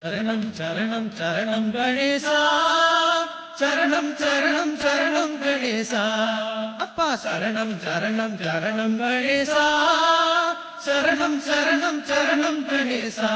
சரணம் சரணம் சரணம் கணேசா, சரணம் சரணம் சரணம் கணேசா, அப்பா சரணம் சரணம் சரணம் கணேசா, சரணம் சரணம் சரணம் கணேசா.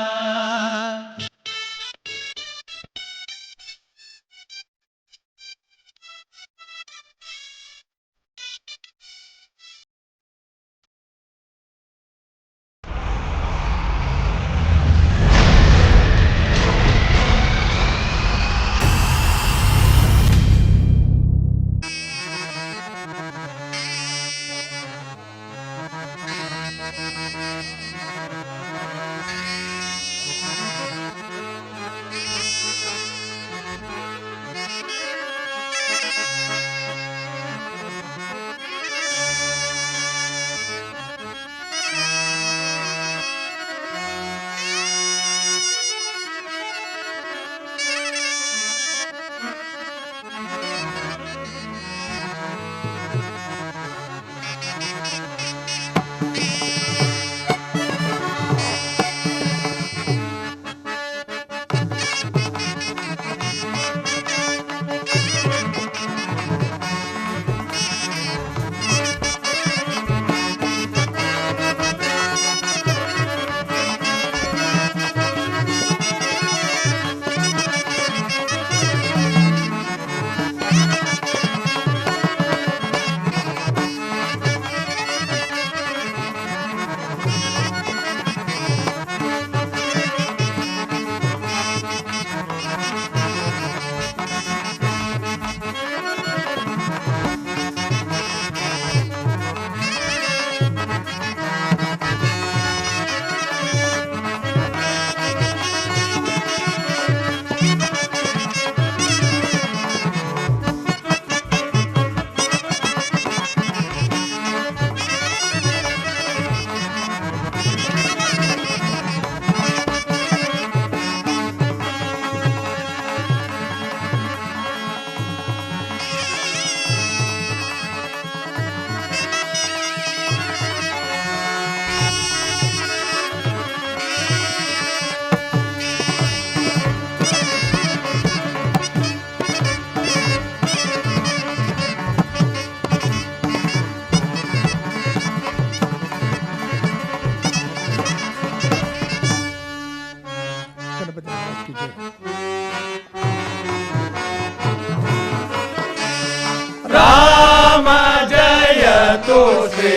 राम जयतु श्री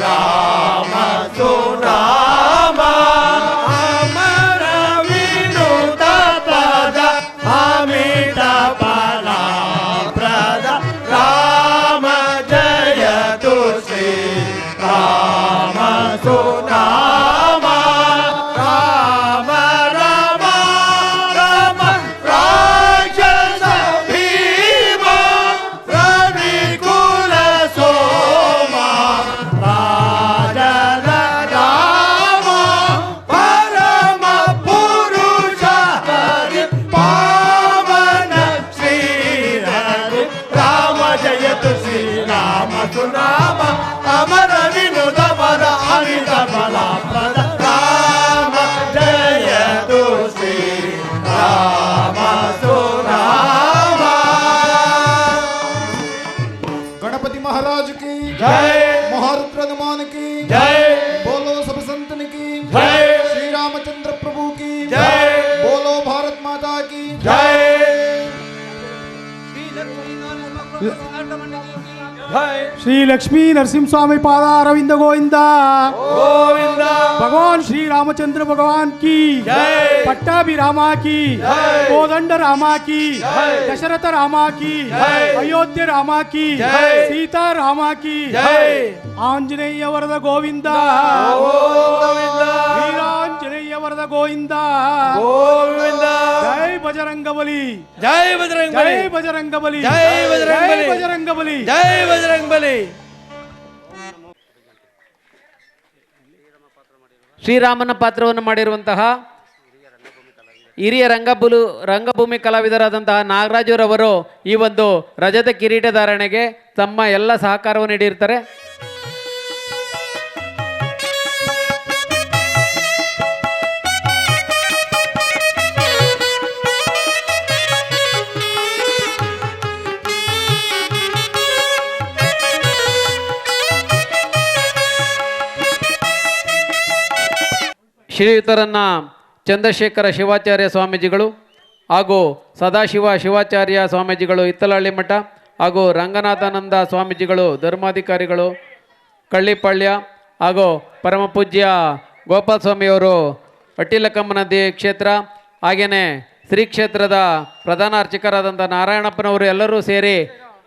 राम सुनाम अमर विनुत पद अमित फला प्रद राम जयतु श्री राम सुनाम राम राम राम राक्षस भीम रविकुल सोमा राजन राम परम पुरुष हरि पावन श्री हरि राम जयतु श्री राम सुनाम अमर विनुत पद अमित फला प्रद राम जयतु श्री राम सुनाम. गणपति महाराज की जय. महारुद्र हनुमान की जय. बोलो सब संतन की जय. श्री रामचंद्र प्रभु की जय. बोलो भारत माता की जय श्री लक्ष्मी नरसिंह स्वामी पादा अरविंद गोविंदा गोविंदा भगवान श्री रामचंद्र भगवान की जय. पट्टाभि रामा की जय. कोदंड रामा की जय. दशरथ रामा की जय. अयोध्या रामा की जय. सीता रामा की जय. आंजनेय वरद गोविंदा गोविंदा वीरांजनेय वरद गोविंदा गोविंदा जय बजरंगबली जय बजरंग बली जय बजरंगबली जय बजरंगबली जय बजरंगबली जय बजरंग बली. ಶ್ರೀರಾಮನ ಪಾತ್ರವನ್ನು ಮಾಡಿರುವಂತಹ ಹಿರಿಯ ರಂಗಭೂಮಿ ಕಲಾವಿದರಾದಂತಹ ನಾಗರಾಜರವರು ಈ ಒಂದು ರಜತ ಕಿರೀಟಧಾರಣೆಗೆ ತಮ್ಮ ಎಲ್ಲ ಸಹಕಾರವನ್ನು ನೀಡಿರ್ತಾರೆ. ಶ್ರೀಯುತರನ್ನ ಚಂದ್ರಶೇಖರ ಶಿವಾಚಾರ್ಯ ಸ್ವಾಮೀಜಿಗಳು ಹಾಗೂ ಸದಾಶಿವ ಶಿವಾಚಾರ್ಯ ಸ್ವಾಮೀಜಿಗಳು ಇತ್ತಲಹಳ್ಳಿ ಮಠ ಹಾಗೂ ರಂಗನಾಥಾನಂದ ಸ್ವಾಮೀಜಿಗಳು ಧರ್ಮಾಧಿಕಾರಿಗಳು ಕಳ್ಳಿಪಾಳ್ಯ ಹಾಗೂ ಪರಮಪೂಜ್ಯ ಗೋಪಾಲ ಸ್ವಾಮಿಯವರು ಅಟ್ಟಿಲಕಮ್ಮನದಿ ಕ್ಷೇತ್ರ ಹಾಗೆಯೇ ಶ್ರೀ ಕ್ಷೇತ್ರದ ಪ್ರಧಾನ ಅರ್ಚಕರಾದಂಥ ನಾರಾಯಣಪ್ಪನವರು ಎಲ್ಲರೂ ಸೇರಿ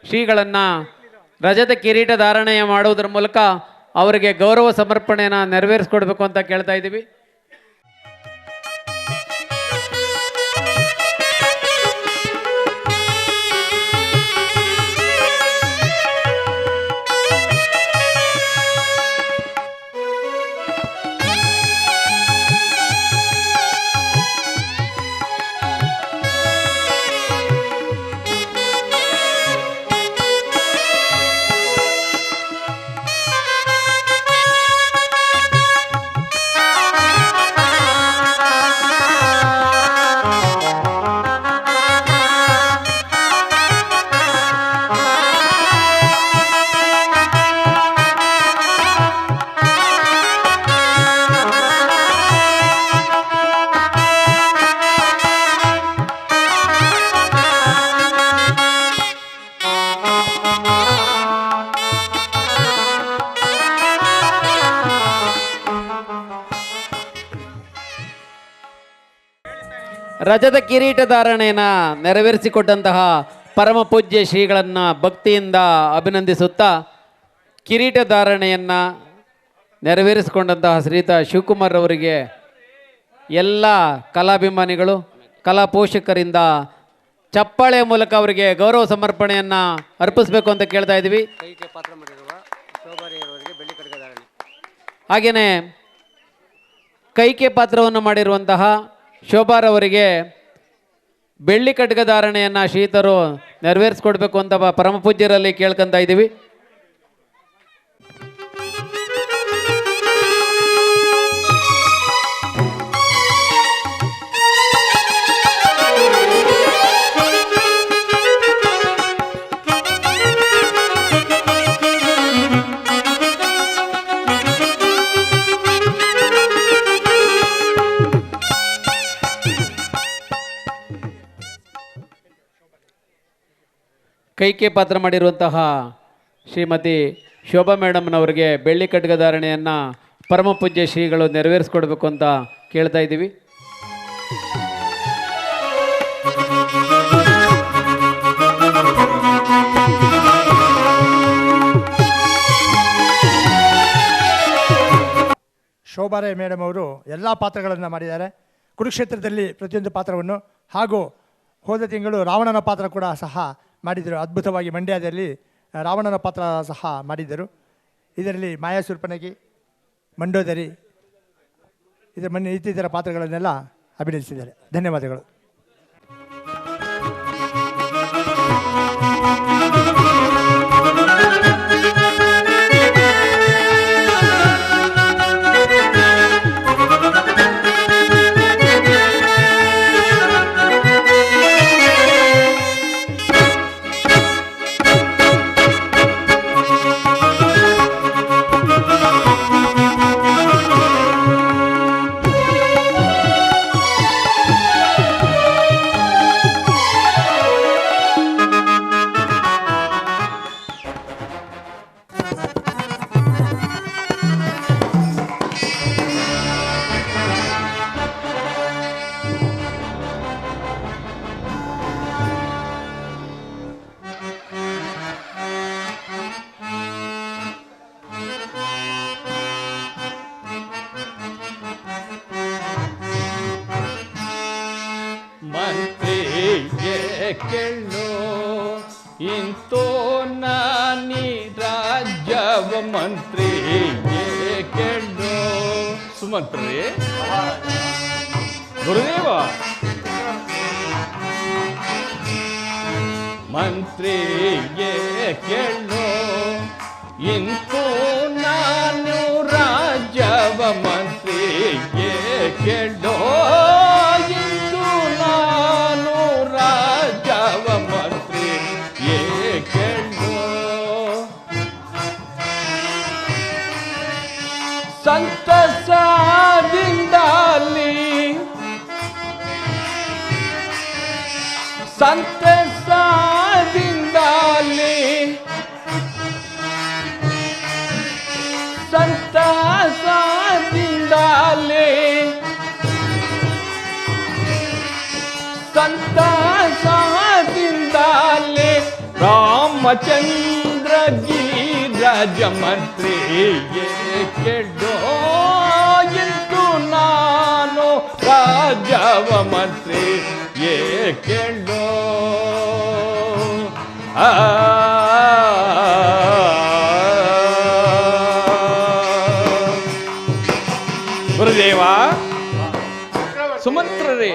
ಶ್ರೀಗಳನ್ನು ರಜತ ಕಿರೀಟ ಧಾರಣೆ ಮಾಡುವುದರ ಮೂಲಕ ಅವರಿಗೆ ಗೌರವ ಸಮರ್ಪಣೆಯನ್ನು ನೆರವೇರಿಸ್ಕೊಡ್ಬೇಕು ಅಂತ ಕೇಳ್ತಾ ಇದ್ದೀವಿ. ರಜದ ಕಿರೀಟ ಧಾರಣೆಯನ್ನು ನೆರವೇರಿಸಿಕೊಟ್ಟಂತಹ ಪರಮ ಪೂಜ್ಯ ಶ್ರೀಗಳನ್ನು ಭಕ್ತಿಯಿಂದ ಅಭಿನಂದಿಸುತ್ತಾ ಕಿರೀಟ ಧಾರಣೆಯನ್ನು ನೆರವೇರಿಸಿಕೊಂಡಂತಹ ಶ್ರೀಯುತ ಶಿವಕುಮಾರ್ ಅವರಿಗೆ ಎಲ್ಲ ಕಲಾಭಿಮಾನಿಗಳು ಕಲಾ ಪೋಷಕರಿಂದ ಚಪ್ಪಾಳೆಯ ಮೂಲಕ ಅವರಿಗೆ ಗೌರವ ಸಮರ್ಪಣೆಯನ್ನು ಅರ್ಪಿಸಬೇಕು ಅಂತ ಕೇಳ್ತಾ ಇದ್ದೀವಿ. ಹಾಗೆಯೇ ಕೈಕೆ ಪಾತ್ರವನ್ನು ಮಾಡಿರುವಂತಹ ಶೋಭಾರವರಿಗೆ ಬೆಳ್ಳಿ ಖಡ್ಗ ಧಾರಣೆಯನ್ನು ಶ್ರೀತರು ನೆರವೇರಿಸ್ಕೊಡ್ಬೇಕು ಅಂತ ಪರಮ ಪೂಜ್ಯರಲ್ಲಿ ಕೇಳ್ಕೊತಾ ಇದ್ದೀವಿ. ಕೈಕೆ ಪಾತ್ರ ಮಾಡಿರುವಂತಹ ಶ್ರೀಮತಿ ಶೋಭಾ ಮೇಡಮ್ನವರಿಗೆ ಬೆಳ್ಳಿ ಖಡ್ಗ ಧಾರಣೆಯನ್ನು ಪರಮ ಪೂಜ್ಯ ಶ್ರೀಗಳು ನೆರವೇರಿಸ್ಕೊಡ್ಬೇಕು ಅಂತ ಕೇಳ್ತಾ ಇದ್ದೀವಿ. ಶೋಭಾರೇ ಮೇಡಮ್ ಅವರು ಎಲ್ಲ ಪಾತ್ರಗಳನ್ನು ಮಾಡಿದ್ದಾರೆ. ಕುರುಕ್ಷೇತ್ರದಲ್ಲಿ ಪ್ರತಿಯೊಂದು ಪಾತ್ರವನ್ನು ಹಾಗೂ ಹೋದ ತಿಂಗಳು ರಾವಣನ ಪಾತ್ರ ಕೂಡ ಸಹ ಮಾಡಿದರು. ಅದ್ಭುತವಾಗಿ ಮಂಡ್ಯದಲ್ಲಿ ರಾವಣನ ಪಾತ್ರ ಸಹ ಮಾಡಿದ್ದರು. ಇದರಲ್ಲಿ ಮಾಯಾ ಸುರ್ಪನಗಿ, ಮಂಡೋದರಿ ಇತರ ಪಾತ್ರಗಳನ್ನೆಲ್ಲ ಅಭಿನಯಿಸಿದ್ದಾರೆ. ಧನ್ಯವಾದಗಳು. ಕೇಳು ಇಂತೋ ನಾನಿ ರಾಜ್ಯವ ಮಂತ್ರಿ ಕೇಳು ಸುಮಂತ್ರಿ ಗುರುದೇವ ಮಂತ್ರಿಗೆ ಕೇಳು ಇಂತೋ ನಾನು ರಾಜ್ಯವ ಮಂತ್ರಿಗೆ ಕೇಳು ಸಂತಸದಿಂದ ಸಂತಸದಿಂದಲೇ ಸಂತಸದಿಂದಲೇ ಸಂತಸದಿಂದಲೇ ರಾಮಚಂದ್ರ ಗಿರಿರಾಜ ಮಂತ್ರಿಯೇ ಕೇಳೋ ಎಂದು ನಾನು ರಾಜವ ಮಂತ್ರಿ ಕೇಳೋ ಗುರುದೇವ ಸುಮಂತ್ರರೇ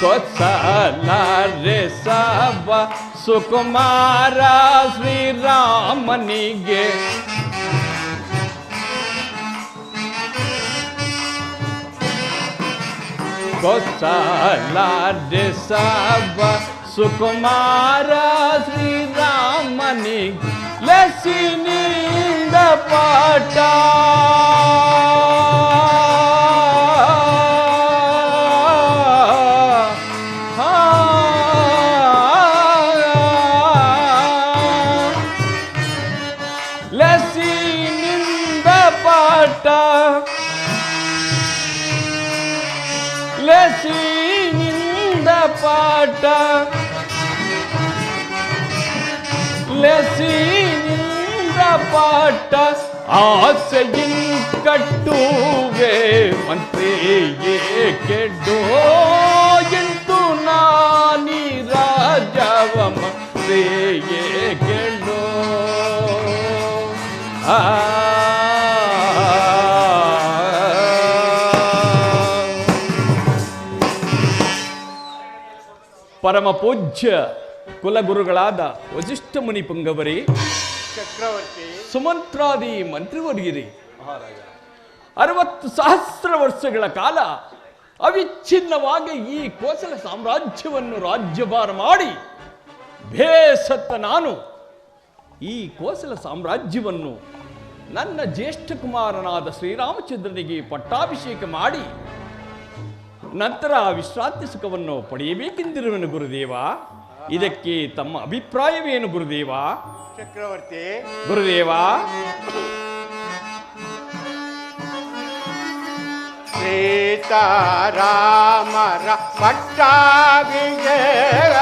ಕೊತ್ಸಲಾರೆ ಸಬ ಸುಕುಮಾರ ಶ್ರೀರಾಮನಿಗೆ ಕೊತ್ಸಲಾರೆ ಸಬ ಸುಕುಮಾರ ಶ್ರೀರಾಮನಿಗೆ ಲಸಿನಿಂದ ಪಾಠ ಲಸಿನಿಂದ ಪಾಠ ಲಸಿನಿಂದ ಪಾಠ ಲಸಿನಿಂದ ಪಾಠ ಆಸೆಯಿನ್ ಕಟ್ಟುವೆ ಮಂತ್ರಿಯೇ ಕೆಡ್ಡೋ ಎಂದು ನಾನಿ ರಾಜವ ಮಂತ್ರಿಯೇ ಕೆಡ್ಡೋ ಪರಮ ಪೂಜ್ಯ ಕುಲಗುರುಗಳಾದ ವಸಿಷ್ಠ ಮುನಿ ಪುಂಗವರಿ ಚಕ್ರವರ್ತಿ ಸುಮಂತ್ರಾದಿ ಮಂತ್ರಿವರ್ಗಿರಿ 60 ಸಹಸ್ರ ವರ್ಷಗಳ ಕಾಲ ಅವಿಚ್ಛಿನ್ನವಾಗಿ ಈ ಕೋಸಲ ಸಾಮ್ರಾಜ್ಯವನ್ನು ರಾಜ್ಯಭಾರ ಮಾಡಿ ಬೇಸತ್ತ ನಾನು ಈ ಕೋಸಲ ಸಾಮ್ರಾಜ್ಯವನ್ನು ನನ್ನ ಜ್ಯೇಷ್ಠ ಕುಮಾರನಾದ ಶ್ರೀರಾಮಚಂದ್ರನಿಗೆ ಪಟ್ಟಾಭಿಷೇಕ ಮಾಡಿ ನಂತರ ವಿಶ್ರಾಂತಿ ಸುಖವನ್ನು ಪಡೆಯಬೇಕೆಂದಿರುವೆನು ಗುರುದೇವ. ಇದಕ್ಕೆ ತಮ್ಮ ಅಭಿಪ್ರಾಯವೇನು ಗುರುದೇವ? ಚಕ್ರವರ್ತಿ ಗುರುದೇವ, ಸೀತಾರಾಮರ ಪಟ್ಟಾಭಿಷೇಕ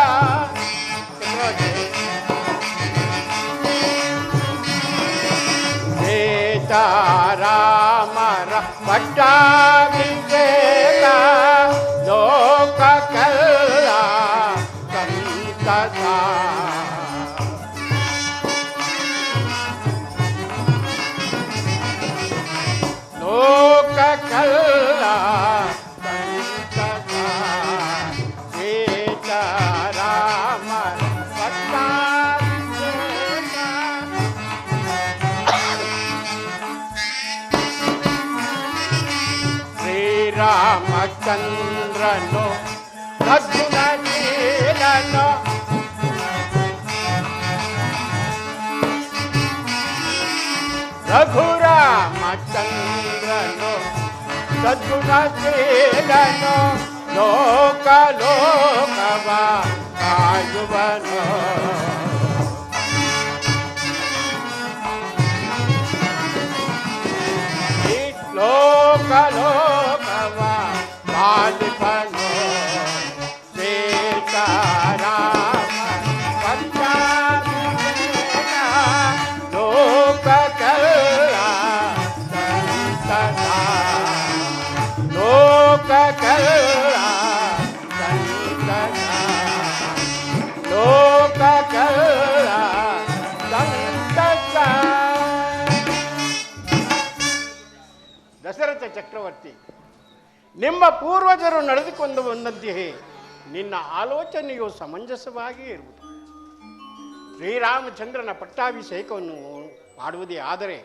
ಸೀತಾರಾಮರ ಪಟ್ಟಾಭಿಷೇಕ ಲೋಕ ಕಲ್ಲ ಸಂತತ ಲೋಕ ಕಲ್ಲ ಸಂತತ ಸೀತಾರಾಮರ ಪಟ್ಟಾಭಿಷೇಕ ಶ್ರೀರಾಮಚಂದ್ರನು ಸದ್ಗುಣಶೀಲನು ರಘುರಾಮಚಂದ್ರನು ಸದ್ಗುಣಶೀಲನು ಲೋಕ ಲೋಕವ ಕಾಯುವನು ಈ ಲೋಕ ಲೋಕವ ಪಾಲಿಪನು ಸೀತಾರಾಮ ಪಟ್ಟಾಭಿಷೇಕ ಲೋಕ ಕಲ್ಲ ಸಂತತ ಲೋಕ ಕಲ್ಲ ಸಂತತ ಲೋಕ ಕಲ್ಲ ಸಂತತ. ದಶರಥ ಚಕ್ರವರ್ತಿ, ನಿಮ್ಮ ಪೂರ್ವಜರು ನಡೆದುಕೊಂಡು ಬಂದಂತೆಯೇ ನಿನ್ನ ಆಲೋಚನೆಯು ಸಮಂಜಸವಾಗಿ ಇರುವುದು. ಶ್ರೀರಾಮಚಂದ್ರನ ಪಟ್ಟಾಭಿಷೇಕವನ್ನು ಮಾಡುವುದೇ ಆದರೆ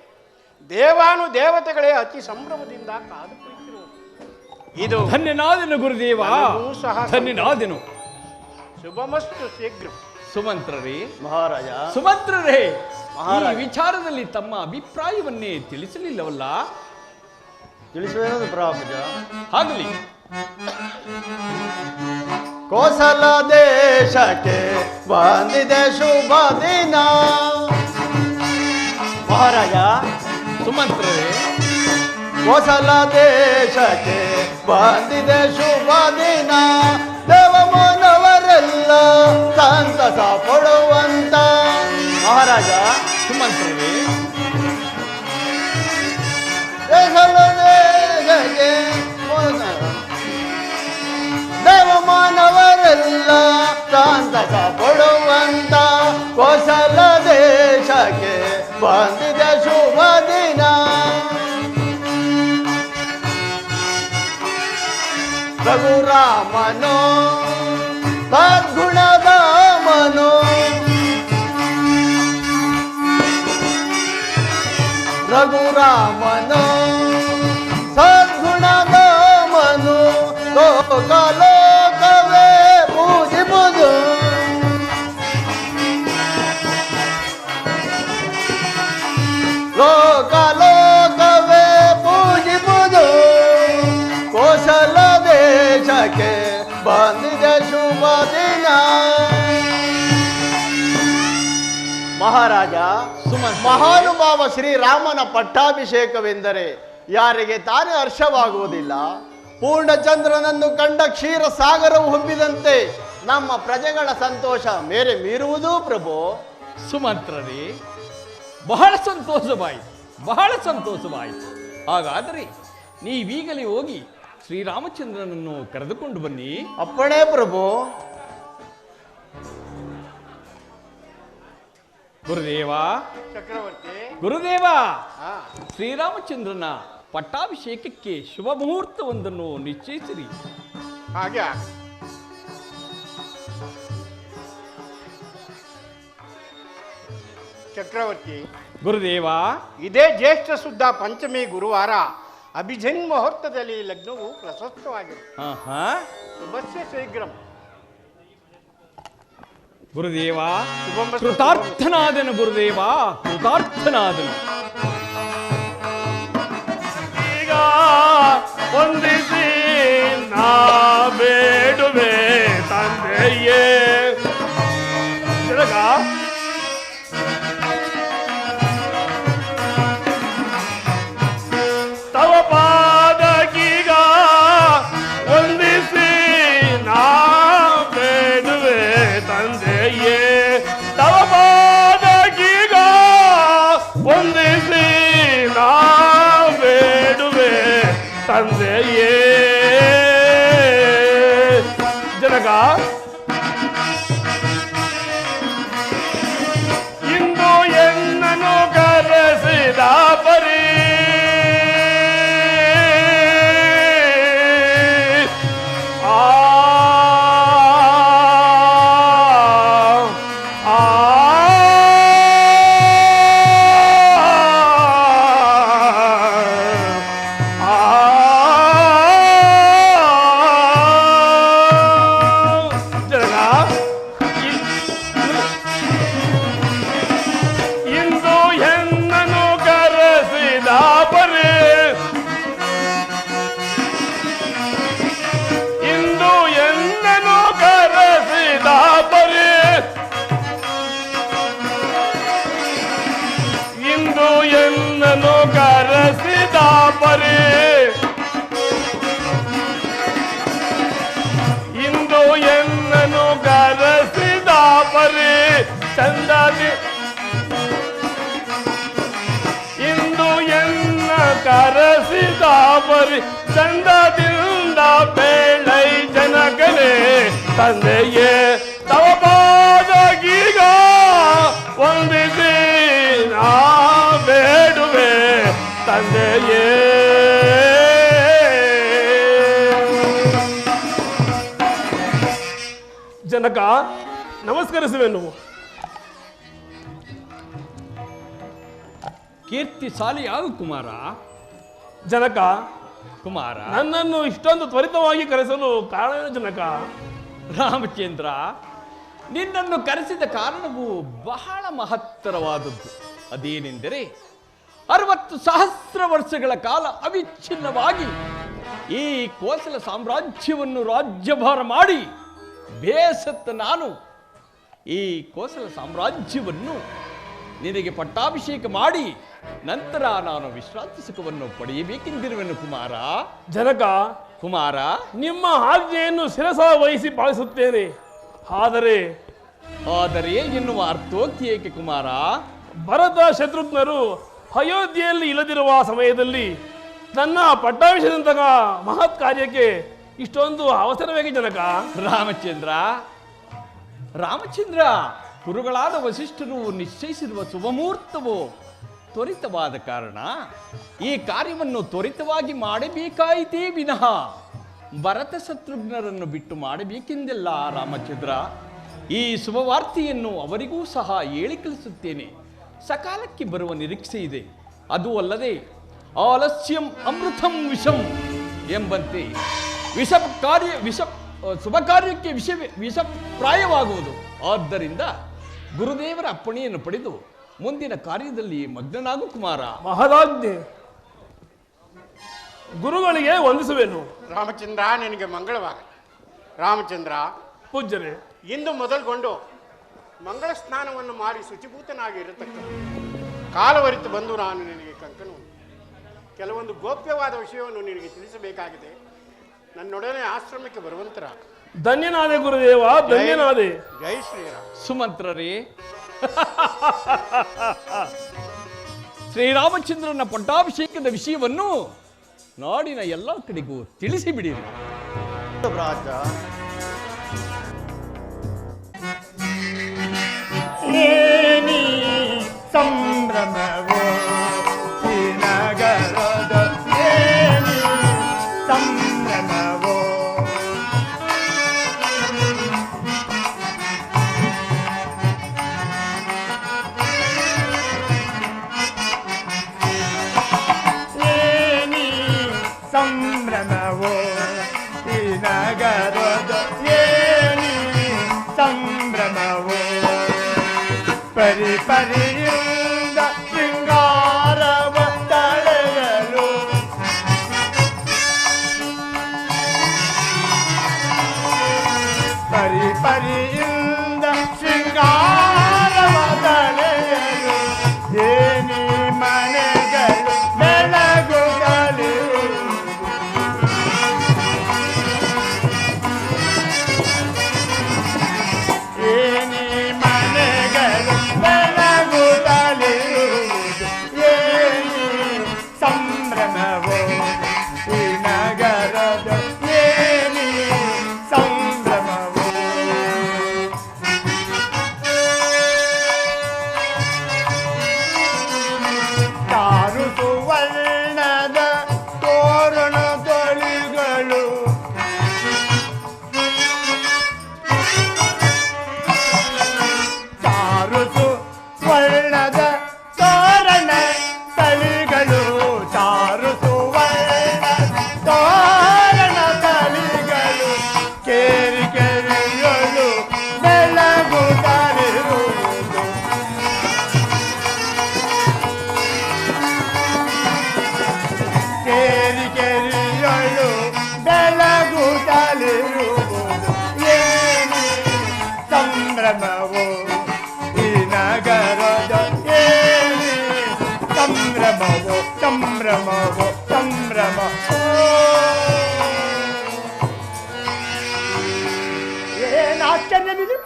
ದೇವಾನು ದೇವತೆಗಳೇ ಅತಿ ಸಂಭ್ರಮದಿಂದ ಕಾದು ಕುಳಿತಿರುವುದು. ಇದು ಧನ್ಯನಾದೆನು ಗುರುದೇವ, ನನಗೂ ಸಹ ಧನ್ಯನಾದೆನು. ಶುಭಮಸ್ತು ಶೀಘ್ರ. ಸುಮಂತ್ರರೇ, ಮಹಾರಾಜ ಸುಮಂತ್ರರೇ, ಈ ವಿಚಾರದಲ್ಲಿ ತಮ್ಮ ಅಭಿಪ್ರಾಯವನ್ನೇ ತಿಳಿಸಲಿಲ್ಲವಲ್ಲ? ತಿಳಿಸುವೇನದು ಪ್ರಭುಜ? ಆಗಲಿ. ಕೋಸಲ ದೇಶಕ್ಕೆ ಬಂದಿದೆ ಶುಭ ದಿನ. ಮಹಾರಾಜ ಸುಮಂತ್ರರೇ, ಕೋಸಲ ದೇಶಕ್ಕೆ ಬಂದಿದೆ ಶುಭ ದಿನ. ದೇವಮಾನವರೆಲ್ಲ ಸಂತಸ ಪಡುವಂತ. ಮಹಾರಾಜ ಸುಮಂತ್ರರೇ, ಕೋಸಲ ದೇಶಕ್ಕೆ ದೇವಮಾನವರೆಲ್ಲ ಸಂತಸ ಪಡುವಂತ ಕೋಸಲ ದೇಶಕ್ಕೆ ಬಂದಿದೆ ಶುಭ ದಿನ. ರಘುರಾಮನು ಸದ್ಗುಣದ ಮನು. ರಘುರಾಮನು ಸದ್ಗುಣದ ಮನು. ಲೋಕಲೋಕವೇ ಪೂಜಿಬುದು. ಲೋಕಲೋಕವೇ ಪೂಜಿಬುದು. ಕೋಸಲ ದೇಶಕ್ಕೆ ಬಂದಿದೆ ಶುಭ ದಿನ. ಮಹಾರಾಜ ಮಹಾನುಭಾವ ಶ್ರೀರಾಮನ ಪಟ್ಟಾಭಿಷೇಕವೆಂದರೆ ಯಾರಿಗೆ ತಾನೇ ಹರ್ಷವಾಗುವುದಿಲ್ಲ? ಪೂರ್ಣಚಂದ್ರನನ್ನು ಕಂಡ ಕ್ಷೀರ ಸಾಗರವು ಹುಬ್ಬಿದಂತೆ ನಮ್ಮ ಪ್ರಜೆಗಳ ಸಂತೋಷ ಮೇರೆ ಮೀರುವುದೂ ಪ್ರಭು. ಸುಮಂತ್ರರೇ, ಬಹಳ ಸಂತೋಷವಾಯಿತು, ಬಹಳ ಸಂತೋಷವಾಯಿತು. ಹಾಗಾದರೆ ನೀವೀಗಲೇ ಹೋಗಿ ಶ್ರೀರಾಮಚಂದ್ರನನ್ನು ಕರೆದುಕೊಂಡು ಬನ್ನಿ. ಅಪ್ಪಣೆ ಪ್ರಭು. ಗುರುದೇವ, ಚಕ್ರವರ್ತಿ. ಗುರುದೇವ, ಶ್ರೀರಾಮಚಂದ್ರನ ಪಟ್ಟಾಭಿಷೇಕಕ್ಕೆ ಶುಭ ಮುಹೂರ್ತವೊಂದನ್ನು ನಿಶ್ಚಯಿಸಿರಿ. ಹಾಗೆ ಚಕ್ರವರ್ತಿ. ಗುರುದೇವ, ಇದೇ ಜ್ಯೇಷ್ಠ ಶುದ್ಧ ಪಂಚಮಿ ಗುರುವಾರ ಅಭಿಜಿನ್ ಮುಹೂರ್ತದಲ್ಲಿ ಲಗ್ನವು ಪ್ರಶಸ್ತವಾಗಿರುತ್ತೆ. ಶುಭಸ್ಯ ಶೀಘ್ರಂ. ಗುರುದೇವ, ಶುಭಮಸ್ತು. ಕೃತಾರ್ಥನಾದನು ಗುರುದೇವ, ಕೃತಾರ್ಥನಾದನು. ಈಗ ವಂದಿಸಿ ನಾ ಬೇಡುವೆ ತಂದೆಯೇ. ಜರಗ ತವ ಪಾದಕೀಗ ವಂದಿಸಿ ನಾ ಬೇಡುವೆ ತಂದೆಯೇ. ತವ ಪಾದಕೀಗ ವಂದಿಸಿ ನಾ ಬೇಡುವೆ ತಂದೆಯೇ. ಜನಕ ಇಂದು ಎನ್ನನು ಕರೆಸಿದ ಪರಿ ಇಂದು ಎನ್ನನು ಕರೆಸಿದ ಪರಿ ಚಂದದಿ. ಇಂದು ಎನ್ನ ಕರೆಸಿದ ಪರಿ ಚಂದದಿಂದ ಬೇಳೈ ಜನಕನೇ ತಂದೆಯೇ. ತವ ಪಾದಗೀಗ ವಂದಿಸಿ ನಾ ಬೇಡುವೆ ತಂದೆಯೇ. ಜನಕ ನಮಸ್ಕರಿಸುವೆನು. ಕೀರ್ತಿಶಾಲಿಯಾಗು ಕುಮಾರ. ಜನಕ, ಕುಮಾರ, ನನ್ನನ್ನು ಇಷ್ಟೊಂದು ತ್ವರಿತವಾಗಿ ಕರೆಸಲು ಕಾರಣವೇನು ಜನಕ? ರಾಮಚಂದ್ರ, ನಿನ್ನನ್ನು ಕರೆಸಿದ ಕಾರಣವು ಬಹಳ ಮಹತ್ತರವಾದದ್ದು. ಅದೇನೆಂದರೆ 60,000 ವರ್ಷಗಳ ಕಾಲ ಅವಿಚ್ಛಿನ್ನವಾಗಿ ಈ ಕೋಸಲ ಸಾಮ್ರಾಜ್ಯವನ್ನು ರಾಜ್ಯಭಾರ ಮಾಡಿ ಬೇಸತ್ತ ನಾನು ಈ ಕೋಸಲ ಸಾಮ್ರಾಜ್ಯವನ್ನು ನಿನಗೆ ಪಟ್ಟಾಭಿಷೇಕ ಮಾಡಿ ನಂತರ ನಾನು ವಿಶ್ರಾಂತಿ ಸುಖವನ್ನು ಪಡೆಯಬೇಕೆಂದಿರುವೆನು ಕುಮಾರ. ಜನಕ, ಕುಮಾರ, ನಿಮ್ಮ ಆಜ್ಞೆಯನ್ನು ಶಿರಸ ವಹಿಸಿ ಪಾಲಿಸುತ್ತೇನೆ. ಆದರೆ ಎನ್ನುವ ಅರ್ಥೋಕ್ತಿ ಏಕೆ ಕುಮಾರ? ಭರತ ಶತ್ರುಘ್ನರು ಅಯೋಧ್ಯೆಯಲ್ಲಿ ಇಲ್ಲದಿರುವ ಸಮಯದಲ್ಲಿ ನನ್ನ ಪಟ್ಟಾಭಿಷೇಕದಂತಹ ಮಹತ್ ಕಾರ್ಯಕ್ಕೆ ಇಷ್ಟೊಂದು ಅವಸರವೇಗೆ ಜನಕ? ರಾಮಚಂದ್ರ, ಗುರುಗಳಾದ ವಸಿಷ್ಠರು ನಿಶ್ಚಯಿಸಿರುವ ಶುಭಮುಹೂರ್ತವು ತ್ವರಿತವಾದ ಕಾರಣ ಈ ಕಾರ್ಯವನ್ನು ತ್ವರಿತವಾಗಿ ಮಾಡಬೇಕಾಯಿತೇ ವಿನಃ ಭರತ ಶತ್ರುಘ್ನರನ್ನು ಬಿಟ್ಟು ಮಾಡಬೇಕೆಂದೆಲ್ಲ ರಾಮಚಂದ್ರ. ಈ ಶುಭವಾರ್ತೆಯನ್ನು ಅವರಿಗೂ ಸಹ ಹೇಳಿ ಕಳಿಸುತ್ತೇನೆ. ಸಕಾಲಕ್ಕೆ ಬರುವ ನಿರೀಕ್ಷೆ ಇದೆ. ಅದು ಅಲ್ಲದೆ ಆಲಸ್ಯಂ ಅಮೃತಂ ವಿಷಂ ಎಂಬಂತೆ ಶುಭ ಕಾರ್ಯಕ್ಕೆ ವಿಷಪ್ರಾಯವಾಗುವುದು. ಆದ್ದರಿಂದ ಗುರುದೇವರ ಅಪ್ಪಣೆಯನ್ನು ಪಡೆದು ಮುಂದಿನ ಕಾರ್ಯದಲ್ಲಿ ಮಗ್ನನಾಗು ಕುಮಾರ. ಮಹದಾಜ್ಞೆ. ಗುರುಗಳಿಗೆ ವಂದಿಸುವೆನು. ರಾಮಚಂದ್ರ, ನಿನಗೆ ಮಂಗಳವಾಗ. ರಾಮಚಂದ್ರ, ಪೂಜ್ಯರೇ, ಇಂದು ಮೊದಲುಗೊಂಡು ಮಂಗಳ ಸ್ನಾನವನ್ನು ಮಾಡಿ ಶುಚಿಭೂತನಾಗಿ ಇರತಕ್ಕ ಕಾಲವರಿತು ಬಂದು ನಾನು ನಿನಗೆ ಕಂಕನು ಕೆಲವೊಂದು ಗೋಪ್ಯವಾದ ವಿಷಯವನ್ನು ನಿನಗೆ ತಿಳಿಸಬೇಕಾಗಿದೆ. ನನ್ನೊಡನೆ ಆಶ್ರಮಕ್ಕೆ ಬರುವಂತರ. ಧನ್ಯನಾದೆ ಗುರುದೇವ, ಧನ್ಯನಾದೆ. ಜೈ ಶ್ರೀರಾಮ್. ಸುಮಂತ್ರರೇ, ಶ್ರೀರಾಮಚಂದ್ರನ ಪಟ್ಟಾಭಿಷೇಕದ ವಿಷಯವನ್ನು ನಾಡಿನ ಎಲ್ಲ ಕಡೆಗೂ ತಿಳಿಸಿಬಿಡಿರಿ. ಸಂಭ್ರಮವೋ ನಗರದ ಸಂಭ್ರಮವೋ ಸಂಭ್ರಮವೋ ಈ ನಗರದ ಸಂಭ್ರಮವೋ ಪರಿಪರಿಯಿಂದ ಶೃಂಗಾರವ ತಳೆಯಲು ಪರಿಪರಿಯಿಂದ ಶೃಂಗಾರವ ತಳೆಯಲು ಏನಿ ಮನೆಗಳು ಬೆಳಗುಗಳು ಏನಿ ಮನೆಗಳು ಬೆಳಗುತ್ತಲಿರುವುದು ಏನಿ ಸಂಭ್ರಮವೋ ಈ ನಗರದ ಏನಿ ಸಂಭ್ರಮವೋ. ತಾರು ಸುವರ್ಣದ ತೋರಣ ತೊಳಿಗಳು ಚಾರುಸು ವರ್ಣದ ತೋರಣ ತಳಿಗಳು ಚಾರುಸು ವರ್ಣದ ತೋರಣ ತಳಿಗಳು ಕೇರಿ ಕೆರೆಯಲು ಬೆಳಗುತ್ತಲಿರುವುದು ಕೇರಿ ಕೆರೆಯಲು ಬೆಳಗುತ್ತಲಿರುವುದು ಏನಿ ಸಂಭ್ರಮವೋ ಈ ನಗರದ ಏನಿ ಸಂಭ್ರಮವೋ ಸಂಭ್ರಮವೋ ಸಂಭ್ರಮ. ಏನು ಆಶ್ಚರ್ಯವಿದೆ!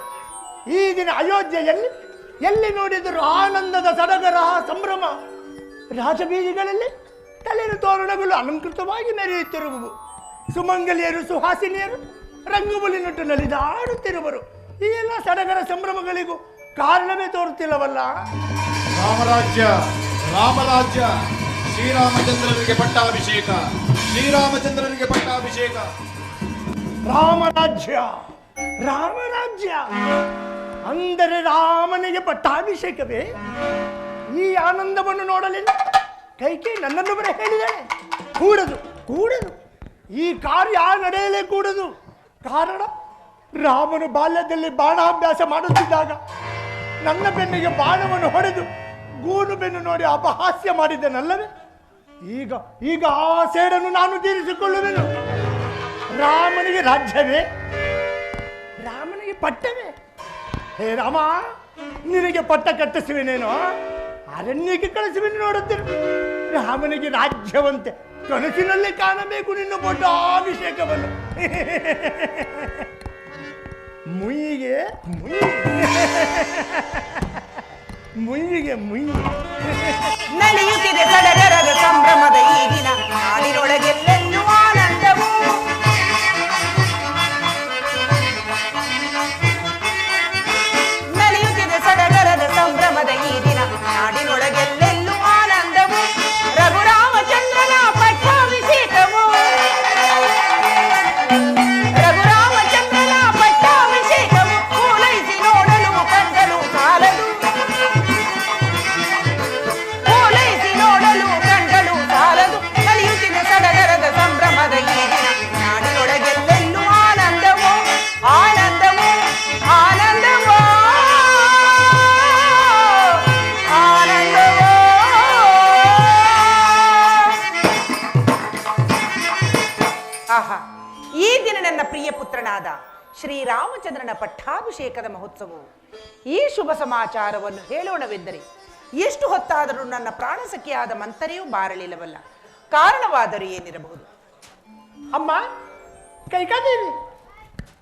ಈ ದಿನ ಅಯೋಧ್ಯೆಯಲ್ಲಿ ಎಲ್ಲಿ ನೋಡಿದರೂ ಆನಂದದ ಸಡಗರ, ಸಂಭ್ರಮ. ರಾಜಬೀದಿಗಳಲ್ಲಿ ತಲೆಯ ತೋರಣಗಳು ಅಲಂಕೃತವಾಗಿ ನಡೆಯುತ್ತಿರುವುದು. ಸುಮಂಗಲಿಯರು, ಸುಹಾಸಿನಿಯರು ರಂಗಬಲಿನಟ್ಟು ನಲಿದಾಡುತ್ತಿರುವರು. ಈ ಎಲ್ಲ ಸಡಗರ ಸಂಭ್ರಮಗಳಿಗೂ ಕಾರಣವೇ ತೋರುತ್ತಿಲ್ಲವಲ್ಲ. ರಾಮರಾಜ್ಯ ಶ್ರೀರಾಮಚಂದ್ರನಿಗೆ ಪಟ್ಟಾಭಿಷೇಕ. ಶ್ರೀರಾಮಚಂದ್ರನಿಗೆ ಪಟ್ಟಾಭಿಷೇಕ. ರಾಮರಾಜ್ಯ ರಾಮರಾಜ್ಯ ಅಂದರೆ ರಾಮನಿಗೆ ಪಟ್ಟಾಭಿಷೇಕವೇ? ಈ ಆನಂದವನ್ನು ನೋಡಲಿಲ್ಲ. ಕೈಕೇಯಿ ನನ್ನನ್ನು ಬರ ಹೇಳಿದ್ದಾಳೆ, ಕೂಡದು ಕೂಡದು, ಈ ಕಾರ್ಯ ನಡೆಯಲೇ ಕೂಡದು. ಕಾರಣ, ರಾಮನು ಬಾಲ್ಯದಲ್ಲಿ ಬಾಣಾಭ್ಯಾಸ ಮಾಡುತ್ತಿದ್ದಾಗ ನನ್ನ ಬೆನ್ನಿಗೆ ಬಾಣವನ್ನು ಹೊಡೆದು ಗೂನು ಬೆನ್ನು ನೋಡಿ ಅಪಹಾಸ್ಯ ಮಾಡಿದ್ದನಲ್ಲವೇ? ಈಗ ಈಗ ಆ ಸೇಡನ್ನು ನಾನು ತೀರಿಸಿಕೊಳ್ಳುವೆನು. ರಾಮನಿಗೆ ರಾಜ್ಯವೇ, ರಾಮನಿಗೆ ಪಟ್ಟವೇ? ಹೇ ರಾಮ, ನಿನಗೆ ಪಟ್ಟ ಕಟ್ಟಿಸುವೆನೇನೋ, ಅರಣ್ಯಕ್ಕೆ ಕಳಿಸುವೆನು ನೋಡುತ್ತೇನೆ. ರಾಮನಿಗೆ ರಾಜ್ಯವಂತೆ ಕನಸಿನಲ್ಲೇ ಕಾಣಬೇಕು ನಿನ್ನ ಪಟ್ಟಾಭಿಷೇಕವನ್ನು. ಮುಯ್ಯಿಗೆ ಮುಯ್ಯಿಗೆ ಮುಯ್ಯಿ ನಡೆಯುತ್ತಿದೆ ಸಡಗರದ ಸಂಭ್ರಮದ ಈ ದಿನ, ನಾಡಿನೊಳಗೆಲ್ಲೆಲ್ಲೂ ಆನಂದವು. ನಡೆಯುತ್ತಿದೆ ಸಡಗರದ ಸಂಭ್ರಮದ ಈ ದಿನ, ನಾಡಿನೊಳಗೆಲ್ಲೆಲ್ಲೂ ಆನಂದವು. ರಘುರಾಮಚಂದ್ರನ ಪಟ್ಟಾಭಿಷೇಕವು, ರಘುರಾಮಚಂದ್ರನ ಪಟ್ಟಾಭಿಷೇಕವು ಪೂರೈಸಿ ನೋಡಲು ಕಂಡಲು ಸಾಲದು, ಪೂರೈಸಿ ನೋಡಲು ಕಂಡಲು ಸಾಲದು. ನಡೆಯುತ್ತಿದೆ ಸಡಗರದ ಸಂಭ್ರಮದ ಈ ದಿನ, ನಾಡಿನೊಳಗೆಲ್ಲೆಲ್ಲೂ ಆನಂದವು, ಆನಂದವು, ಆನಂದವೋ, ಆನಂದವೋ. ಆಹಾ, ಈ ದಿನ ನನ್ನ ಪ್ರಿಯ ಪುತ್ರನಾದ ಶ್ರೀರಾಮಚಂದ್ರನ ಪಟ್ಟಾಭಿಷೇಕದ ಮಹೋತ್ಸವವು. ಈ ಶುಭ ಸಮಾಚಾರವನ್ನು ಹೇಳೋಣವೆಂದರೆ ಎಷ್ಟು ಹೊತ್ತಾದರೂ ನನ್ನ ಪ್ರಾಣಸಖಿಯಾದ ಮಂಥರೆಯೂ ಬಾರಲಿಲ್ಲವಲ್ಲ. ಕಾರಣವಾದರೂ ಏನಿರಬಹುದು? ಅಮ್ಮ, ಕೈಕಾದೇವಿ,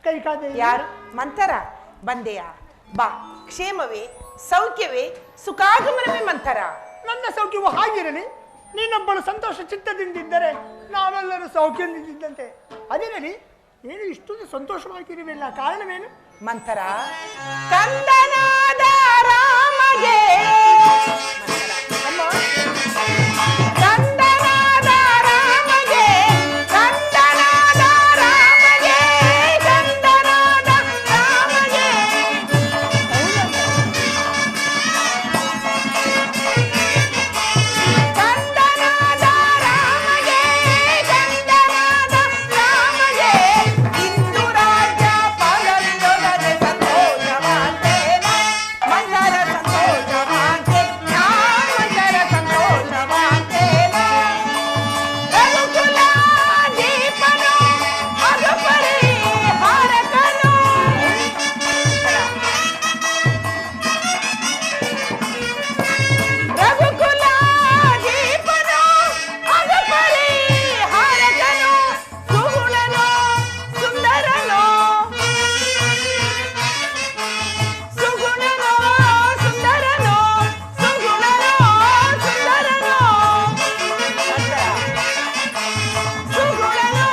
ಕೈಕಾದೇವಿ. ಯಾರು? ಮಂಥರ, ಬಂದೆಯಾ? ಬಾ, ಕ್ಷೇಮವೇ, ಸೌಖ್ಯವೇ, ಸುಖಾಗಮನವೇ ಮಂಥರ? ನನ್ನ ಸೌಖ್ಯವು ಹಾಗಿರಲಿ, ನೀನೊಬ್ಬಳು ಸಂತೋಷ ಚಿತ್ತದಿಂದಿದ್ದರೆ ನಾವೆಲ್ಲರೂ ಸೌಖ್ಯದಿಂದಿದ್ದಂತೆ. ಅದೇನಲಿ, ಏನು ಇಷ್ಟೊಂದು ಸಂತೋಷವಾಗಿರುವಿಲ್ಲ, ಕಾರಣವೇನು? ಮಂಥರ, ಕಂದನಾದ ರಾಮಗೆ, ಕಂದನಾದ ರಾಮಗೆ, ಕಂದನಾದ ರಾಮಗೆ, ಕಂದನಾದ ರಾಮಗೆ. ಕಂದನಾದ ರಾಮಗೆ, ಕಂದನಾದ ರಾಮಗೆ, ಇಂದು ರಾಜ್ಯ ಪಾಲನೆಯೊಳಗೆ ಸಂತೋಷವಾಂತೇನ, ಮಂದರ ಸಂತೋಷವಾಂತೆ, ಮಂದರ ಸಂತೋಷವಾಂತೇನ. ರಘುಕುಲ ದೀಪನು ಅಗಪರಿ ಹಾರಕನು, ರಘುಕುಲ ದೀಪನು ಅಗಪರಿ ಹಾರಕನು, ಸುಗುಣನು ಸುಂದರನು, ಸುಗುಣನು ಸುಂದರನು, ಸುಗುಣನು ಸುಂದರನು, ಸುಗುಣನು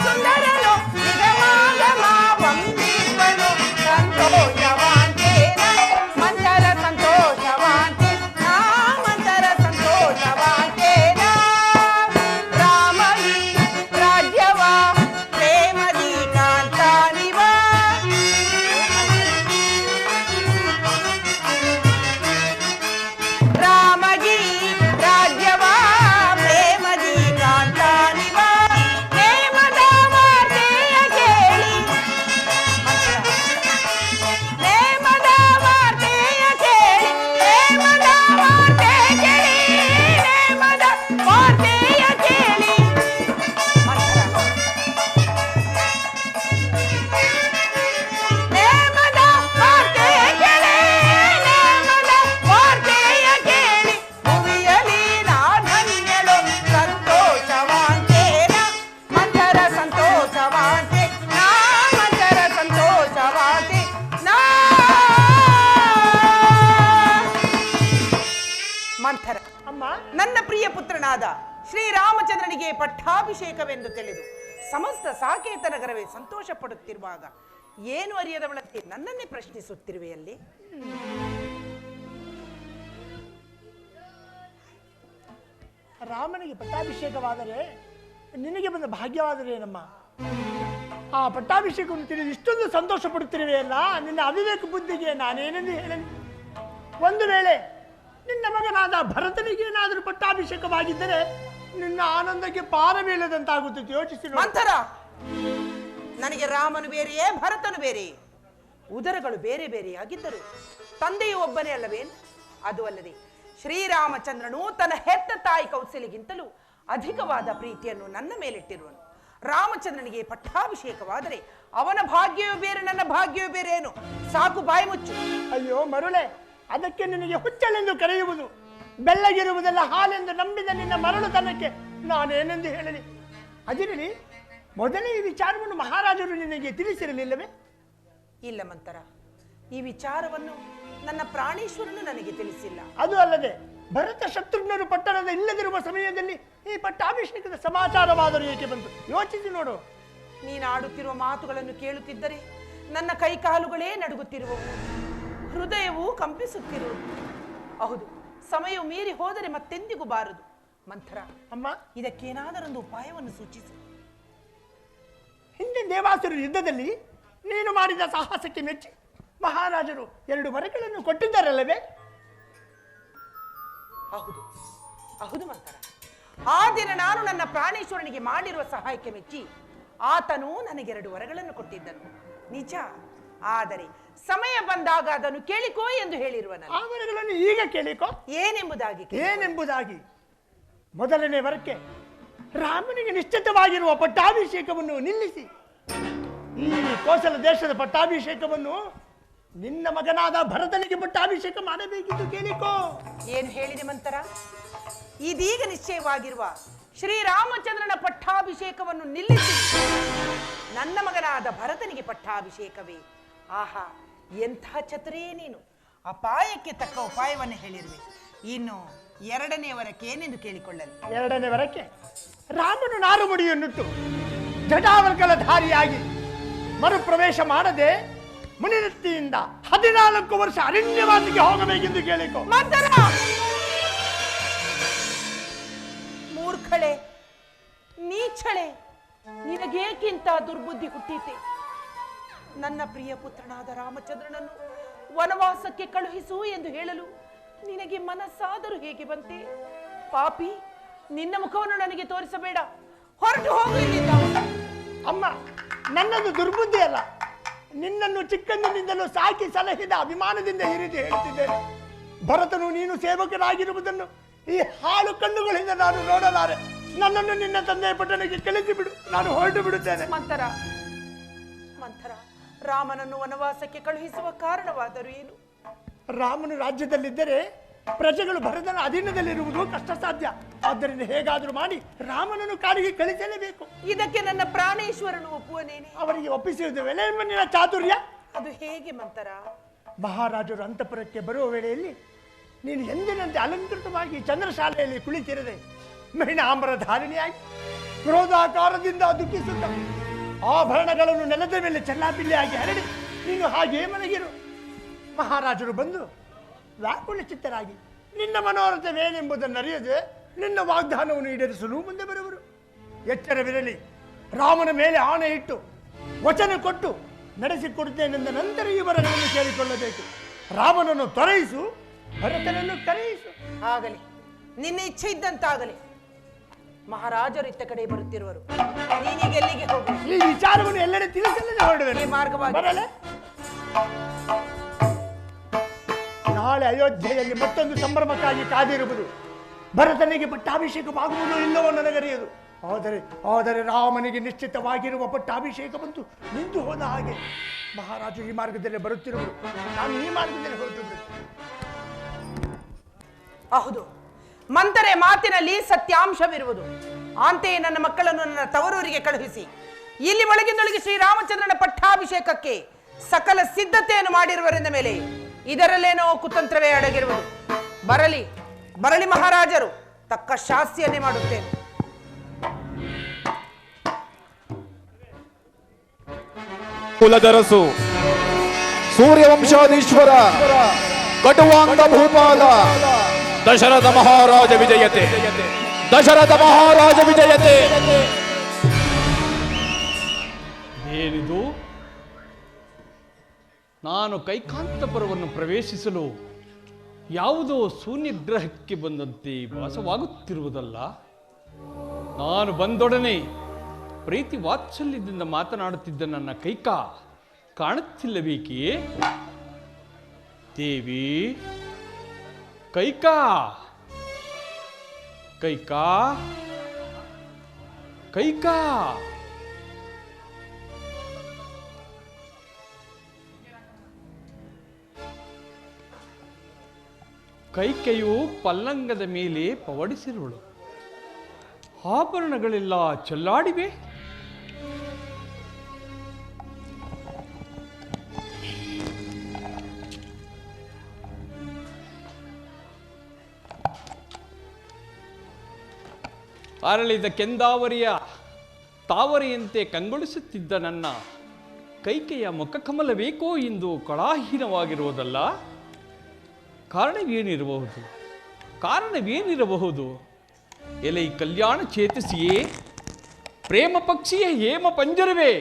ಸುಂದರನು, ನಿಗಮಾಗಮ ವಂದಿಪನು, ಸಂತೋಷವಾಂತೇನ, ಮಂತರ ಸಂತೋಷವಾಂತೆ, ಮಂತರ ಸಂತೋಷವಾಂತೇನ. ರಾಮನಿ ರಾಜ್ಯವ ಪ್ರೇಮದಿ ಕಾಂತಾನಿವ, ರಾಮಗಿ ರಾಜ್ಯವ ಪ್ರೇಮದಿ ಕಾಂತಾನಿವ, ಪ್ರೇಮದ ವಾರ್ತೆಯ ಕೇಳಿ, ಪ್ರೇಮದ ವಾರ್ತೆಯ ಕೇಳಿ, ಪ್ರೇಮದ ವಾರ್ತೆ ಕೇಳಿ, ಪ್ರೇಮದ ವಾರ್ತೆಯ ಕೇಳಿ. ನೇಮದ ವಾರ್ತೆಯ ಕೇಳಿ, ನೇಮದ ವಾರ್ತೆಯ ಕೇಳಿ, ಭುವಿಯಲಿ ನಾ ಧನ್ಯಳು ಸಂತೋಷವಾಂತೇನ, ಮಂಥರ ಸಂತೋಷವಾಂತೆ, ಮಂಥರ ಸಂತೋಷವಾಂತೆ, ಮಂಥರ. ಅಮ್ಮ, ನನ್ನ ಪ್ರಿಯ ಪುತ್ರನಾದ ಶ್ರೀರಾಮಚಂದ್ರನಿಗೆ ಪಟ್ಟಾಭಿಷೇಕವೆಂದು ತಿಳಿದು ಸಮಸ್ತ ಸಾಕೇತ ನಗರವೇ ಸಂತೋಷ ಪಡುತ್ತಿರುವಾಗ ಏನು ಅರಿಯದವಳಕ್ಕೆ ನನ್ನನ್ನೇ ಪ್ರಶ್ನಿಸುತ್ತಿರುವೆಯಲ್ಲಿ? ರಾಮನಿಗೆ ಪಟ್ಟಾಭಿಷೇಕವಾದರೆ ನಿನಗೆ ಬಂದ ಭಾಗ್ಯವಾದರೆ ಏನಮ್ಮ? ಆ ಪಟ್ಟಾಭಿಷೇಕವನ್ನು ತಿಳಿದು ಇಷ್ಟೊಂದು ಸಂತೋಷ ಪಡುತ್ತಿರುವೆಯಲ್ಲ, ನಿನ್ನ ಅವಿವೇಕ ಬುದ್ಧಿಗೆ ನಾನೇನೆಂದು ಹೇಳಲಿ? ಒಂದು ವೇಳೆ ನಿನ್ನ ಮಗನಾದ ಭರತನಿಗೆ ಏನಾದರೂ ಪಟ್ಟಾಭಿಷೇಕವಾಗಿದ್ದರೆ ನಿನ್ನ ಆನಂದಕ್ಕೆ ಪಾರವೀಳದಂತಾಗುತ್ತದೆ. ಯೋಚಿಸಿ ನೋಡು. ಮಂಥರ, ನನಗೆ ರಾಮನು ಬೇರೆಯೇ ಭರತನು ಬೇರೆಯೇ? ಉದರಗಳು ಬೇರೆ ಬೇರೆಯಾಗಿದ್ದರು ತಂದೆಯು ಒಬ್ಬನೇ ಅಲ್ಲವೇನು? ಅದು ಅಲ್ಲದೆ ಶ್ರೀರಾಮಚಂದ್ರನು ತನ್ನ ಹೆತ್ತ ತಾಯಿ ಕೌಸಲ್ಯಗಿಂತಲೂ ಅಧಿಕವಾದ ಪ್ರೀತಿಯನ್ನು ನನ್ನ ಮೇಲಿಟ್ಟಿರುವನು. ರಾಮಚಂದ್ರನಿಗೆ ಪಟ್ಟಾಭಿಷೇಕವಾದರೆ ಅವನ ಭಾಗ್ಯವೂ ಬೇರೆ, ನನ್ನ ಭಾಗ್ಯವೂ ಬೇರೆ. ಏನು ಸಾಕು, ಬಾಯಿ ಮುಚ್ಚು. ಅಯ್ಯೋ ಮರುಳೆ, ಅದಕ್ಕೆ ನಿನಗೆ ಹುಚ್ಚಳೆಂದು ಕರೆಯುವುದು. ಬೆಳ್ಳಗಿರುವುದೆಲ್ಲ ಹಾಲೆಂದು ನಂಬಿದ ನಿನ್ನ ಮರಳುತನಕ್ಕೆ ನಾನೇನೆಂದು ಹೇಳಲಿ? ಅದಿರಲಿ, ಮೊದಲೇ ಈ ವಿಚಾರವನ್ನು ಮಹಾರಾಜರು ನಿನಗೆ ತಿಳಿಸಿರಲಿಲ್ಲವೇ? ಇಲ್ಲ ಮಂತರ, ಈ ವಿಚಾರವನ್ನು ನನ್ನ ಪ್ರಾಣೇಶ್ವರನು ನನಗೆ ತಿಳಿಸಿಲ್ಲ. ಅದು ಅಲ್ಲದೆ ಭರತ ಶತ್ರುಘ್ನರು ಪಟ್ಟಣದ ಇಲ್ಲದಿರುವ ಸಮಯದಲ್ಲಿ ಈ ಪಟ್ಟಾಭಿಷೇಕದ ಸಮಾಚಾರವಾದರೂ ಏಕೆ ಬಂತು? ಯೋಚಿಸಿ ನೋಡು. ನೀನಾಡುತ್ತಿರುವ ಮಾತುಗಳನ್ನು ಕೇಳುತ್ತಿದ್ದರೆ ನನ್ನ ಕೈಕಾಲುಗಳೇ ನಡುಗುತ್ತಿರುವವು, ಹೃದಯವು ಕಂಪಿಸುತ್ತಿರುವುದು. ಹೌದು, ಸಮಯವು ಮೀರಿ ಹೋದರೆ ಮತ್ತೆಂದಿಗೂ ಬಾರದು. ಮಂಥರ ಅಮ್ಮ, ಇದಕ್ಕೇನಾದರೊಂದು ಉಪಾಯವನ್ನು ಸೂಚಿಸು. ಹಿಂದೆ ದೇವಾಸುರ ಯುದ್ಧದಲ್ಲಿ ನೀನು ಮಾಡಿದ ಸಾಹಸಕ್ಕೆ ಮೆಚ್ಚಿ ಮಹಾರಾಜರು 2 ವರಗಳನ್ನು ಕೊಟ್ಟಿದ್ದಾರಲ್ಲವೇ? ಹೌದು ಹೌದು ಮಂಥರ, ಆ ದಿನ ನಾನು ನನ್ನ ಪ್ರಾಣೇಶ್ವರನಿಗೆ ಮಾಡಿರುವ ಸಹಾಯಕ್ಕೆ ಮೆಚ್ಚಿ ಆತನು ನನಗೆ 2 ವರಗಳನ್ನು ಕೊಟ್ಟಿದ್ದನು ನಿಜ. ಆದರೆ ಸಮಯ ಬಂದಾಗ ಅದನ್ನು ಕೇಳಿಕೋ ಎಂದು ಹೇಳಿರುವ ಆ ವರಗಳನ್ನು ಈಗ ಕೇಳಿಕೋ. ಏನೆಂಬುದಾಗಿ? ಮೊದಲನೇ ವರಕ್ಕೆ ರಾಮನಿಗೆ ನಿಶ್ಚಿತವಾಗಿರುವ ಪಟ್ಟಾಭಿಷೇಕವನ್ನು ನಿಲ್ಲಿಸಿ ಈ ಕೋಸಲ ದೇಶದ ಪಟ್ಟಾಭಿಷೇಕವನ್ನು ನಿನ್ನ ಮಗನಾದ ಭರತನಿಗೆ ಪಟ್ಟಾಭಿಷೇಕ ಮಾಡಬೇಕಿದ್ದು ಕೇಳಿಕೋ. ಏನು ಹೇಳಿದೆ ಮಂತರ? ಇದೀಗ ನಿಶ್ಚಯವಾಗಿರುವ ಶ್ರೀರಾಮಚಂದ್ರನ ಪಟ್ಟಾಭಿಷೇಕವನ್ನು ನಿಲ್ಲಿಸಿ ನನ್ನ ಮಗನಾದ ಭರತನಿಗೆ ಪಟ್ಟಾಭಿಷೇಕವೇ? ಆಹಾ, ಎಂಥ ಚತುರೇ ನೀನು! ಅಪಾಯಕ್ಕೆ ತಕ್ಕ ಉಪಾಯವನ್ನು ಹೇಳಿರುವೆ. ಇನ್ನು 2ನೇ ವರಕ್ಕೆ ಏನೆಂದು ಕೇಳಿಕೊಳ್ಳಲು? 2ನೇ ವರಕ್ಕೆ ರಾಮನು ನಾರುಮುಡಿಯನ್ನುಟ್ಟು ಜಟಾವರ್ಗಲ ಧಾರಿಯಾಗಿ ಮರುಪ್ರವೇಶ ಮಾಡದೆ ಮುನಿವೃತ್ತಿಯಿಂದ 14 ವರ್ಷ ಅರಣ್ಯವಾಸಿಗೆ ಹೋಗಬೇಕೆಂದು ಕೇಳಿಕೋ. ಮೂರ್ಖಳೆ, ನೀಚಳೆ, ನಿನಗೇಕಿಂತ ದುರ್ಬುದ್ಧಿ ಹುಟ್ಟೀತೆ? ನನ್ನ ಪ್ರಿಯ ಪುತ್ರನಾದ ರಾಮಚಂದ್ರನನ್ನು ವನವಾಸಕ್ಕೆ ಕಳುಹಿಸು ಎಂದು ಹೇಳಲು ನಿನಗೆ ಮನಸ್ಸಾದರೂ ಹೇಗೆ ಬಂತೆ? ಪಾಪಿ, ನಿನ್ನ ಮುಖವನ್ನು ನನಗೆ ತೋರಿಸಬೇಡ, ಹೊರಟು ಹೋಗು ಇಲ್ಲಿಂದ. ಅಮ್ಮ, ನನ್ನದು ದುರ್ಬುದ್ಧಿ ಅಲ್ಲ, ನಿನ್ನನ್ನು ಚಿಕ್ಕಂದಿನಿಂದಲೂ ಸಾಕಿ ಸಲಹಿದ ಅಭಿಮಾನದಿಂದ ಈ ರೀತಿ ಹೇಳುತ್ತಿದ್ದೇನೆ. ಭರತನು ನೀನು ಸೇವಕರಾಗಿರುವುದನ್ನು ಈ ಹಾಳು ಕಣ್ಣುಗಳಿಂದ ನಾನು ನೋಡಲಾರೆ. ನನ್ನನ್ನು ನಿನ್ನ ತಂದೆಯ ಪಟ್ಟಣಕ್ಕೆ ಕಳಿಸಿ ಬಿಡು, ನಾನು ಹೊರಟು ಬಿಡುತ್ತೇನೆ. ಮಂಥರ, ರಾಮನನ್ನು ವನವಾಸಕ್ಕೆ ಕಳುಹಿಸುವ ಕಾರಣವಾದರೂ ಏನು? ರಾಮನು ರಾಜ್ಯದಲ್ಲಿದ್ದರೆ ಪ್ರಜೆಗಳು ಭರತನ ಅಧೀನದಲ್ಲಿರುವುದು ಕಷ್ಟ ಸಾಧ್ಯ. ಆದ್ದರಿಂದ ಹೇಗಾದರೂ ಮಾಡಿ ರಾಮನನ್ನು ಕಾಡಿಗೆ ಕಳಿಸಲೇಬೇಕು. ಇದಕ್ಕೆ ನನ್ನ ಪ್ರಾಣೇಶ್ವರನು ಒಪ್ಪುವನೇನೆ? ಅವರಿಗೆ ಒಪ್ಪಿಸುವುದು ನಿನ್ನ ಚಾತುರ್ಯ. ಅದು ಹೇಗೆ ಮಂತರ? ಮಹಾರಾಜರು ಅಂತಃಪುರಕ್ಕೆ ಬರುವ ವೇಳೆಯಲ್ಲಿ ನೀನು ಎಂದಿನಂತೆ ಅಲಂಕೃತವಾಗಿ ಚಂದ್ರಶಾಲೆಯಲ್ಲಿ ಕುಳಿತಿರದೆ ಮಹಿಳಾಂಬರ ಧಾರಿಣಿಯಾಗಿ ಕ್ರೋಧಾಕಾರದಿಂದ ದುಃಖಿಸುತ್ತ ಆಭರಣಗಳನ್ನು ನೆಲದ ಮೇಲೆ ಚೆಲ್ಲಾಪಿಲ್ಲಿಯಾಗಿ ಹರಡಿ ನೀನು ಹಾಗೇ ಮಲಗಿರು. ಮಹಾರಾಜರು ಬಂದು ವ್ಯಾಕುಲ ಚಿತ್ತರಾಗಿ ನಿನ್ನ ಮನೋರಥವೇನೆಂಬುದನ್ನು ಅರಿಯದೆ ನಿನ್ನ ವಾಗ್ದಾನವನ್ನು ಈಡೇರಿಸಲು ಮುಂದೆ ಬರುವರು. ಎಚ್ಚರವಿರಲಿ, ರಾಮನ ಮೇಲೆ ಆಣೆ ಇಟ್ಟು ವಚನ ಕೊಟ್ಟು ನಡೆಸಿಕೊಡುತ್ತೇನೆಂದ ನಂತರ ಈ ವರಗಳನ್ನು ಕೇಳಿಕೊಳ್ಳಬೇಕು. ರಾಮನನ್ನು ತೊರೆಯಿಸು, ಭರತನನ್ನು ಕರೆಯಿಸು. ಆಗಲಿ, ನಿನ್ನ ಇಚ್ಛೆ ಇದ್ದಂತಾಗಲಿ. ಮಹಾರಾಜರು ಇತ್ತ ಕಡೆ ಬರುತ್ತಿರುವರು, ನೀನೀಗ ಎಲ್ಲಿಗೆ ಹೋಗು? ಈ ವಿಚಾರವನ್ನು ಎಲ್ಲೆಡೆ ತಿಳಿಸಲೇ ಹೊರಡುವೆ. ಮಾರ್ಗವಾಗಿ ಬರಲೇ? ನಾಳೆ ಅಯೋಧ್ಯೆಯಲ್ಲಿ ಮತ್ತೊಂದು ಸಂಭ್ರಮಕ್ಕಾಗಿ ಕಾದಿರುವುದು. ಭರತನಿಗೆ ಪಟ್ಟಾಭಿಷೇಕವಾಗುವುದು ಇಲ್ಲವೋ ನನಗರಿಯದು. ಆದರೆ ರಾಮನಿಗೆ ನಿಶ್ಚಿತವಾಗಿರುವ ಪಟ್ಟಾಭಿಷೇಕ ಬಂತು ನಿಂತು ಹೋದ ಹಾಗೆ. ಮಹಾರಾಜು ಈ ಮಾರ್ಗದಲ್ಲಿ ಬರುತ್ತಿರುವುದು, ನಾನು ಈ ಮಾರ್ಗದಲ್ಲಿ ಹೊರಟು. ಹೌದು, ಮಂತರೆ ಮಾತಿನಲ್ಲಿ ಸತ್ಯಾಂಶವಿರುವುದು. ಅಂತೆಯೇ ನನ್ನ ಮಕ್ಕಳನ್ನು ನನ್ನ ತವರೂರಿಗೆ ಕಳುಹಿಸಿ ಇಲ್ಲಿ ಒಳಗಿನೊಳಗೆ ಶ್ರೀರಾಮಚಂದ್ರನ ಪಟ್ಟಾಭಿಷೇಕಕ್ಕೆ ಸಕಲ ಸಿದ್ಧತೆಯನ್ನು ಮಾಡಿರುವರಿಂದ ಮೇಲೆ ಇದರಲ್ಲೇನೋ ಕುತಂತ್ರವೇ ಅಡಗಿರುವುದು. ಬರಲಿ ಬರಲಿ ಮಹಾರಾಜರು, ತಕ್ಕ ಶಾಸ್ತಿಯನ್ನೇ ಮಾಡುತ್ತೇನೆ. ಕುಲದರಸು ಸೂರ್ಯವಂಶಾಧೀಶ್ವರ ಕಟುವಾಂತ ಭೂಪಾಲ ದಶರಥ ಮಹಾರಾಜ ವಿಜಯತೆ, ದಶರಥ ಮಹಾರಾಜ ವಿಜಯತೆ. ಏನಿದು? ನಾನು ಕೈಕಾಂತಪುರವನ್ನು ಪ್ರವೇಶಿಸಲು ಯಾವುದೋ ಶೂನ್ಯಗ್ರಹಕ್ಕೆ ಬಂದಂತೆ ಭಾಸವಾಗುತ್ತಿರುವುದಲ್ಲ. ನಾನು ಬಂದೊಡನೆ ಪ್ರೀತಿ ವಾತ್ಸಲ್ಯದಿಂದ ಮಾತನಾಡುತ್ತಿದ್ದ ನನ್ನ ಕೈಕ ಕಾಣುತ್ತಿಲ್ಲಬೇಕೆಯೇ? ದೇವಿ ಕೈಕಾ ಕೈಕಾ ಕೈಕಾ ಕೈಕೆಯು ಪಲ್ಲಂಗದ ಮೇಲೆ ಪವಡಿಸಿರುವಳು. ಆಭರಣಗಳೆಲ್ಲ ಚೆಲ್ಲಾಡಿವೆ. ಅರಳಿದ ಕೆಂದಾವರಿಯ ತಾವರೆಯಂತೆ ಕಂಗೊಳಿಸುತ್ತಿದ್ದ ನನ್ನ ಕೈಕೆಯ ಮುಖಕಮಲಬೇಕೋ ಎಂದು ಕಳಾಹೀನವಾಗಿರುವುದಲ್ಲ. ಕಾರಣವೇನಿರಬಹುದು? ಎಲೈ ಕಲ್ಯಾಣ ಚೇತಸಿಯೇ, ಪ್ರೇಮ ಪಕ್ಷಿಯ ಹೇಮ ಪಂಜರವೇ,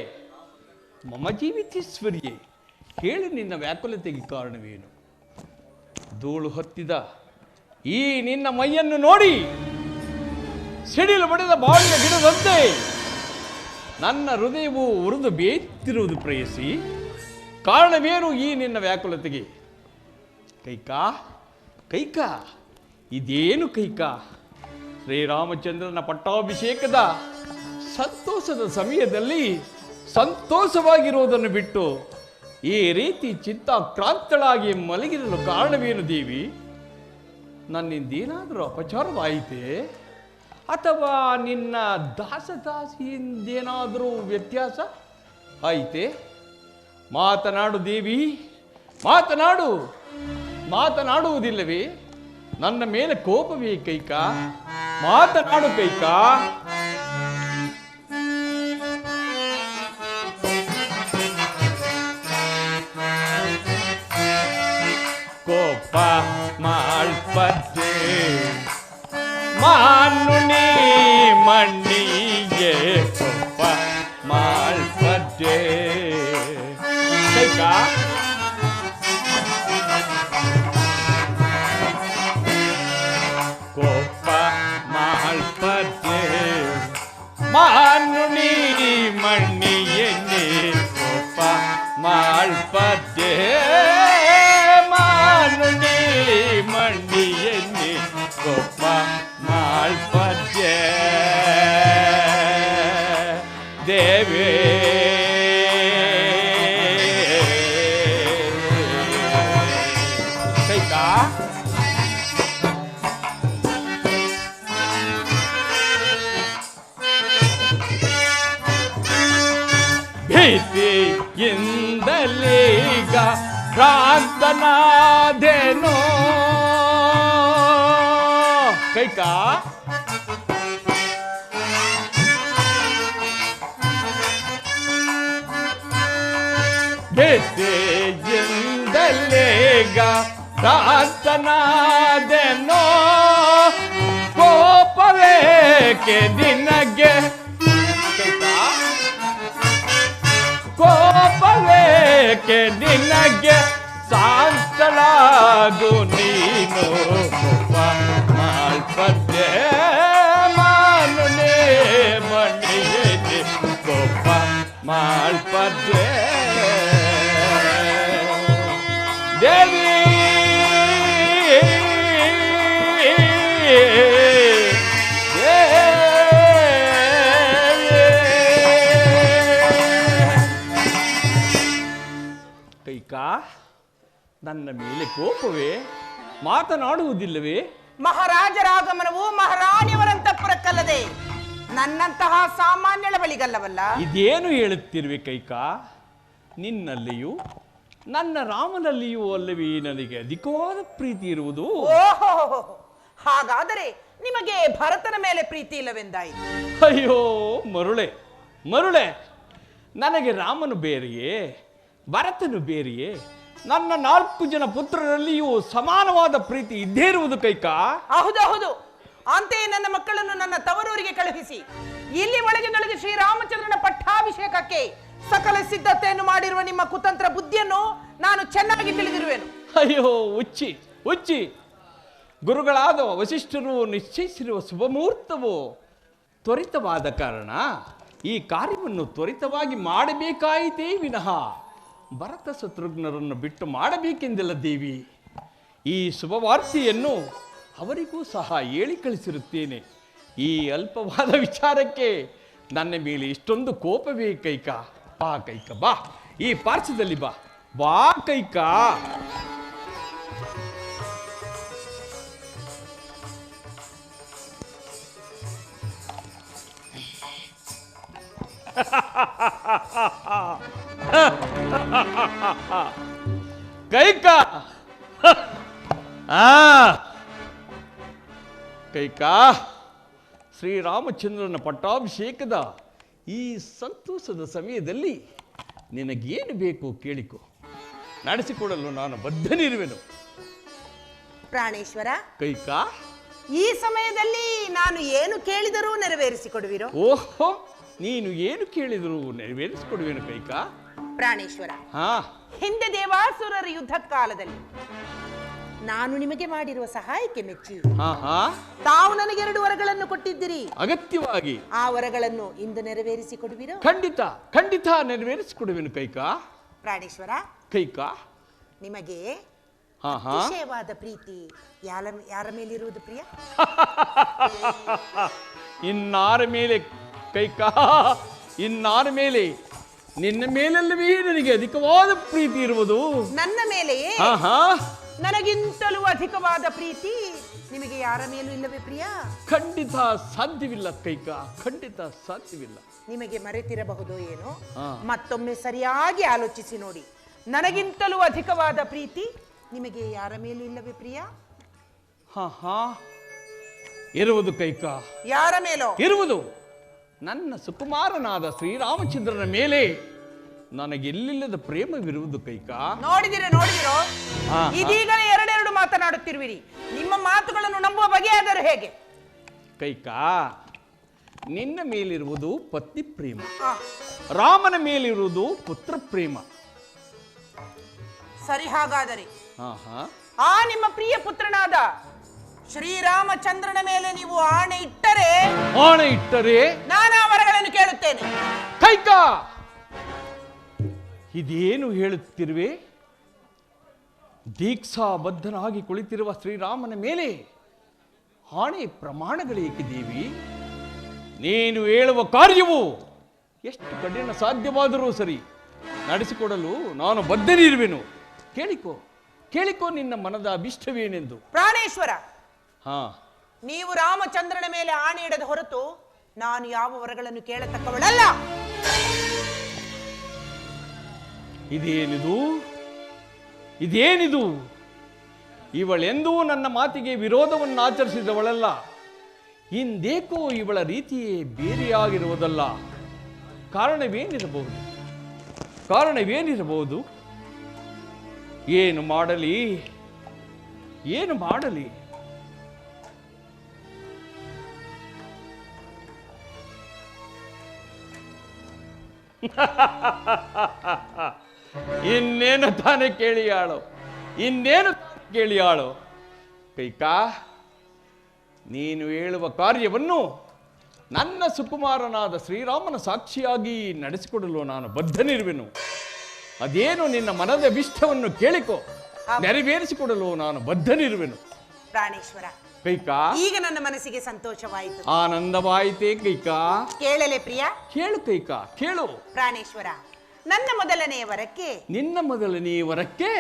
ಮಮ ಜೀವಿತೇಶ್ವರಿಯೇ, ಹೇಳಿ ನಿನ್ನ ವ್ಯಾಕುಲತೆಗೆ ಕಾರಣವೇನು? ಧೂಳು ಹೊತ್ತಿದ ಈ ನಿನ್ನ ಮೈಯನ್ನು ನೋಡಿ ಸಿಡಿಲು ಬಡಿದ ಬಾಳಿನ ಗಿಡದಂತೆ ನನ್ನ ಹೃದಯವು ಉರಿದು ಬೇಯ್ತಿರುವುದು ಪ್ರೇಯಸಿ. ಕಾರಣವೇನು ಈ ನಿನ್ನ ವ್ಯಾಕುಲತೆಗೆ? ಕೈಕಾ ಕೈಕಾ ಇದೇನು ಕೈಕಾ? ಶ್ರೀರಾಮಚಂದ್ರನ ಪಟ್ಟಾಭಿಷೇಕದ ಸಂತೋಷದ ಸಮಯದಲ್ಲಿ ಸಂತೋಷವಾಗಿರುವುದನ್ನು ಬಿಟ್ಟು ಈ ರೀತಿ ಚಿತ್ತಾಕ್ರಾಂತಳಾಗಿ ಮಲಗಿರಲು ಕಾರಣವೇನು ದೇವಿ? ನನ್ನಿಂದೇನಾದರೂ ಅಪಚಾರವಾಯಿತೆ? ಅಥವಾ ನಿನ್ನ ದಾಸದಾಸಿಯಿಂದೇನಾದರೂ ವ್ಯತ್ಯಾಸ ಆಯಿತೆ? ಮಾತನಾಡು ದೇವಿ, ಮಾತನಾಡು. ಮಾತನಾಡುವುದಿಲ್ಲವೇ? ನನ್ನ ಮೇಲೆ ಕೋಪವೇ ಕೈಕಾ? ಮಾತನಾಡು ಕೈಕಾ. ಕೋಪ ಮಾಳ್ಪದ್ದೆ ಮಾನುನಿ ಮಣ್ಣಿಗೆ ಕೋಪ ಮಾಳ್ಪದ್ದೆ ಕೈಕಾ. ಕೋಪ ಮಾಳ್ಪದ್ದೆ ಮಾನುನಿ ಮಣ್ಣಿಯನ್ನೇ ಕೋಪ ಮಾಳ್ಪದ್ದೆ ಮಾನುನಿ ಮಣ್ಣಿಯನ್ನೇ ಕೋಪ ಮಾಳ್ಪದ್ದೆ ದೇವೇ. ಕೈಕಾ ಭೀತಿಯಿಂದಲೀಗ ಭ್ರಾಂತನಾದೆನೋ ಕೈಕಾ. ಭೀತಿಯಿಂದಲೀಗ ಭ್ರಾಂತನಾದೆನೋ ಕೋಪವೇಕೆ ನಿನಗೆ ಕೈಕಾ. ಕೋಪವೇಕೆ ನಿನಗೆ ಶಾಂತಳಾಗು ನೀನು ಕೋಪ ಮಾಳ್ಪದ್ದೆ ಮಾನುನೇ ಮಣ್ಣಿಗೆ ಕೋಪ ಮಾಳ್ಪದ್ದೆ ದೇವಿ. ಕೈಕಾ ನನ್ನ ಮೇಲೆ ಕೋಪವೇ? ಮಾತನಾಡುವುದಿಲ್ಲವೇ? ಮಹಾರಾಜರ ಆಗಮನವು ಮಹಾರಾಣಿಯವರಂತಃಪುರಕ್ಕಲ್ಲದೆ ನನ್ನಂತಹ ಸಾಮಾನ್ಯಳ ಬಳಿಗಲ್ಲವಲ್ಲ. ಇದೇನು ಹೇಳುತ್ತಿರುವೆ ಕೈಕಾ? ನಿನ್ನಲ್ಲಿಯೂ ನನ್ನ ರಾಮನಲ್ಲಿಯೂ ಅಲ್ಲವೇ ನನಗೆ ಅಧಿಕವಾದ ಪ್ರೀತಿ ಇರುವುದು? ಓಹೋ, ಹಾಗಾದರೆ ನಿಮಗೆ ಭರತನ ಮೇಲೆ ಪ್ರೀತಿ ಇಲ್ಲವೆಂದಾಯಿತು. ಅಯ್ಯೋ ಮರುಳೆ ಮರುಳೆ, ನನಗೆ ರಾಮನು ಬೇರೆಯೇ ಭರತನು ಬೇರೆಯೇ? ನನ್ನ 4 ಜನ ಪುತ್ರರಲ್ಲಿಯೂ ಸಮಾನವಾದ ಪ್ರೀತಿ ಇದ್ದೇ ಇರುವುದು ಕೈಕಾ. ಹೌದು, ಅಂತೆಯೇ ನನ್ನ ಮಕ್ಕಳನ್ನು ನನ್ನ ತವರೂರಿಗೆ ಕಳುಹಿಸಿ ಇಲ್ಲಿ ಒಳಗೆ ಶ್ರೀರಾಮಚಂದ್ರನ ಪಟ್ಟಾಭಿಷೇಕಕ್ಕೆ ಸಕಲ ಸಿದ್ಧತೆಯನ್ನು ಮಾಡಿರುವ ನಿಮ್ಮ ಕುತಂತ್ರ ಬುದ್ಧಿಯನ್ನು ನಾನು ಚೆನ್ನಾಗಿ ತಿಳಿದಿರುವೆನು. ಅಯ್ಯೋ ಹುಚ್ಚಿ ಹುಚ್ಚಿ, ಗುರುಗಳಾದ ವಸಿಷ್ಠರು ನಿಶ್ಚಯಿಸಿರುವ ಶುಭ ಮುಹೂರ್ತವು ತ್ವರಿತವಾದ ಕಾರಣ ಈ ಕಾರ್ಯವನ್ನು ತ್ವರಿತವಾಗಿ ಮಾಡಬೇಕಾಯಿತೇ ವಿನಃ ಭರತ ಶತ್ರುಘ್ನರನ್ನು ಬಿಟ್ಟು ಮಾಡಬೇಕೆಂದಿಲ್ಲ ದೇವಿ. ಈ ಶುಭವಾರ್ತೆಯನ್ನು ಅವರಿಗೂ ಸಹ ಹೇಳಿ ಕಳಿಸಿರುತ್ತೇನೆ. ಈ ಅಲ್ಪವಾದ ವಿಚಾರಕ್ಕೆ ನನ್ನ ಮೇಲೆ ಇಷ್ಟೊಂದು ಕೋಪವೇ ಕೈಕ? ಬಾ ಕೈಕ, ಬಾ ಈ ಪಾರ್ಶ್ವದಲ್ಲಿ ಬಾ, ಬಾ ಕೈಕ. ಕೈಕ ಕೈಕ, ಶ್ರೀರಾಮಚಂದ್ರನ ಪಟ್ಟಾಭಿಷೇಕದ ಈ ಸಂತೋಷದ ಸಮಯದಲ್ಲಿ ನಿನಗೇನು ಬೇಕು ಕೇಳಿಕೊ, ನಡೆಸಿಕೊಡಲು ನಾನು ಬದ್ಧನಿರುವೆನು. ಪ್ರಾಣೇಶ್ವರ, ಕೈಕ, ಈ ಸಮಯದಲ್ಲಿ ನಾನು ಏನು ಕೇಳಿದರೂ ನೆರವೇರಿಸಿಕೊಡುವಿರೋ? ಓಹೋ, ನೀನು ಏನು ಕೇಳಿದರೂ ನೆರವೇರಿಸಿಕೊಡುವೆನು ಕೈಕ. ಪ್ರಾಣೇಶ್ವರ, ಹಾ, ಹಿಂದೆ ದೇವಾಸುರರ ಯುದ್ಧ ಕಾಲದಲ್ಲಿ ನಾನು ನಿಮಗೆ ಮಾಡಿರುವ ಸಹಾಯಕ್ಕೆ ಮೆಚ್ಚಿ ತಾವು ನನಗೆ 2 ವರಗಳನ್ನು ಕೊಟ್ಟಿದ್ದೀರಿ. ಅಗತ್ಯವಾಗಿ ಆ ವರಗಳನ್ನು ಇಂದು ನೆರವೇರಿಸಿಕೊಡುವಿರೋ? ಖಂಡಿತ ಖಂಡಿತ ನೆರವೇರಿಸಿಕೊಡುವೆನು ಕೈಕ. ಪ್ರಾಣೇಶ್ವರ, ಕೈಕ, ನಿಮಗೆ ಅತಿಶಯವಾದ ಪ್ರೀತಿ ಯಾರ ಮೇಲಿರುವುದು ಪ್ರಿಯ? ಇನ್ನಾರ ಮೇಲೆ ಕೈಕ, ಇನ್ನಾರ ಮೇಲೆ? ನಿನ್ನ ಮೇಲಲ್ಲವೇ ನನಗೆ ಅಧಿಕವಾದ ಪ್ರೀತಿ ಇರುವುದು. ನನ್ನ ಮೇಲೆಯೇ? ನನಗಿಂತಲೂ ಅಧಿಕವಾದ ಪ್ರೀತಿ ನಿಮಗೆ ಯಾರ ಮೇಲೂ ಇಲ್ಲವೇ ಪ್ರಿಯ? ಖಂಡಿತ ಸಾಧ್ಯವಿಲ್ಲ ಕೈಕ, ಖಂಡಿತ ಸಾಧ್ಯವಿಲ್ಲ. ನಿಮಗೆ ಮರೆತಿರಬಹುದು ಏನೋ, ಮತ್ತೊಮ್ಮೆ ಸರಿಯಾಗಿ ಆಲೋಚಿಸಿ ನೋಡಿ. ನನಗಿಂತಲೂ ಅಧಿಕವಾದ ಪ್ರೀತಿ ನಿಮಗೆ ಯಾರ ಮೇಲೂ ಇಲ್ಲವೇ ಪ್ರಿಯ? ಇರುವುದು ಕೈಕ. ಯಾರ ಮೇಲೋ? ಇರುವುದು ನನ್ನ ಸುಕುಮಾರನಾದ ಶ್ರೀರಾಮಚಂದ್ರನ ಮೇಲೆ ನನಗೆಲ್ಲಿಲ್ಲದ ಪ್ರೇಮವಿರುವುದು ಕೈಕ. ನೋಡಿದಿರೋ ಇದೀಗಲೇ 2 ಮಾತನಾಡುತ್ತಿರುವಿರಿ. ನಿಮ್ಮ ಮಾತುಗಳನ್ನು ನಂಬುವ ಬಗೆಯಾದರೂ ಹೇಗೆ? ಕೈಕ, ನಿನ್ನ ಮೇಲಿರುವುದು ಪತ್ನಿ ಪ್ರೇಮ, ರಾಮನ ಮೇಲಿರುವುದು ಪುತ್ರ ಪ್ರೇಮ. ಸರಿ, ಹಾಗಾದರೆ ಆ ನಿಮ್ಮ ಪ್ರಿಯ ಪುತ್ರನಾದ ಶ್ರೀರಾಮಚಂದ್ರನ ಮೇಲೆ ನೀವು ಆಣೆ ಇಟ್ಟರೆ ನಾನು ಆ ವರಗಳನ್ನು ಕೇಳುತ್ತೇನೆ. ಕೈಕ, ಇದೇನು ಹೇಳುತ್ತಿರುವೆ? ದೀಕ್ಷಾಬದ್ಧನಾಗಿ ಕುಳಿತಿರುವ ಶ್ರೀರಾಮನ ಮೇಲೆ ಆಣೆ ಪ್ರಮಾಣಗಳೇಕೆ ದೇವಿ? ನೀನು ಹೇಳುವ ಕಾರ್ಯವು ಎಷ್ಟು ಕಠಿಣ ಸಾಧ್ಯವಾದರೂ ಸರಿ, ನಡೆಸಿಕೊಡಲು ನಾನು ಬದ್ಧನಿರುವೆನು. ಕೇಳಿಕೋ ನಿನ್ನ ಮನದ ಅಭಿಷ್ಟವೇನೆಂದು. ಪ್ರಾಣೇಶ್ವರ, ನೀವು ರಾಮಚಂದ್ರನ ಮೇಲೆ ಆಣೆ ಇಡದ ಹೊರತು ನಾನು ಯಾವ ವರಗಳನ್ನು ಕೇಳತಕ್ಕವಳಲ್ಲ. ಇದೇನಿದು? ಇವಳೆಂದೂ ನನ್ನ ಮಾತಿಗೆ ವಿರೋಧವನ್ನು ಆಚರಿಸಿದವಳಲ್ಲ. ಇಂದೇಕೋ ಇವಳ ರೀತಿಯೇ ಬೇರೆಯಾಗಿರುವುದಲ್ಲ. ಕಾರಣವೇನಿರಬಹುದು? ಏನು ಮಾಡಲಿ? ಇನ್ನೇನು ತಾನೇ ಕೇಳಿಯಾಳು? ಕೈಕ, ನೀನು ಹೇಳುವ ಕಾರ್ಯವನ್ನು ನನ್ನ ಸುಕುಮಾರನಾದ ಶ್ರೀರಾಮನ ಸಾಕ್ಷಿಯಾಗಿ ನಡೆಸಿಕೊಡಲು ನಾನು ಬದ್ಧನಿರುವೆನು. ಅದೇನು ನಿನ್ನ ಮನದ ವಿಷ್ಟವನ್ನು ಕೇಳಿಕೋ, ನೆರವೇರಿಸಿಕೊಡಲು ನಾನು ಬದ್ಧನಿರುವೆನು. ಪ್ರಾಣೇಶ್ವರ, ಕೈಕ, ಈಗ ನನ್ನ ಮನಸ್ಸಿಗೆ ಸಂತೋಷವಾಯಿತು, ಆನಂದವಾಯಿತೇ ಕೈಕ. ಕೇಳಲೆ ಪ್ರಿಯ? ಕೇಳು ಕೈಕ, ಕೇಳು. ಪ್ರಾಣೇಶ್ವರ, ನನ್ನ ಮೊದಲನೆಯ ವರಕ್ಕೆ, ನಿನ್ನ ಮೊದಲನೆಯ ವರಕ್ಕೆ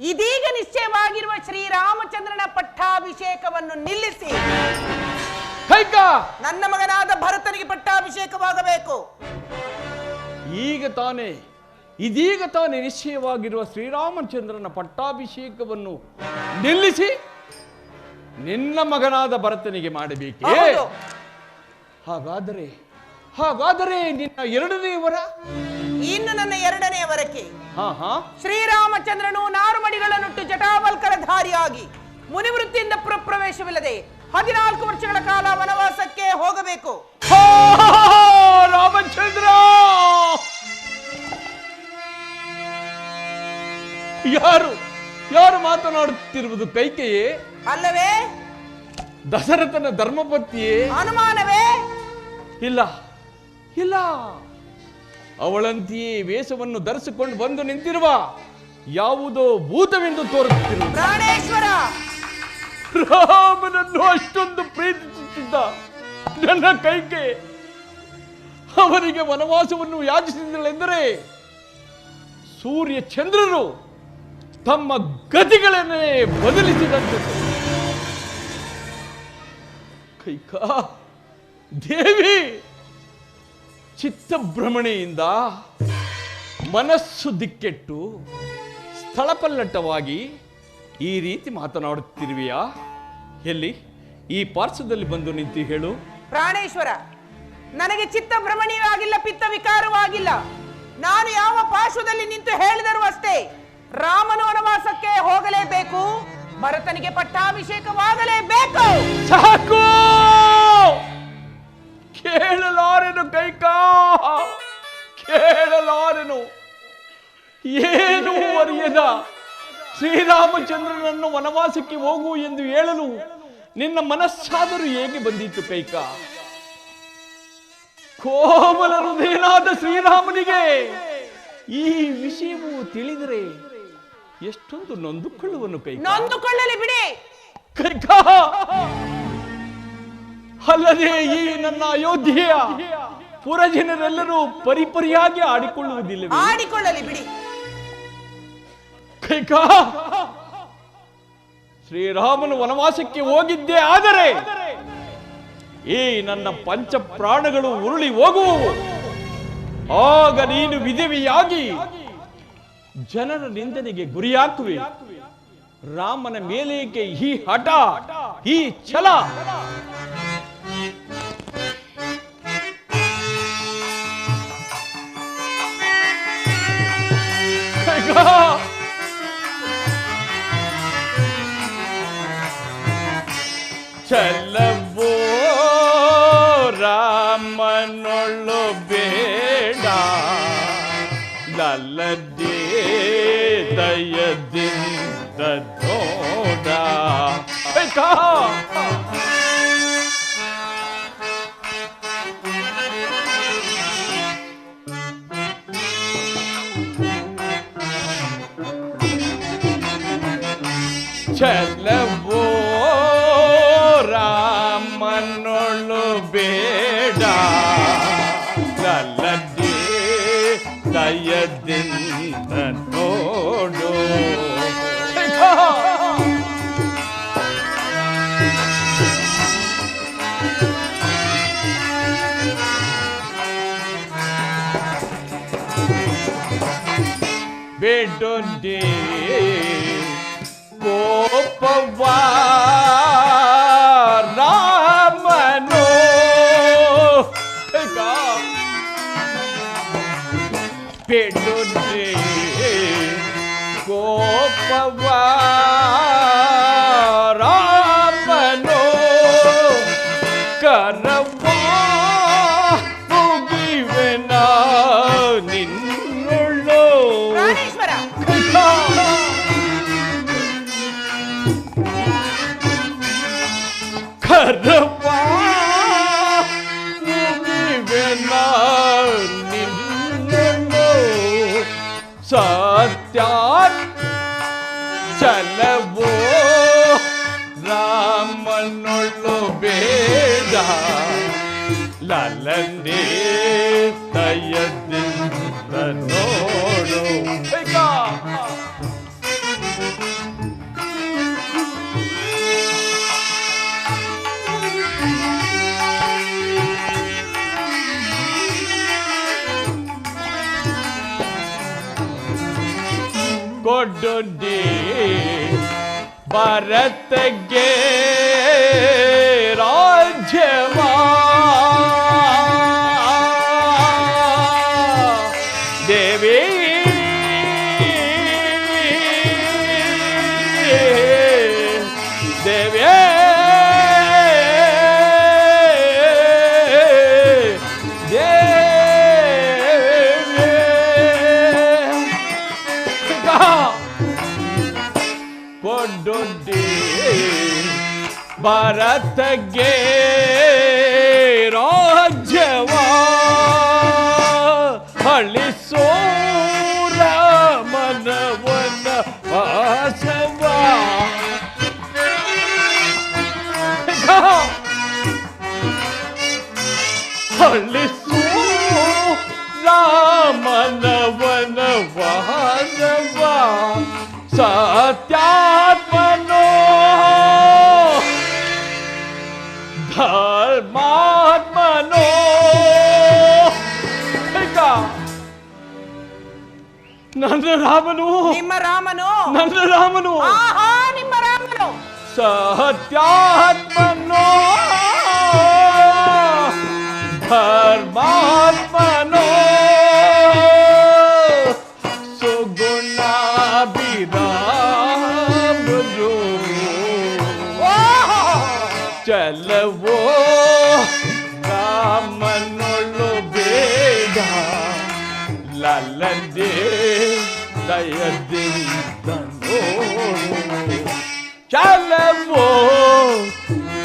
ಇದೀಗ ನಿಶ್ಚಯವಾಗಿರುವ ಶ್ರೀರಾಮಚಂದ್ರನ ಪಟ್ಟಾಭಿಷೇಕವನ್ನು ನಿಲ್ಲಿಸಿ ಕೈಕ, ನನ್ನ ಮಗನಾದ ಭರತನಿಗೆ ಪಟ್ಟಾಭಿಷೇಕವಾಗಬೇಕು. ಇದೀಗ ತಾನೇ ನಿಶ್ಚಯವಾಗಿರುವ ಶ್ರೀರಾಮಚಂದ್ರನ ಪಟ್ಟಾಭಿಷೇಕವನ್ನು ನಿಲ್ಲಿಸಿ ನಿನ್ನ ಮಗನಾದ ಭರತನಿಗೆ ಮಾಡಬೇಕೇ? ಹಾಗಾದರೆ ನಿನ್ನ 2ನೇ ವರ? ಇನ್ನು ನನ್ನ 2ನೇ ವರಕ್ಕೆ ಶ್ರೀರಾಮಚಂದ್ರನು ನಾರುಮಡಿಗಳನ್ನುಟ್ಟು ಜಟಾವಲ್ಕರಧಾರಿಯಾಗಿ ಮುನಿವೃತ್ತಿಯಿಂದ ಪ್ರವೇಶವಿಲ್ಲದೆ 14 ವರ್ಷಗಳ ಕಾಲ ವನವಾಸಕ್ಕೆ ಹೋಗಬೇಕು. ರಾಮಚಂದ್ರ, ಯಾರು ಮಾತನಾಡುತ್ತಿರುವುದು? ಕೈಕೆಯೇ ಅಲ್ಲವೇ? ದಶರಥನ ಧರ್ಮಪತ್ನಿಯೇ? ಅನುಮಾನವೇ? ಇಲ್ಲ, ಅವಳಂತೆಯೇ ವೇಷವನ್ನು ಧರಿಸಿಕೊಂಡು ಬಂದು ನಿಂತಿರುವ ಯಾವುದೋ ಭೂತವೆಂದು ತೋರುತ್ತಿರುವುದು. ಪ್ರಾಣೇಶ್ವರ, ರಾಮನನ್ನು ಅಷ್ಟೊಂದು ಪ್ರೀತಿಸುತ್ತಿದ್ದ ನನ್ನ ಕೈಗೆ ಅವರಿಗೆ ವನವಾಸವನ್ನು ಯಾಚಿಸಿದಳೆಂದರೆ ಸೂರ್ಯ ಚಂದ್ರರು ತಮ್ಮ ಗತಿಗಳನ್ನೇ ಬದಲಿಸಿದಂತೆ. ಕೈಕಾ ದೇವಿ ಚಿತ್ತಭ್ರಮಣೆಯಿಂದ ಮನಸ್ಸು ದಿಕ್ಕೆಟ್ಟು ಸ್ಥಳಪಲ್ಲಟವಾಗಿ ಈ ರೀತಿ ಮಾತನಾಡುತ್ತಿರುವೆಯಾ? ಎಲ್ಲಿ ಈ ಪಾರ್ಶ್ವದಲ್ಲಿ ಬಂದು ನಿಂತು ಹೇಳು. ಪ್ರಾಣೇಶ್ವರ, ನನಗೆ ಚಿತ್ತ ಭ್ರಮಣೀಯೂ ಆಗಿಲ್ಲ, ಪಿತ್ತ ವಿಕಾರವೂ ಆಗಿಲ್ಲ. ನಾನು ಯಾವ ಪಾರ್ಶ್ವದಲ್ಲಿ ನಿಂತು ಹೇಳಿದರೂ ಅಷ್ಟೇ, ರಾಮನು ವನವಾಸಕ್ಕೆ ಹೋಗಲೇಬೇಕು, ಭರತನಿಗೆ ಪಟ್ಟಾಭಿಷೇಕವಾಗಲೇಬೇಕು. ಸಾಕು, ಕೇಳಲಾರೆನು ಕೈಕಾ, ಕೇಳಲಾರೆನು. ಏನು ಅರಿಯದ ಶ್ರೀರಾಮಚಂದ್ರನನ್ನು ವನವಾಸಕ್ಕೆ ಹೋಗು ಎಂದು ಹೇಳಲು ನಿನ್ನ ಮನಸ್ಸಾದರೂ ಹೇಗೆ ಬಂದಿತ್ತು ಕೈಕಾ? ಕೋಮಲ ಹೃದಯನಾದ ಶ್ರೀರಾಮನಿಗೆ ಈ ವಿಷಯವು ತಿಳಿದರೆ ಎಷ್ಟೊಂದು ನೊಂದುಕೊಳ್ಳುವನು ಕೈಕಾ. ನೊಂದುಕೊಳ್ಳಲಿ ಬಿಡಿ ಕೈಕಾ. ಅಲ್ಲದೆ ಈ ನನ್ನ ಅಯೋಧ್ಯೆಯ ಪುರಜನರೆಲ್ಲರೂ ಪರಿಪರಿಯಾಗಿ ಆಡಿಕೊಳ್ಳುವುದಿಲ್ಲ. ಆಡಿಕೊಳ್ಳಲಿ ಬಿಡಿ ಕೈಕಾ. ಶ್ರೀರಾಮನು ವನವಾಸಕ್ಕೆ ಹೋಗಿದ್ದೇ ಆದರೆ ಈ ನನ್ನ ಪಂಚ ಪ್ರಾಣಗಳು ಉರುಳಿ ಹೋಗುವವು. ಆಗ ನೀನು ವಿಧವೆಯಾಗಿ ಜನರ ನಿಂದನೆಗೆ ಗುರಿಯಾಗುವೆ. ರಾಮನ ಮೇಲೇಕೆ ಈ ಹಠ, ಈ ಛಲ? ಚಲವೋ ರಾಮನೊಳ್ಳು ಬೇಡ, ಲಲ್ಲದೆ ದಯದಿಂದ ನೋಡ. ಚಲವೋ ರಾಮನೊಳ್ಳು ಬೇಡ, ಲಲ್ಲದೆ ದಯದಿಂದ ನೋಡು. ಬೇಡೊಂದೇ ಕೋಪವ ರಾಮನೋ. ಬೇಡೊಂದೇ ಕೋಪವ ರಾಮನೋ. ಕರವ ಮುಗಿವೆನ ನಿನ್ನೊಳ್ಳು. ಪ್ರಾಣೇಶ್ವರ, ಕರವ ಮುಗಿವೆನ ನಿನ್ನೊಳ್ಳು. ಸತ್ಯ ಚಲವೋ ರಾಮನೊಳ್ಳು ಬೇಡ, ಲಲ್ಲಂದೇ ದಯದಿಂದ ನೋಡು. ಕೊಡುಂಡಿ ಭರತಗೆ ರಾಜ್ಯವ, ದೇವಿ ದೇವಿ ಕೊಡುಂಡಿ ಭರತಗೆ ರಾಜ್ಯವ, ಅಳಿಸೋ ರಾಮನವನ ಅಳಿಸು ರಾಮನ ವನವಾಸವ ಸತ್ಯಾತ್ಮನೋ ಧರ್ಮಾತ್ಮನೋ. ನನ್ನ ರಾಮನು, ನಿಮ್ಮ ರಾಮನು, ನನ್ನ ರಾಮನು, ಆಹಾ ನಿಮ್ಮ ರಾಮನು ಸತ್ಯಾತ್ಮನೋ ಧರ್ಮಾತ್ಮನೋ ಸುಗುಣಾಭಿರಾಮನು ಚಲವೋ ರಾಮನೊಳು ಬೇಡ ಲಲ್ಲದೆ ದಯದಿಂದನೋ ಚಲವೋ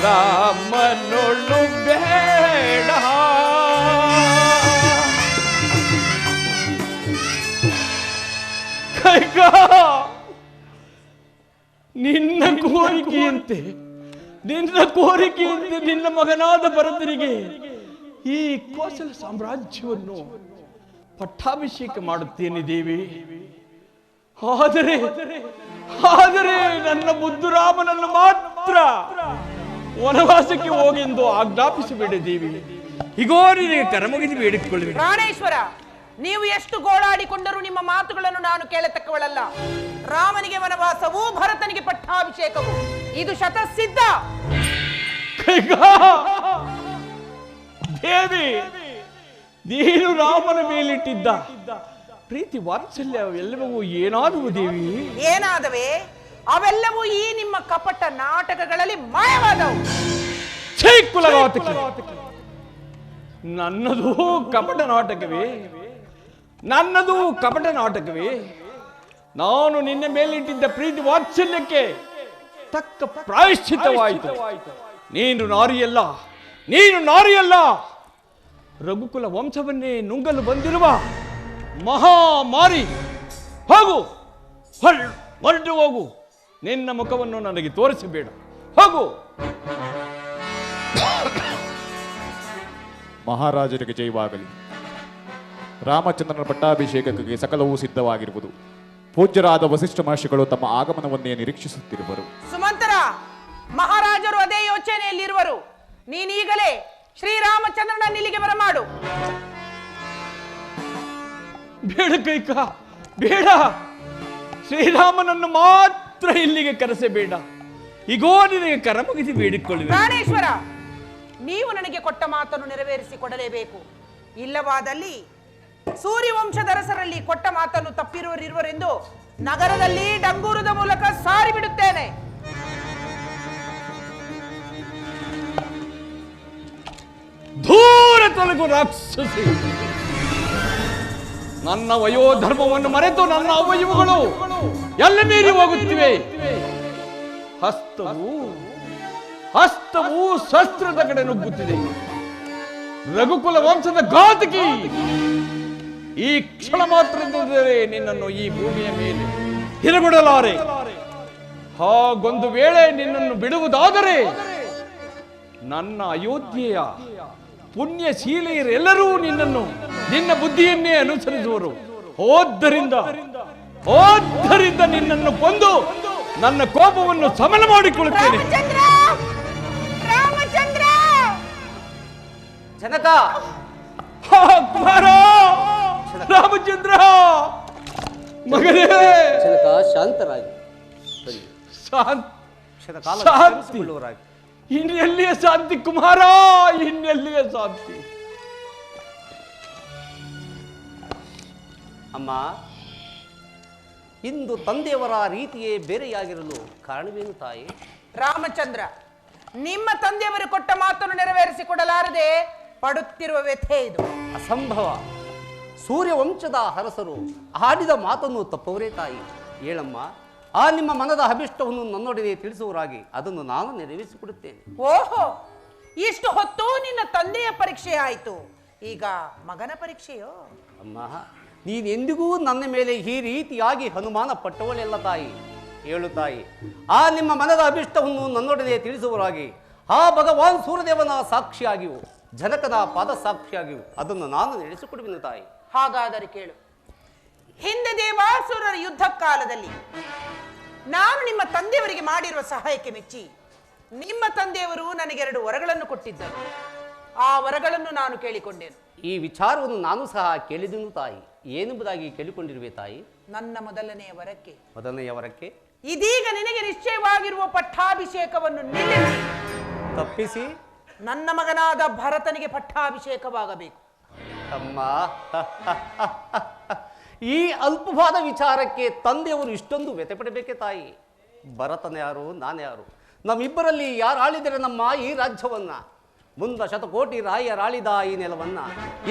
ರಾಮನೊಳು ಬೇಡ. ಕೈಕ ನಿನ್ನ ಕೋರಿಕೆಯಂತೆ ನಿನ್ನ ಮಗನಾದ ಭರತನಿಗೆ ಈ ಕೋಸಲ ಸಾಮ್ರಾಜ್ಯವನ್ನು ಪಟ್ಟಾಭಿಷೇಕ ಮಾಡುತ್ತೇನೆ ದೇವಿ. ಆದರೆ ನನ್ನ ಮುದ್ದು ರಾಮನನ್ನು ಮಾತ್ರ ವನವಾಸಕ್ಕೆ ಹೋಗೆಂದು ಆಜ್ಞಾಪಿಸಬೇಡ ದೇವಿ. ಹೀಗೋ ನಿನಗೆ ಕರಮುಗಿದು ಬೇಡಿಕೊಳ್ಳುವೆ. ಪ್ರಾಣೇಶ್ವರ, ನೀವು ಎಷ್ಟು ಗೋಳಾಡಿಕೊಂಡರೂ ನಿಮ್ಮ ಮಾತುಗಳನ್ನು ನಾನು ಕೇಳತಕ್ಕವಳಲ್ಲ. ರಾಮನಿಗೆ ವನವಾಸವೂ ಭರತನಿಗೆ ಪಟ್ಟಾಭಿಷೇಕವು ಇದು ಶತಸಿದ್ಧ. ದೇವಿ, ನೀನು ರಾಮನ ಮೇಲಿಟ್ಟಿದ್ದ ಪ್ರೀತಿ ವಾತ್ಸಲ್ಯ ಎಲ್ಲವೂ ಏನಾದವು ದೇವಿ? ಏನಾದವೆ? ಅವೆಲ್ಲವೂ ಈ ನಿಮ್ಮ ಕಪಟ ನಾಟಕಗಳಲ್ಲಿ ಮಾಯವಾದವು. ನನ್ನದು ಕಪಟ ನಾಟಕವೇ? ನನ್ನದು ಕಪಟ ನಾಟಕವೇ? ನಾನು ನಿನ್ನ ಮೇಲಿಟ್ಟಿದ್ದ ಪ್ರೀತಿ ವಾತ್ಸಲ್ಯಕ್ಕೆ ತಕ್ಕ ಪ್ರಾಯಶ್ಚಿತ್ತವಾಯಿತು. ನೀನು ನಾರಿಯಲ್ಲ, ರಘುಕುಲ ವಂಶವನ್ನೇ ನುಂಗಲು ಬಂದಿರುವ ಮಹಾಮಾರಿ. ಹೊರಟು ಹೋಗು. ನಿನ್ನ ಮುಖವನ್ನು ನನಗೆ ತೋರಿಸಬೇಡ. ಹೋಗು. ಮಹಾರಾಜರಿಗೆ ಜಯವಾಗಲಿ. ರಾಮಚಂದ್ರನ ಪಟ್ಟಾಭಿಷೇಕಕ್ಕೆ ಸಕಲವೂ ಸಿದ್ಧವಾಗಿರುವುದು. ಪೂಜ್ಯರಾದ ವಸಿಷ್ಠ ಮಹರ್ಷಿಗಳು ತಮ್ಮ ಆಗಮನವನ್ನೇ ನಿರೀಕ್ಷಿಸುತ್ತಿರುವರು. ಸುಮಂತರ, ಮಹಾರಾಜರು ಅದೇ ಯೋಚನೆಯಲ್ಲಿರುವರು. ನೀನೀಗಲೇ ಶ್ರೀರಾಮಚಂದ್ರನ ಇಲ್ಲಿಗೆ ಬರಮಾಡು. ಬೇಡ ಕೈಕ, ಬೇಡ. ಶ್ರೀರಾಮನನ್ನು ಮಾತ್ರ ಇಲ್ಲಿಗೆ ಕರೆಸಬೇಡ. ಈಗೋ ನಿನಗೆ ಕರಮುಗಿಸಿ ಬೇಡಿಕೊಳ್ಳುವೆ. ಪ್ರಾಣೇಶ್ವರ, ನೀವು ನನಗೆ ಕೊಟ್ಟ ಮಾತನ್ನು ನೆರವೇರಿಸಿ ಕೊಡಲೇಬೇಕು. ಇಲ್ಲವಾದಲ್ಲಿ ಸೂರ್ಯವಂಶದ ಅರಸರಲ್ಲಿ ಕೊಟ್ಟ ಮಾತನ್ನು ತಪ್ಪಿರುವರೆಂದು ನಗರದಲ್ಲಿ ಡಂಗೂರದ ಮೂಲಕ ಸಾರಿ ಬಿಡುತ್ತೇನೆ. ದೂರ ತೊಲಗು ರಾಕ್ಷಸಿ. ನನ್ನ ವಯೋಧರ್ಮವನ್ನು ಮರೆತು ನನ್ನ ಅವಯವಗಳು ಎಲ್ಲ ಮೀರಿ ಹೋಗುತ್ತಿವೆ. ಹಸ್ತವು ಶಸ್ತ್ರದ ಕಡೆ ನುಗ್ಗುತ್ತಿದೆ. ರಘುಕುಲ ವಂಶದ ಘಾತಕಿ ಈ ಕ್ಷಣ ಮಾತ್ರದಿಂದಲೇ ನಿನ್ನನ್ನು ಈ ಭೂಮಿಯ ಮೇಲೆ ಹಿರಗೊಡಲಾರೆ. ಹಾಗೊಂದು ವೇಳೆ ನಿನ್ನನ್ನು ಬಿಡುವುದಾದರೆ ನನ್ನ ಅಯೋಧ್ಯೆಯ ಪುಣ್ಯಶೀಲೆಯರೆಲ್ಲರೂ ನಿನ್ನ ಬುದ್ಧಿಯನ್ನೇ ಅನುಸರಿಸುವರು. ಆದ್ದರಿಂದ ನಿನ್ನನ್ನು ಕೊಂದು ನನ್ನ ಕೋಪವನ್ನು ಸಮನ ಮಾಡಿಕೊಳ್ಳುತ್ತೇನೆ. ಜನಕ, ಕುಮಾರ ರಾಮಚಂದ್ರ, ಮಗನೇ ಜನಕ ಶಾಂತರಾಗಿ ಶಾಂತಿ. ಇನ್ನೆಲ್ಲಿಯ ಶಾಂತಿ ಕುಮಾರ, ಇನ್ನೆಲ್ಲಿಯ ಶಾಂತಿ? ಅಮ್ಮ, ಇಂದು ತಂದೆಯವರ ರೀತಿಯೇ ಬೇರೆಯಾಗಿರಲು ಕಾರಣವೇನು ತಾಯಿ? ರಾಮಚಂದ್ರ, ನಿಮ್ಮ ತಂದೆಯವರು ಕೊಟ್ಟ ಮಾತನ್ನು ನೆರವೇರಿಸಿಕೊಡಲಾರದೆ ಪಡುತ್ತಿರುವ ವ್ಯಥೆ ಇದು. ಅಸಂಭವ. ಸೂರ್ಯವಂಶದ ಅರಸರು ಆಡಿದ ಮಾತನ್ನು ತಪ್ಪವರೇ ತಾಯಿ. ಹೇಳಮ್ಮ, ಆ ನಿಮ್ಮ ಮನದ ಅಭಿಷ್ಟವನ್ನು ನನ್ನೊಡನೆ ತಿಳಿಸುವರಾಗಿ ಅದನ್ನು ನಾನು ನೆರವೇರಿಸಿಕೊಡುತ್ತೇನೆ. ಓಹೋ, ಇಷ್ಟು ಹೊತ್ತು ನಿನ್ನ ತಂದೆಯ ಪರೀಕ್ಷೆ ಆಯಿತು, ಈಗ ಮಗನ ಪರೀಕ್ಷೆಯೋ? ಅಮ್ಮ, ನೀನೆಂದಿಗೂ ನನ್ನ ಮೇಲೆ ಈ ರೀತಿಯಾಗಿ ಅನುಮಾನ ಪಟ್ಟವಳೆಲ್ಲ ತಾಯಿ. ಹೇಳು ತಾಯಿ, ಆ ನಿಮ್ಮ ಮನದ ಅಭಿಷ್ಟವನ್ನು ನನ್ನೊಡನೆ ತಿಳಿಸುವರಾಗಿ ಆ ಭಗವಾನ್ ಸೂರ್ಯದೇವನ ಸಾಕ್ಷಿಯಾಗಿಯೂ ಜನಕನ ಪಾದಸಾಕ್ಷಿಯಾಗಿಯೂ ಅದನ್ನು ನಾನು ನಡೆಸಿಕೊಡುವೆನು ತಾಯಿ. ಹಾಗಾದರೆ ಕೇಳು. ಹಿಂದೆ ದೇವಾಸುರರ ಯುದ್ಧ ಕಾಲದಲ್ಲಿ ನಾನು ನಿಮ್ಮ ತಂದೆಯವರಿಗೆ ಮಾಡಿರುವ ಸಹಾಯಕ್ಕೆ ಮೆಚ್ಚಿ ನಿಮ್ಮ ತಂದೆಯವರು ನನಗೆ 2 ವರಗಳನ್ನು ಕೊಟ್ಟಿದ್ದರು. ಆ ವರಗಳನ್ನು ನಾನು ಕೇಳಿಕೊಂಡೆನು. ಈ ವಿಚಾರವನ್ನು ನಾನು ಸಹ ಕೇಳಿದನು ತಾಯಿ. ಏನೆಂಬುದಾಗಿ ಕೇಳಿಕೊಂಡಿರುವೆ ತಾಯಿ? ನನ್ನ ಮೊದಲನೆಯ ವರಕ್ಕೆ ಇದೀಗ ನಿನಗೆ ನಿಶ್ಚಯವಾಗಿರುವ ಪಟ್ಟಾಭಿಷೇಕವನ್ನು ನಿಲ್ಲಿಸಿ ತಪ್ಪಿಸಿ ನನ್ನ ಮಗನಾದ ಭರತನಿಗೆ ಪಟ್ಟಾಭಿಷೇಕವಾಗಬೇಕು. ಅಮ್ಮ, ಈ ಅಲ್ಪವಾದ ವಿಚಾರಕ್ಕೆ ತಂದೆಯವರು ಇಷ್ಟೊಂದು ವ್ಯಥೆಪಡಬೇಕೆ ತಾಯಿ? ಭರತನ ಯಾರು, ನಾನು ಯಾರು? ನಮ್ಮಿಬ್ಬರಲ್ಲಿ ಯಾರು ಆಳಿದರೆ ನಮ್ಮ ಈ ರಾಜ್ಯವನ್ನ? ಮುಂದ ಶತಕೋಟಿ ರಾಯರಾಳಿದ ಈ ನೆಲವನ್ನ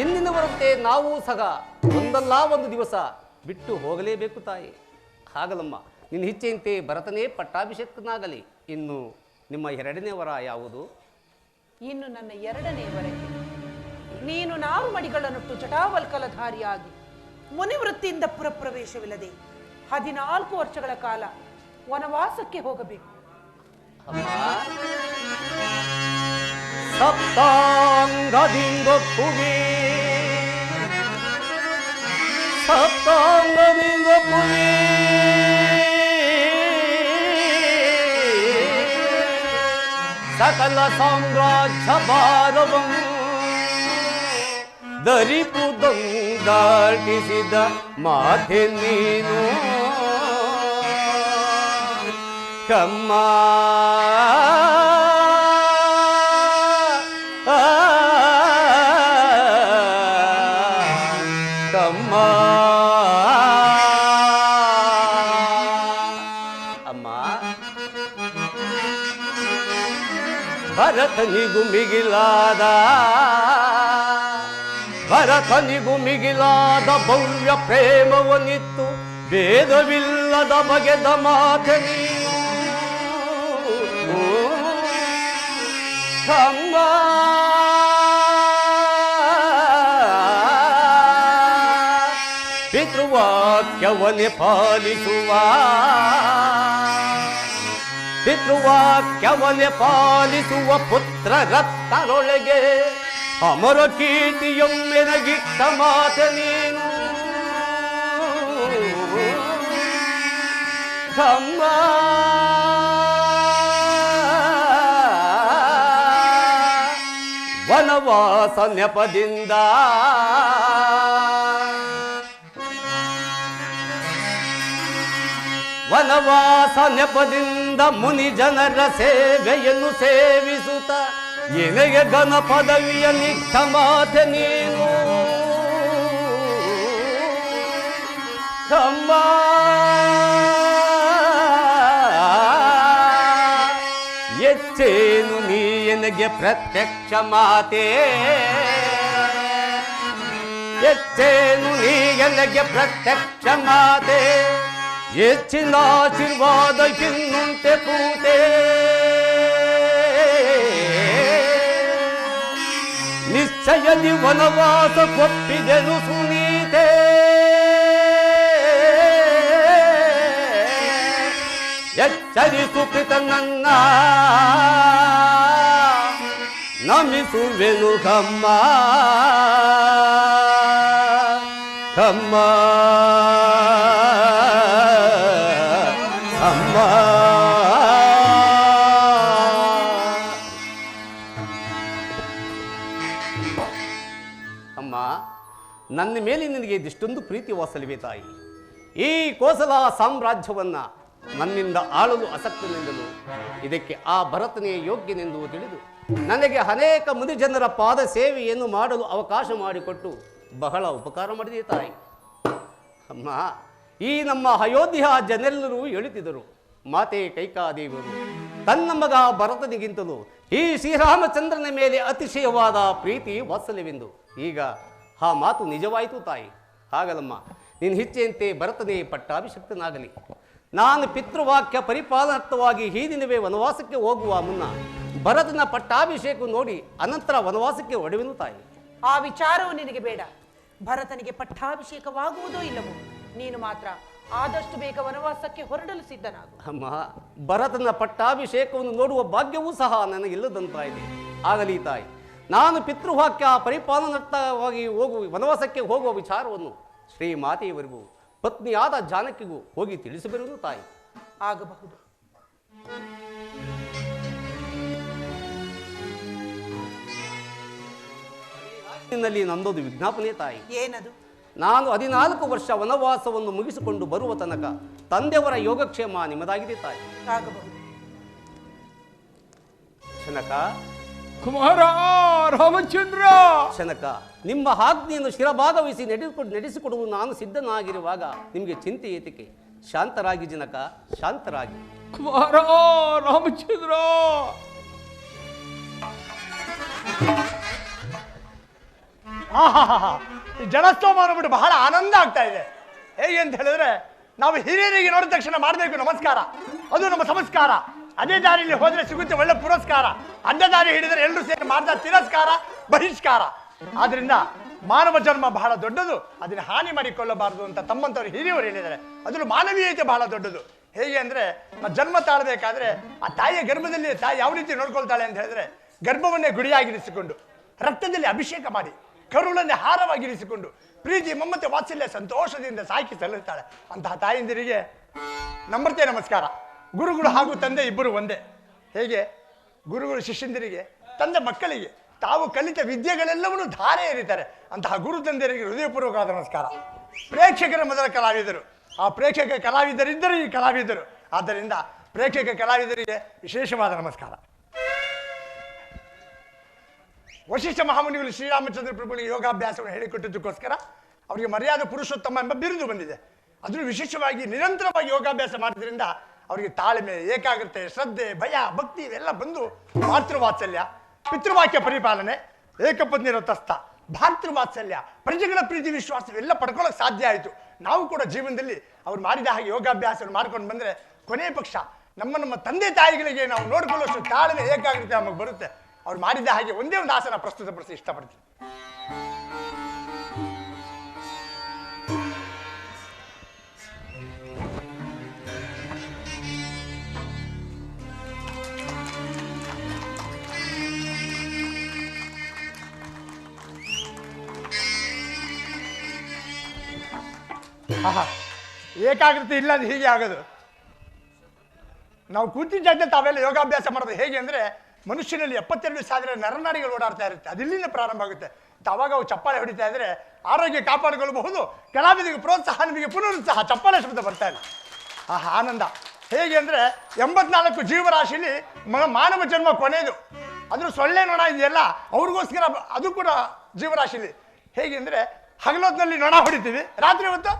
ಎಂದಿನವರಂತೆ ನಾವು ಸಹ ಒಂದಲ್ಲ ಒಂದು ದಿವಸ ಬಿಟ್ಟು ಹೋಗಲೇಬೇಕು ತಾಯಿ. ಹಾಗಲಮ್ಮ, ನಿನ್ನ ಇಚ್ಛೆಯಂತೆ ಭರತನೇ ಪಟ್ಟಾಭಿಷೇಕನಾಗಲಿ. ಇನ್ನು ನಿಮ್ಮ 2ನೇ ವರ ಯಾವುದು? ಇನ್ನು ನನ್ನ 2ನೇ ವರಕ್ಕೆ ನೀನು 4 ಮಡಿಗಳನ್ನುಟ್ಟು ಜಟಾವಲ್ಕಲಧಾರಿಯಾಗಿ ಮುನಿವೃತ್ತಿಯಿಂದ ಪುರಪ್ರವೇಶವಿಲ್ಲದೆ 14 ವರ್ಷಗಳ ಕಾಲ ವನವಾಸಕ್ಕೆ ಹೋಗಬೇಕು. ಸಪ್ತಾಂಗದಿಂಗೊಪ್ಪುವೆ ಸಕಲ ಸಾಮ್ರಾಜ್ಯ ಭಾರವಂ ದರಿಪುದಂದಾಟಿಸಿದ ಮಾತೆ ನೀನು ಕಮ್ಮ. ಭರತನಿಗೂ ಮಿಗಿಲಾದ ಭವ್ಯ ಪ್ರೇಮವನಿತ್ತು, ಭೇದವಿಲ್ಲದ ಬಗೆದ ಮಾತೆ ನೀನು ಕಮ್ಮ. ಪಿತೃವಾಕ್ಯವನ್ನೇ ಪಾಲಿಸುವ ಪುತ್ರ ರತ್ನರೊಳಗೆ ಅಮರ ಕೀರ್ತಿಯೊಮ್ಮೆನಗಿಟ್ಟ ಮಾತೆ ನೀನು ಕಮ್ಮ. ವನವಾಸ ನೆಪದಿಂದ ಮುನಿ ಜನರ ಸೇವೆಯನ್ನು ಸೇವಿಸುತ್ತ ಎನೆಗೆ ಘನ ಪದವಿಯ ನಿಟ್ಟ ಮಾತೆ ನೀನು ಕಮ್ಮ. ಎಚ್ಚೇನು ನೀ ಎನಗೆ ಪ್ರತ್ಯಕ್ಷ ಮಾತೆ, ಎಚ್ಚೇನು ನೀ ಎನಗೆ ಪ್ರತ್ಯಕ್ಷ ಮಾತೆ, ಹೆಚ್ಚಿನ ಆಶೀರ್ವಾದ ಇನ್ನುಂಟೆ ಪೂತೆ. ನಿಶ್ಚಯದಿ ವನವಾಸ ಕೊಪ್ಪಿದೆನು ಸುನೀತೆ, ಎಚ್ಚರಿಸು ಪಿತನನ್ನ ನಮಿಸುವೆನು ಕಮ್ಮ ಕಮ್ಮ ಅಮ್ಮ. ಅಮ್ಮ, ನನ್ನ ಮೇಲೆ ನಿನಗೆ ಇದಿಷ್ಟೊಂದು ಪ್ರೀತಿ ವಾಸಲಿವೆ ತಾಯಿ. ಈ ಕೋಸಲ ಸಾಮ್ರಾಜ್ಯವನ್ನ ನನ್ನಿಂದ ಆಳಲು ಅಸಕ್ತನೆಂದಲು ಇದಕ್ಕೆ ಆ ಭರತನೇ ಯೋಗ್ಯನೆಂದು ತಿಳಿದು ನನಗೆ ಅನೇಕ ಮುದಿ ಜನರ ಪಾದ ಸೇವೆಯನ್ನು ಮಾಡಲು ಅವಕಾಶ ಮಾಡಿಕೊಟ್ಟು ಬಹಳ ಉಪಕಾರ ಮಾಡಿದೆ ತಾಯಿ. ಅಮ್ಮ, ಈ ನಮ್ಮ ಅಯೋಧ್ಯೆಯ ಜನರೆಲ್ಲರೂ ಹೇಳುತ್ತಿದ್ದರು, ಮಾತೆ ಕೈಕಾದೇವಿಯರು ತನ್ನ ಮಗ ಭರತನಿಗಿಂತಲೂ ಈ ಶ್ರೀರಾಮಚಂದ್ರನ ಮೇಲೆ ಅತಿಶಯವಾದ ಪ್ರೀತಿ ವಾತ್ಸಲ್ಯವೆಂದು. ಈಗ ಆ ಮಾತು ನಿಜವಾಯಿತು ತಾಯಿ. ಹಾಗಲಮ್ಮ, ನಿನ್ನ ಇಚ್ಛೆಯಂತೆ ಭರತನೇ ಪಟ್ಟಾಭಿಷಕ್ತನಾಗಲಿ. ನಾನು ಪಿತೃವಾಕ್ಯ ಪರಿಪಾಲನಾರ್ಥವಾಗಿ ಈ ದಿನವೇ ವನವಾಸಕ್ಕೆ ಹೋಗುವ ಮುನ್ನ ಭರತನ ಪಟ್ಟಾಭಿಷೇಕ ನೋಡಿ ಅನಂತರ ವನವಾಸಕ್ಕೆ ಹೊಡೆವೆನು ತಾಯಿ. ಆ ವಿಚಾರವು ನಿನಗೆ ಬೇಡ. ಭರತನಿಗೆ ಪಟ್ಟಾಭಿಷೇಕವಾಗುವುದೋ ಇಲ್ಲವೋ, ನೀನು ಮಾತ್ರ ಆದಷ್ಟು ಬೇಗ ವನವಾಸಕ್ಕೆ ಹೊರಡಲು ಸಿದ್ಧನಾಗು. ಅಮ್ಮ, ಭರತನ ಪಟ್ಟಾಭಿಷೇಕವನ್ನು ನೋಡುವ ಭಾಗ್ಯವೂ ಸಹ ನನಗಿಲ್ಲದಂತಾಯಿದೆ. ಆಗಲಿ ತಾಯಿ, ನಾನು ಪಿತೃವಾಕ್ಯ ಪರಿಪಾಲನಾರ್ಥವಾಗಿ ವನವಾಸಕ್ಕೆ ಹೋಗುವ ವಿಚಾರವನ್ನು ಶ್ರೀಮಾತೆಯವರಿಗೂ ಪತ್ನಿಯಾದ ಜಾನಕಿಗೂ ಹೋಗಿ ತಿಳಿಸಬರುವುದು ತಾಯಿ. ಆಗಬಹುದು. ನಿನ್ನಲ್ಲಿ ನಂದೊಂದು ವಿಜ್ಞಾಪನೆ ತಾಯಿ. ಏನದು? ನಾನು 14 ವರ್ಷ ವನವಾಸವನ್ನು ಮುಗಿಸಿಕೊಂಡು ಬರುವ ತನಕ ತಂದೆಯವರ ಯೋಗಕ್ಷೇಮ ನಿಮ್ಮದಾಗಿದೆ ತಾಯಿ. ಆಗಬಹುದು. ಶನಕ, ಕುಮಾರ ರಾಮಚಂದ್ರ, ಶನಕ, ನಿಮ್ಮ ಆಜ್ಞೆಯನ್ನು ಶಿರಭಾಗವಹಿಸಿ ನಡೆಸಿಕೊಡುವುದು ನಾನು ಸಿದ್ಧನಾಗಿರುವಾಗ ನಿಮಗೆ ಚಿಂತೆ ಏತಕ್ಕೆ? ಶಾಂತರಾಗಿ ಜನಕ, ಶಾಂತರಾಗಿ. ಕುಮಾರ ರಾಮಚಂದ್ರ. ಈ ಜನಸ್ತೋಮ ಬಿಟ್ಟು ಬಹಳ ಆನಂದ ಆಗ್ತಾ ಇದೆ. ಹೇಗೆ ಅಂತ ಹೇಳಿದ್ರೆ, ನಾವು ಹಿರಿಯರಿಗೆ ನೋಡಿದ ತಕ್ಷಣ ಮಾಡಬೇಕು ನಮಸ್ಕಾರ, ಅದು ನಮ್ಮ ಸಂಸ್ಕಾರ. ಅದೇ ದಾರಿಯಲ್ಲಿ ಹೋದ್ರೆ ಸಿಗುತ್ತೆ ಒಳ್ಳೆ ಪುರಸ್ಕಾರ. ಅಡ್ಡ ದಾರಿ ಹಿಡಿದರೆ ಎಲ್ಲರೂ ಸೇರಿ ಮಾಡಿದ ತಿರಸ್ಕಾರ, ಬಹಿಷ್ಕಾರ. ಆದ್ರಿಂದ ಮಾನವ ಜನ್ಮ ಬಹಳ ದೊಡ್ಡದು, ಅದನ್ನ ಹಾನಿ ಮಾಡಿಕೊಳ್ಳಬಾರದು ಅಂತ ತಮ್ಮಂತವ್ರು ಹಿರಿಯವರು ಹೇಳಿದ್ದಾರೆ. ಅದ್ರಲ್ಲಿ ಮಾನವೀಯತೆ ಬಹಳ ದೊಡ್ಡದು. ಹೇಗೆ ಅಂದ್ರೆ, ನಾವು ಜನ್ಮ ತಾಳಬೇಕಾದ್ರೆ ಆ ತಾಯಿಯ ಗರ್ಭದಲ್ಲಿ ತಾಯಿ ಯಾವ ರೀತಿ ನೋಡ್ಕೊಳ್ತಾಳೆ ಅಂತ ಹೇಳಿದ್ರೆ, ಗರ್ಭವನ್ನೇ ಗುಡಿಯಾಗಿರಿಸಿಕೊಂಡು, ರಕ್ತದಲ್ಲಿ ಅಭಿಷೇಕ ಮಾಡಿ, ಕರುಳನ್ನೇ ಹಾರವಾಗಿರಿಸಿಕೊಂಡು, ಪ್ರೀತಿ ಮಮತೆ ವಾತ್ಸಲ್ಯ ಸಂತೋಷದಿಂದ ಸಾಕಿ ಸಲ್ಲುತ್ತಾಳೆ. ಅಂತಹ ತಾಯಿಂದಿರಿಗೆ ನಮ್ರತೆ ನಮಸ್ಕಾರ. ಗುರುಗಳು ಹಾಗೂ ತಂದೆ ಇಬ್ಬರು ಒಂದೇ. ಹೇಗೆ ಗುರುಗಳು ಶಿಷ್ಯಂದಿರಿಗೆ, ತಂದೆ ಮಕ್ಕಳಿಗೆ ತಾವು ಕಲಿತ ವಿದ್ಯೆಗಳೆಲ್ಲವನ್ನೂ ಧಾರೆ ಎರಿತಾರೆ. ಅಂತಹ ಗುರು ತಂದೆಯರಿಗೆ ಹೃದಯಪೂರ್ವಕವಾದ ನಮಸ್ಕಾರ. ಪ್ರೇಕ್ಷಕರ ಮೊದಲ ಕಲಾವಿದರು, ಆ ಪ್ರೇಕ್ಷಕ ಕಲಾವಿದರಿದ್ದರು ಈ ಕಲಾವಿದರು. ಆದ್ದರಿಂದ ಪ್ರೇಕ್ಷಕ ಕಲಾವಿದರಿಗೆ ವಿಶೇಷವಾದ ನಮಸ್ಕಾರ. ವಶಿಷ್ಠ ಮಹಾಮುನಿಗಳು ಶ್ರೀರಾಮಚಂದ್ರ ಪ್ರಭುಗಳಿಗೆ ಯೋಗಾಭ್ಯಾಸವನ್ನು ಹೇಳಿಕೊಟ್ಟಿದ್ದಕ್ಕೋಸ್ಕರ ಅವರಿಗೆ ಮರ್ಯಾದ ಪುರುಷೋತ್ತಮ ಎಂಬ ಬಿರುದು ಬಂದಿದೆ. ಅದನ್ನು ವಿಶೇಷವಾಗಿ ನಿರಂತರವಾಗಿ ಯೋಗಾಭ್ಯಾಸ ಮಾಡೋದ್ರಿಂದ ಅವರಿಗೆ ತಾಳ್ಮೆ, ಏಕಾಗ್ರತೆ, ಶ್ರದ್ಧೆ, ಭಯ, ಭಕ್ತಿ ಇವೆಲ್ಲ ಬಂದು ಮಾತೃವಾತ್ಸಲ್ಯ, ಪಿತೃವಾಕ್ಯ ಪರಿಪಾಲನೆ, ಏಕಪತ್ನಿ ವ್ರತಸ್ಥ, ಭಾತೃವಾತ್ಸಲ್ಯ, ಪ್ರಜೆಗಳ ಪ್ರೀತಿ ವಿಶ್ವಾಸ ಇವೆಲ್ಲ ಪಡ್ಕೊಳ್ಳೋಕೆ ಸಾಧ್ಯ ಆಯಿತು. ನಾವು ಕೂಡ ಜೀವನದಲ್ಲಿ ಅವ್ರು ಮಾಡಿದ ಹಾಗೆ ಯೋಗಾಭ್ಯಾಸವನ್ನು ಮಾಡ್ಕೊಂಡು ಬಂದರೆ ಕೊನೆ ಪಕ್ಷ ನಮ್ಮ ತಂದೆ ತಾಯಿಗಳಿಗೆ ನಾವು ನೋಡ್ಕೊಳ್ಳೋಷ್ಟು ತಾಳ್ಮೆ, ಏಕಾಗ್ರತೆ ನಮಗೆ ಬರುತ್ತೆ. ಅವ್ರು ಮಾಡಿದ ಹಾಗೆ ಒಂದೇ ಒಂದು ಆಸನ ಪ್ರಸ್ತುತಪಡಿಸಿ ಇಷ್ಟಪಡ್ತೀನಿ. ಏಕಾಗ್ರತೆ ಇಲ್ಲ ಅದು ಹೀಗೆ ಆಗೋದು. ನಾವು ಕೂತಿದ್ದ ಜಾಗದಲ್ಲಿ ತಾವೆಲ್ಲ ಯೋಗಾಭ್ಯಾಸ ಮಾಡೋದು ಹೇಗೆ ಅಂದರೆ, ಮನುಷ್ಯನಲ್ಲಿ 72,000 ನರನಾಡಿಗಳು ಓಡಾಡ್ತಾ ಇರುತ್ತೆ. ಅದಿಲ್ಲಿಂದ ಪ್ರಾರಂಭ ಆಗುತ್ತೆ. ಅವಾಗ ಅವು ಚಪ್ಪಾಳೆ ಹೊಡಿತಾ ಇದ್ರೆ ಆರೋಗ್ಯ ಕಾಪಾಡಿಕೊಳ್ಳಬಹುದು. ಕಲಾವಿದರಿಗೆ ಪ್ರೋತ್ಸಾಹ, ನಿಮಗೆ ಪುನರುತ್ಸಾಹ, ಚಪ್ಪಾಳೆ ಶಬ್ದ ಬರ್ತಾ ಇಲ್ಲ. ಆನಂದ. ಹೇಗೆ ಅಂದರೆ, 84 ಜೀವರಾಶಿಲಿ ಮಾನವ ಜನ್ಮ ಕೊನೆಯದು. ಅದ್ರ ಸೊಳ್ಳೆ ನೊಣ ಇದೆಯಲ್ಲ, ಅವ್ರಿಗೋಸ್ಕರ ಅದು ಕೂಡ ಜೀವರಾಶಿಲಿ. ಹೇಗೆ ಅಂದರೆ, ಹಗಲೊತ್ತಿನಲ್ಲಿ ನೊಣ ಹೊಡಿತೀವಿ, ರಾತ್ರಿ ಹೊತ್ತು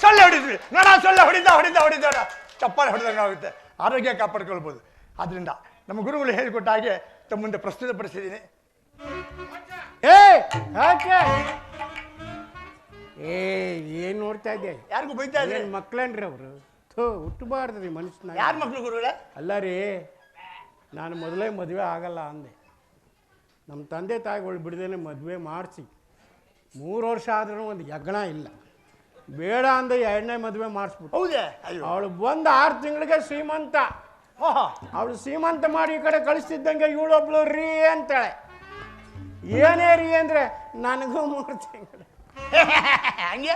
ಸೊಳ್ಳೆ ಹೊಡಿತೀವಿ. ನೊಣ ಸೊಳ್ಳೆ ಹೊಡಿದ ಚಪ್ಪಾಳೆ ಹೊಡೆದಂಗೆ ಆಗುತ್ತೆ. ಆರೋಗ್ಯ ಕಾಪಾಡ್ಕೊಳ್ಬೋದು. ಆದ್ರಿಂದ ನಮ್ಮ ಗುರುಗಳು ಹೇಳಿಕೊಟ್ಟ ಹಾಗೆ ತಮ್ಮ ಮುಂದೆ ಪ್ರಸ್ತುತಪಡಿಸಿದ್ದೀನಿ. ಏನ್ ನೋಡ್ತಾ ಇದ್ದೆ? ಯಾರಿಗೂ ಬೈತಾ ಇದ್ದೆ? ಮಕ್ಳೇನ್ರಿ ಅವರು? ಹುಟ್ಟಬಾರ್ದ್ರಿ ಮನುಷ್ಯನ. ಯಾರ ಮಕ್ಳು ಗುರುಗಳೇ? ಅಲ್ಲ ರೀ, ನಾನು ಮೊದಲೇ ಮದುವೆ ಆಗಲ್ಲ ಅಂದೆ. ನಮ್ಮ ತಂದೆ ತಾಯಿಗಳು ಬಿಡದೇನೆ ಮದುವೆ ಮಾಡಿಸಿ 3 ವರ್ಷ ಆದ್ರೂ ಒಂದು ಯಜ್ಞ ಇಲ್ಲ. ಬೇಡ ಅಂದ 2ನೇ ಮದುವೆ ಮಾಡಿಸ್ಬಿಟ್ಟು. ಹೌದೇ? ಅವಳು ಬಂದು 6 ತಿಂಗಳಿಗೆ ಶ್ರೀಮಂತ. ಅವಳು ಶ್ರೀಮಂತ ಮಾಡಿ ಈ ಕಡೆ ಕಳಿಸ್ತಿದ್ದಂಗೆ ಇವಳೊಬ್ಳು ರೀ ಅಂತಾಳೆ. ಏನೇ ರೀ ಅಂದ್ರೆ, ನನಗೂ 3 ತಿಂಗಳು. ಹಂಗೆ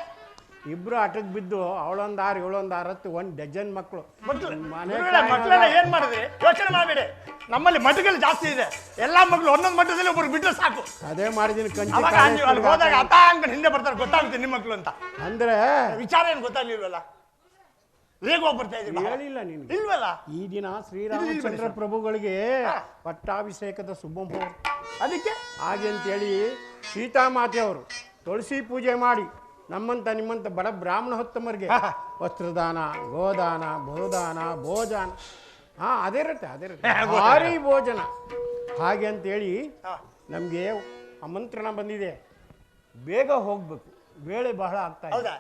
ಇಬ್ರು ಆಟಕ್ಕೆ ಬಿದ್ದು, ಅವಳೊಂದು 6 ಇವಳೊಂದು 6 1 ಡಜನ್ ಮಕ್ಕಳು. ಮಕ್ಕಳೆಲ್ಲ ಏನ್ ಮಾಡಿದ್ರಿ? ಯೋಚನೆ ಮಾಡಬೇಡಿ. ನಮ್ಮಲ್ಲಿ ಮಠಗಳು ಜಾಸ್ತಿ ಇದೆ. ಎಲ್ಲಾ ಮಕ್ಕಳು ಒಂದೊಂದು ಮಠದಲ್ಲಿ ಒಬ್ರು ಬಿಟ್ಟರೆ ಸಾಕು. ಅದೇ ಮಾಡಿದೀನಿ. ಅಲ್ಲಿ ಹೋದಾಗ ಅಪ್ಪ ಅಂದ್ಕೊಂಡು ಹಿಂದೆ ಬರ್ತಾರೆ, ಗೊತ್ತಾಗುತ್ತೆ ನಿಮ್ಮ ಮಕ್ಕಳು ಅಂತ. ಅಂದ್ರೆ ವಿಚಾರ ಏನು ಗೊತ್ತಾಗ್ಲಿಲ್ವಲ್ಲ? ಹೇಗೆ ಹೋಗ್ಬರ್ತಾ ಇದ್ದೀವಿ? ಹೇಳಿಲ್ಲ ನೀನು ಇಲ್ವಲ್ಲ? ಈ ದಿನ ಶ್ರೀರಾಮಚಂದ್ರ ಪ್ರಭುಗಳಿಗೆ ಪಟ್ಟಾಭಿಷೇಕದ ಶುಭ ಮುಹೂರ್ತ. ಅದಕ್ಕೆ ಹಾಗೆ ಅಂತೇಳಿ ಸೀತಾಮಾತೆಯವರು ತುಳಸಿ ಪೂಜೆ ಮಾಡಿ ನಮ್ಮಂತ ನಿಮ್ಮಂತ ಬಡ ಬ್ರಾಹ್ಮಣ ಹೊತ್ತಮರಿಗೆ ವಸ್ತ್ರದಾನ, ಗೋದಾನ, ಬಹುದಾನ, ಭೋಜನ, ಅದೇ ಇರುತ್ತೆ ಭಾರಿ ಭೋಜನ. ಹಾಗೆ ಅಂತೇಳಿ ನಮಗೆ ಆಮಂತ್ರಣ ಬಂದಿದೆ. ಬೇಗ ಹೋಗ್ಬೇಕು, ವೇಳೆ ಬಹಳ ಆಗ್ತಾ ಇದೆ.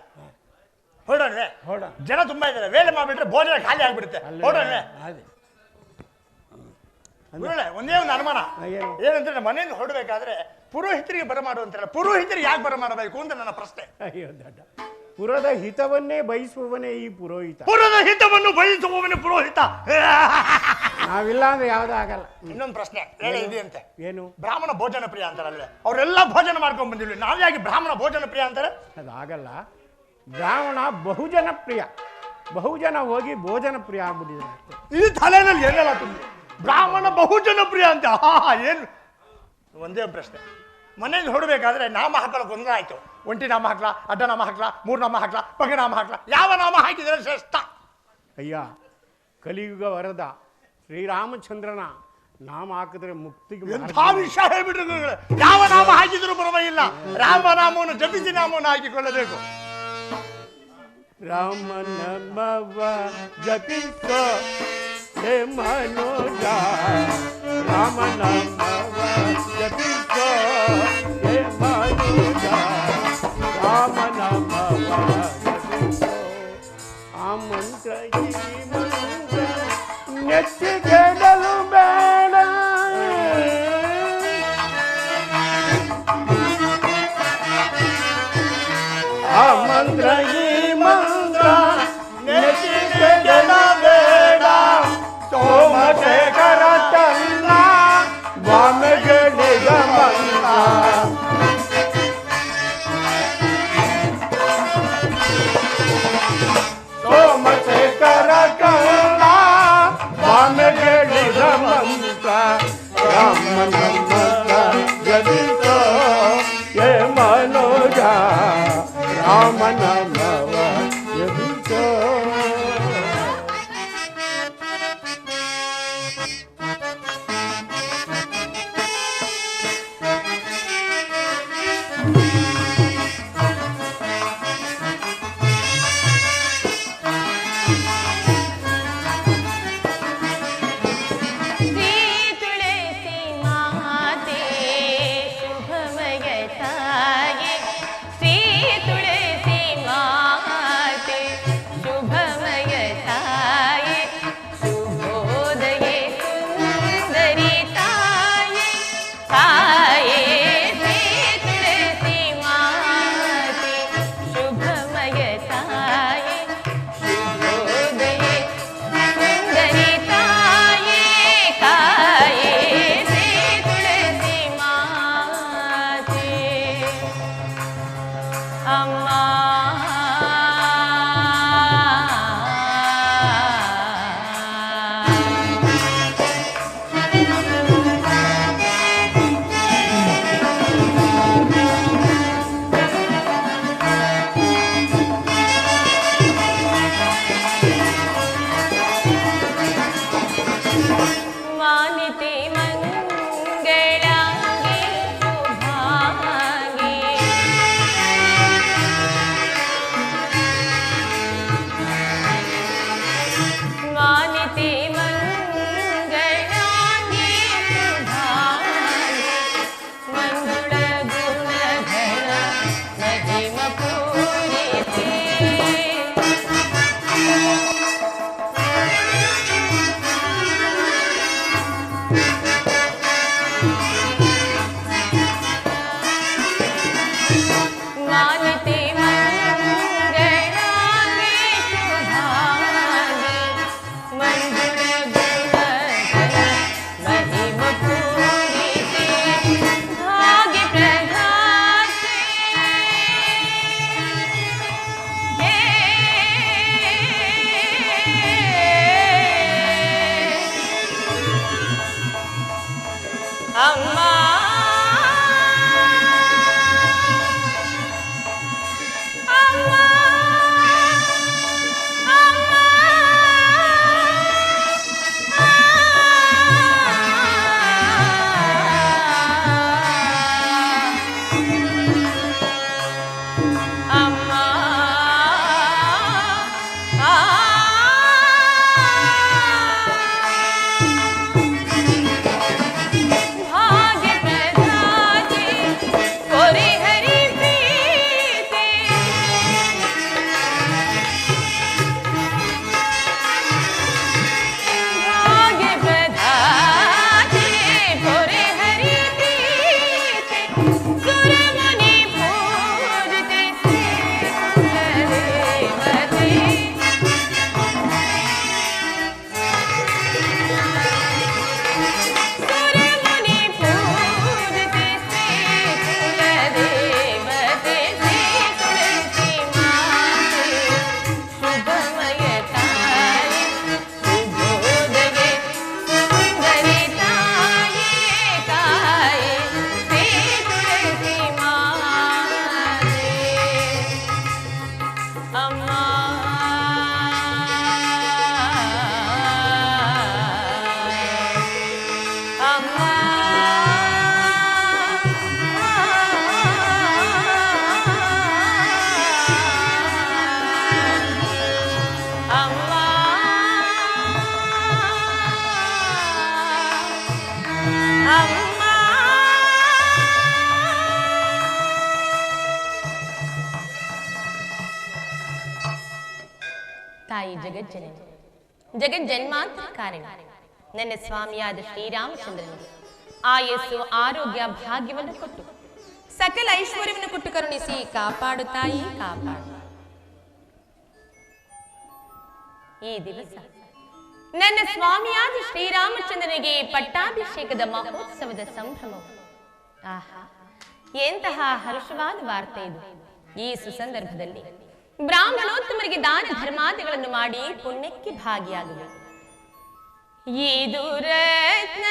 ಹೊರಡೋಣ. ಜನ ತುಂಬಾ ಇದ್ದಾರೆ. ವೇಳೆ ಮಾಡ್ಬಿಟ್ರೆ ಭೋಜನ ಖಾಲಿ ಆಗ್ಬಿಡುತ್ತೆ. ಹೊರಡೋಣ. ಅದೇ ಒಂದೇ ಒಂದು ಅನುಮಾನ ಏನಂದ್ರೆ, ಮನೆಯಿಂದ ಹೊರಡಬೇಕಾದ್ರೆ ಪುರೋಹಿತರಿಗೆ ಬರಮಾಡುವಂತಾರಲ್ಲ, ಪುರೋಹಿತರಿಗೆ ಯಾಕೆ ಬರಮಾಡಬೇಕು ಅಂತ ನನ್ನ ಪ್ರಶ್ನೆ. ಅಯ್ಯೋ ದಡ್ಡ, ಪುರದ ಹಿತವನ್ನೇ ಬಯಸುವವನೇ ಈ ಪುರೋಹಿತ. ಪುರದ ಹಿತವನ್ನು ಬಯಸುವವನೇ ಪುರೋಹಿತ. ನಾವಿಲ್ಲ ಅಂದ್ರೆ ಯಾವುದೂ ಆಗಲ್ಲ. ಇನ್ನೊಂದು ಪ್ರಶ್ನೆ ಹೇಳಿ ಇದೆಯಂತೆ, ಏನು? ಬ್ರಾಹ್ಮಣ ಭೋಜನ ಪ್ರಿಯ ಅಂತಾರಲ್ವೇ, ಅವರೆಲ್ಲ ಭೋಜನ ಮಾಡ್ಕೊಂಡು ಬಂದಿರ್ಲಿ, ನಾವ್ಯಾಕೆ ಬ್ರಾಹ್ಮಣ ಭೋಜನ ಪ್ರಿಯ ಅಂತಾರೆ? ಅದಾಗಲ್ಲ. ಬ್ರಾಹ್ಮಣ ಬಹುಜನ ಪ್ರಿಯ, ಬಹುಜನ ಹೋಗಿ ಭೋಜನ ಪ್ರಿಯ ಆಗ್ಬಿಟ್ಟಿದ್ದಾರೆ. ಈ ತಲೆನಲ್ಲಿ ಏನೆಲ್ಲ ತುಂಬಿ ಬ್ರಾಹ್ಮಣ ಬಹುಜನ ಪ್ರಿಯ ಅಂತ. ಏನು ಒಂದೇ ಪ್ರಶ್ನೆ, ಮನೆಗೆ ಹೊರಡಬೇಕಾದ್ರೆ ನಾಮ ಹಾಕಲು ಗೊಂದಲ ಆಯ್ತು. ಒಂಟಿ ನಾಮ ಹಾಕ್ಲಾ, ಅಡ್ಡ ನಾಮ ಹಾಕ್ಲಾ, ಮೂರು ನಾಮ ಹಾಕ್ಲಾ, ಬಗೆ ನಾಮ ಹಾಕ್ಲಾ, ಯಾವ ನಾಮ ಹಾಕಿದ್ರೆ ಶ್ರೇಷ್ಠ? ಅಯ್ಯ, ಕಲಿಯುಗ ವರದ ಶ್ರೀರಾಮಚಂದ್ರನ ನಾಮ ಹಾಕಿದ್ರೆ ಮುಕ್ತಿಗೆ ಎಂಥ ವಿಷಯ ಹೇಳ್ಬಿಟ್ರು ಗುರುಗಳೇ. ಯಾವ ನಾಮ ಹಾಕಿದ್ರು ಪರವಾಗಿಲ್ಲ, ರಾಮನಾಮವನ್ನು ಜಪಿಸಿ ನಾಮವನ್ನು ಹಾಕಿಕೊಳ್ಳಬೇಕು. ರಾಮನಾಮವ ಜಪಿಸೋ ಹೇ ಮನೋಜ, ರಾಮನಾಮವ ಜಪಿಸೋ ಹೇ ಮನೋಜ, ರಾಮನಾಮವ ಜಪಿಸೋ. ಆ ಮಂತ್ರ ಈ ಮಂತ್ರ ನೆಚ್ಚಿಗೆಡಲು ಬೇಡ. ಆ ಮಂತ್ರ ಈ ಮಂತ್ರ ನೆಚ್ಚಿಗೆಡಬೇಡ. ಸೋಮಶೇಖರ ತನ್ನ ವಾಮಗಳಿಗ ಮಂತ್ರ. ಸೋಮಶೇಖರ ತನ್ನ ವಾಮಗಳಿಗ ಮಂತ್ರ. ರಾಮನ ಮಂತ್ರ ಜಪಿಸೋ ಹೇ ಮನೋಜ, ರಾಮನ ಮವ ಜಪಿಸೋ. ताये श्री तुलसी ಜಗಜ್ಜನನಿ ಜಗಜ್ಜನ್ಮಾಂತರ ಕಾರಣ ನನ್ನ ಸ್ವಾಮಿಯಾದ ಶ್ರೀರಾಮಚಂದ್ರನಿಗೆ ಆಯಸ್ಸು ಆರೋಗ್ಯ ಭಾಗ್ಯವನ್ನು ಕೊಟ್ಟು ಸಕಲ ಐಶ್ವರ್ಯವನ್ನು ಕೊಟ್ಟು ಕರುಣಿಸಿ ಕಾಪಾಡು ತಾಯಿ ಕಾಪಾಡು. ಈ ದಿವಸ ನನ್ನ ಸ್ವಾಮಿಯಾದ ಶ್ರೀರಾಮಚಂದ್ರನಿಗೆ ಪಟ್ಟಾಭಿಷೇಕದ ಮಹೋತ್ಸವದ ಸಂಭ್ರಮವು. ಆಹಾ, ಎಂತಹ ಹರ್ಷವಾದ ವಾರ್ತೆ ಇದು. ಈ ಸುಸಂದರ್ಭದಲ್ಲಿ ಬ್ರಾಹ್ಮಣೋತ್ತಮರಿಗೆ ದಾನ ಧರ್ಮಾದಿಗಳನ್ನು ಮಾಡಿ ಪುಣ್ಯಕ್ಕೆ ಭಾಗಿಯಾಗಬೇಕು. ಇದು ರತ್ನ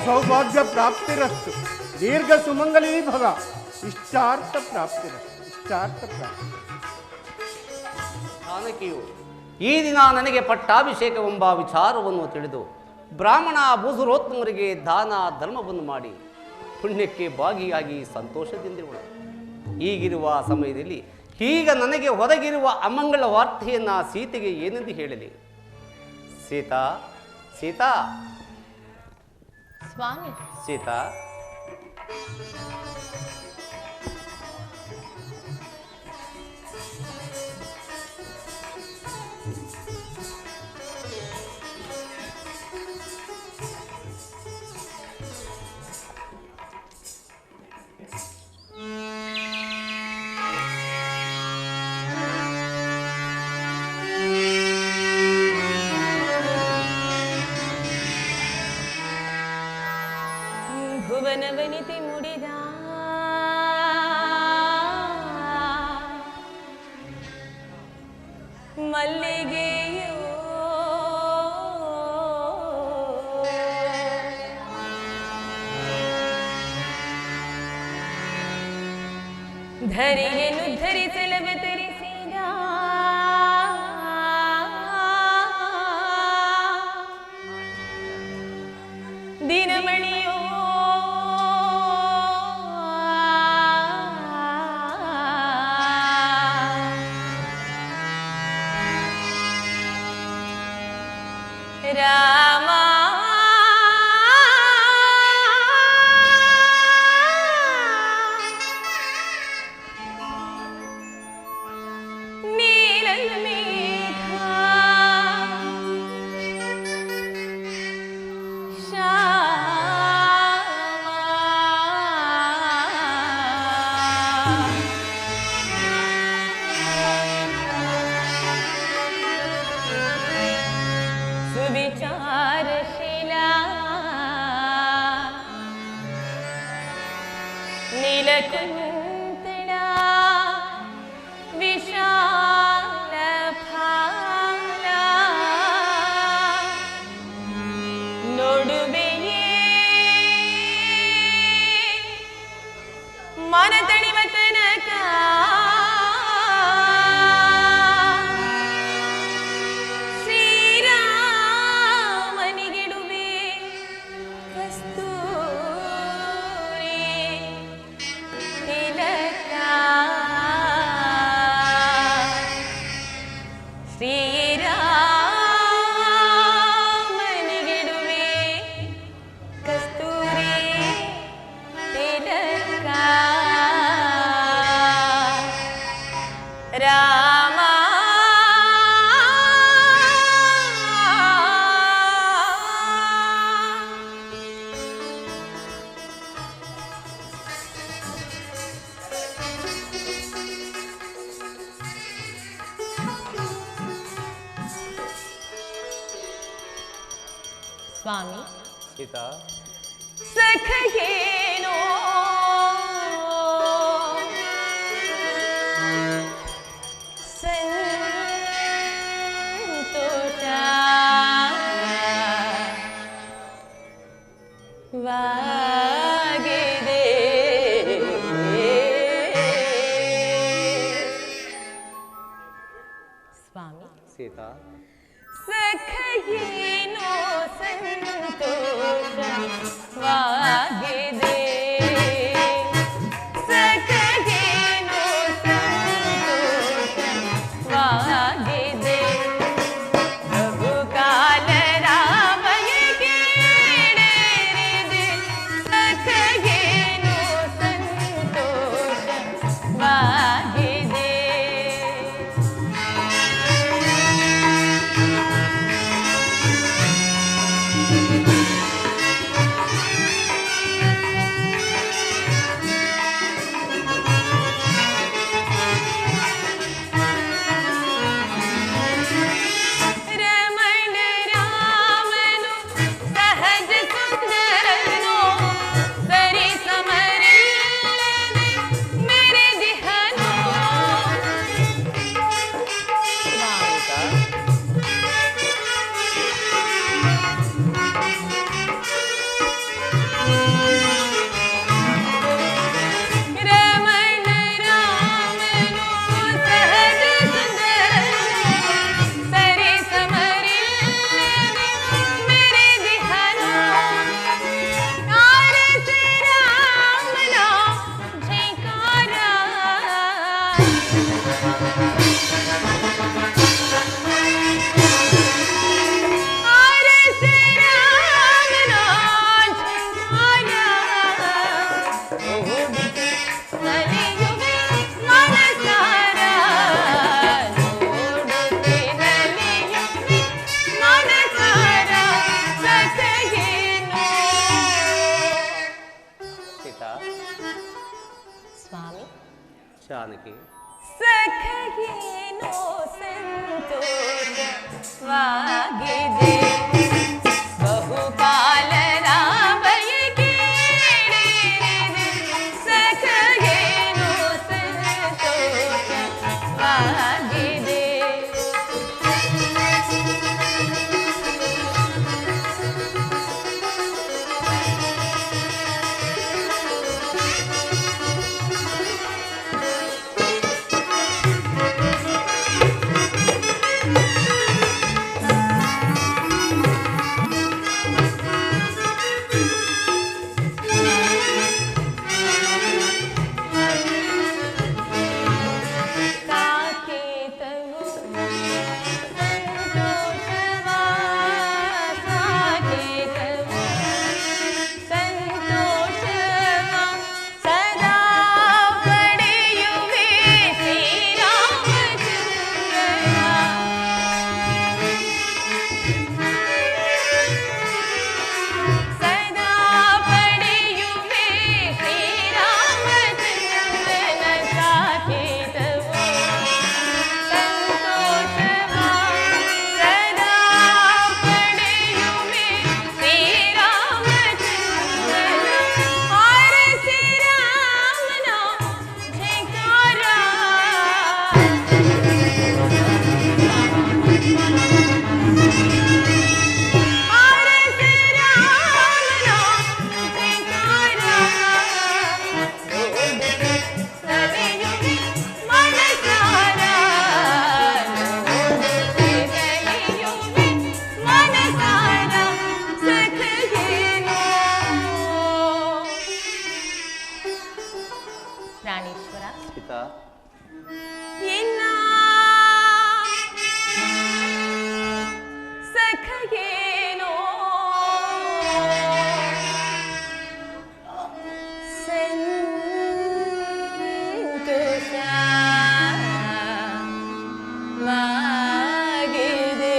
ಸೌಭಾಗ್ಯ ಪ್ರಾಪ್ತಿರಸ್ತು, ದೀರ್ಘ ಸುಮಂಗಲೀ ಭವ, ಇಷ್ಟಾರ್ಥ ಪ್ರಾಪ್ತಿರಸ್ತು, ಇಷ್ಟಾರ್ಥ ಪ್ರಾಪ್ತಿ. ಜಾನಕಿಯು ಈ ದಿನ ನನಗೆ ಪಟ್ಟಾಭಿಷೇಕವೆಂಬ ವಿಚಾರವನ್ನು ತಿಳಿದು ಬ್ರಾಹ್ಮಣ ಭೂಸುರೋತ್ತಮರಿಗೆ ದಾನ ಧರ್ಮವನ್ನು ಮಾಡಿ ಪುಣ್ಯಕ್ಕೆ ಭಾಗಿಯಾಗಿ ಸಂತೋಷದಿಂದಿರುವಳು. ಈಗಿರುವ ಸಮಯದಲ್ಲಿ ಈಗ ನನಗೆ ಹೊರಗಿರುವ ಅಮಂಗಳ ವಾರ್ತೆಯನ್ನು ಸೀತೆಗೆ ಏನೆಂದು ಹೇಳಲಿ? ಸೀತಾ, ಸೀತಾ, ಸ್ವಾಮಿ. ಸೀತಾ, ಭುವನವನಿತಿ ಮುಡಿದ ಮಲ್ಲಿಗೆಯೋ ಧರಿಯನ್ನು ಧರಿಸಲವತರಿಸಿದ ಶಿರಮಣಿಯೋ ರಾಮ ಸುವಿಚಾರಶೀಲಾ ನೀಲಕುಂತಳ ವಿಶಾಲ ಫಾಲ ನೋಡುವೆಯೇ ಮನ ತಣಿವ ತನಕ ಶ್ರೀರಾಮನಿಗಿಡುವೆ ಕಸ್ತೂರಿ ತಿಲಕ ಶ್ರೀರಾಮನಿಗಿಡುವೆ ಕಸ್ತೂರಿ ತಿಲಕ ರಾಮ ಸ್ವಾಮಿ ಸೀತಾ ಸಖಗೇನೋ ಸಂತೋಷ ವಾಗಿದೆ ಸ್ವಾಮಿ ಸೀತಾ ಸಖಗೇನೋ ಸಂತೋಷವಾಗಿದೆ ಸಖಗೇನೋ ಸಂತೋಷವಾಗಿದೆ ಬಹುಕಾಲ ರಾಮನಿಗೆ ಈಡೇರಿದೆ ಸಖಗೇನೋ ಸಂತೋಷವಾಗಿದೆ ರಮಣ ರಾಮನು ಸಹಜ ಸುಂದರನು ಸರಿ ಸಮರಿಲ್ಲದೆ ಮೆರೆದಿಹನು ರಮಣ ರಾಮನು ಸಹಜ ಸುಂದರನು ಸರಿ ಸಮರಿಲ್ಲದೆ ಮೆರೆದಿಹನು ಆರಸ ರಾಮನ ಜೈಕಾರ ಆರಸ ರಾಮನ ಜೈಕಾರ ಓಡಿಸಿ ನಲಿಯುವೆ ಮನಸಾರ ನೋಡುತ್ತೆ ನಲಿಯುವೆ ಮನಸಾರ ಸಖಗೇನೋ ಸೀತಾ ಸ್ವಾಮಿ ಜಾನಕಿ ಸಖಗೇನೋ ಸಂತೋಷವಾಗಿದೆ ಬಹುಕಾಲ ರಾಮನಿಗೆ ಈಡೇರಿದೆ ಸಖಗೇನೋ ಸಂತೋಷವಾಗಿದೆ ಪ್ರಾಣೇಶ್ವರ ಸೀತಾ ಎನ್ನ ಸಖಗೇನೋ ಸಂತೋಷ ಮಾಗಿದೆ.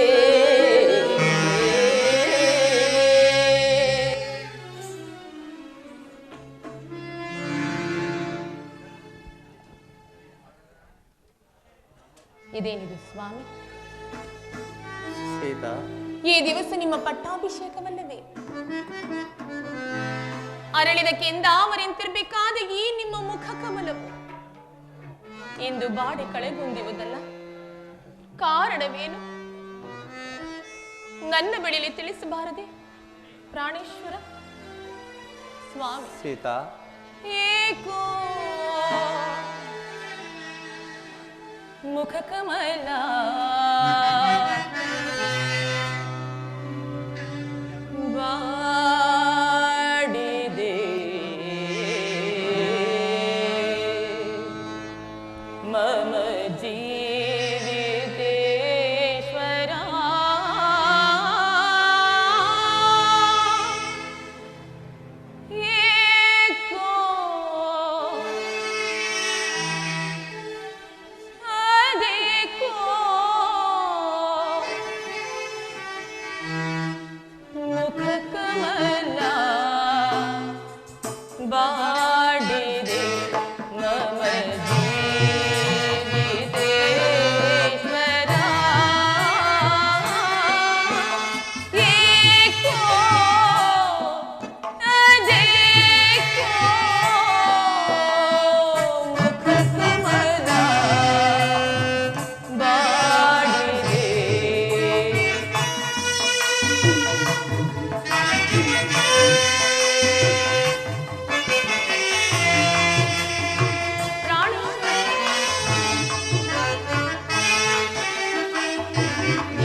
ಇದೇನಿದು ಸ್ವಾಮಿ? ಸೀತಾ ಈ ದಿವಸ ನಿಮ್ಮ ಪಟ್ಟಾಭಿಷೇಕವಲ್ಲವೇ? ಅರಳಿದ ಕೆಂದಾವರೆಂತಿರ್ಬೇಕಾದ ಈ ನಿಮ್ಮ ಮುಖ ಕಮಲವು ಇಂದು ಬಾಡಿ ಕಳೆಗುಂದಿರುವುದಲ್ಲ, ಕಾರಣವೇನು? ನನ್ನ ಬಳಿಯಲ್ಲಿ ತಿಳಿಸಬಾರದೆ ಪ್ರಾಣೇಶ್ವರ ಸ್ವಾಮಿ? ಸೀತಾ ಏಕೋ ಮುಖ ಕಮಲ ಬಾಡಿದೆ ಮಮ ಜೀವಿತೇಶ್ವರ ಏಕೋ ಅದೇಕೋ ಮುಖ ಕಮಲ ಬಾಡಿದೆ ಮಮ ಜೀವಿತೇಶ್ವರ ಏಕೋ ಅದೇಕೋ ಮುಖ ಕಮಲ ಬಾಡಿದೆ.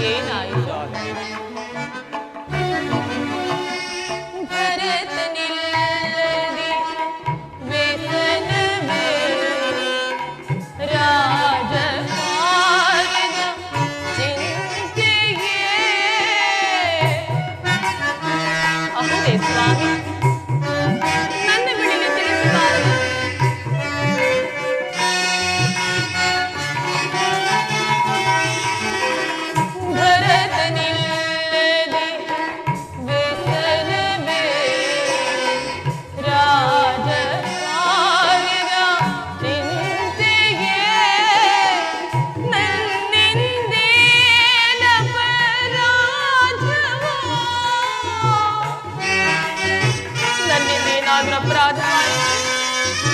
ಏನಾಯಿತು? ಭರತನಿಲ್ಲದೆ ವ್ಯಸನವೇ ರಾಜಕಾರ್ಯದ ಚಿಂತೆಯೇ. ಹೌದೇ ಸ್ವಾಮಿ? ನನ್ನ ಬಳಿಗೆ ತಿಳಿಸಬಾರದು? ಭರತನಿಲ್ಲದೆ ವ್ಯಸನವೇ ರಾಜಕಾರ್ಯದ ಚಿಂತೆಯೇ. ನನ್ನಿಂದೇನ ಅಪರಾಧವೋ? ನನ್ನಿಂದೇನಾದ್ರೂ ಅಪರಾಧವಾಯಿತು?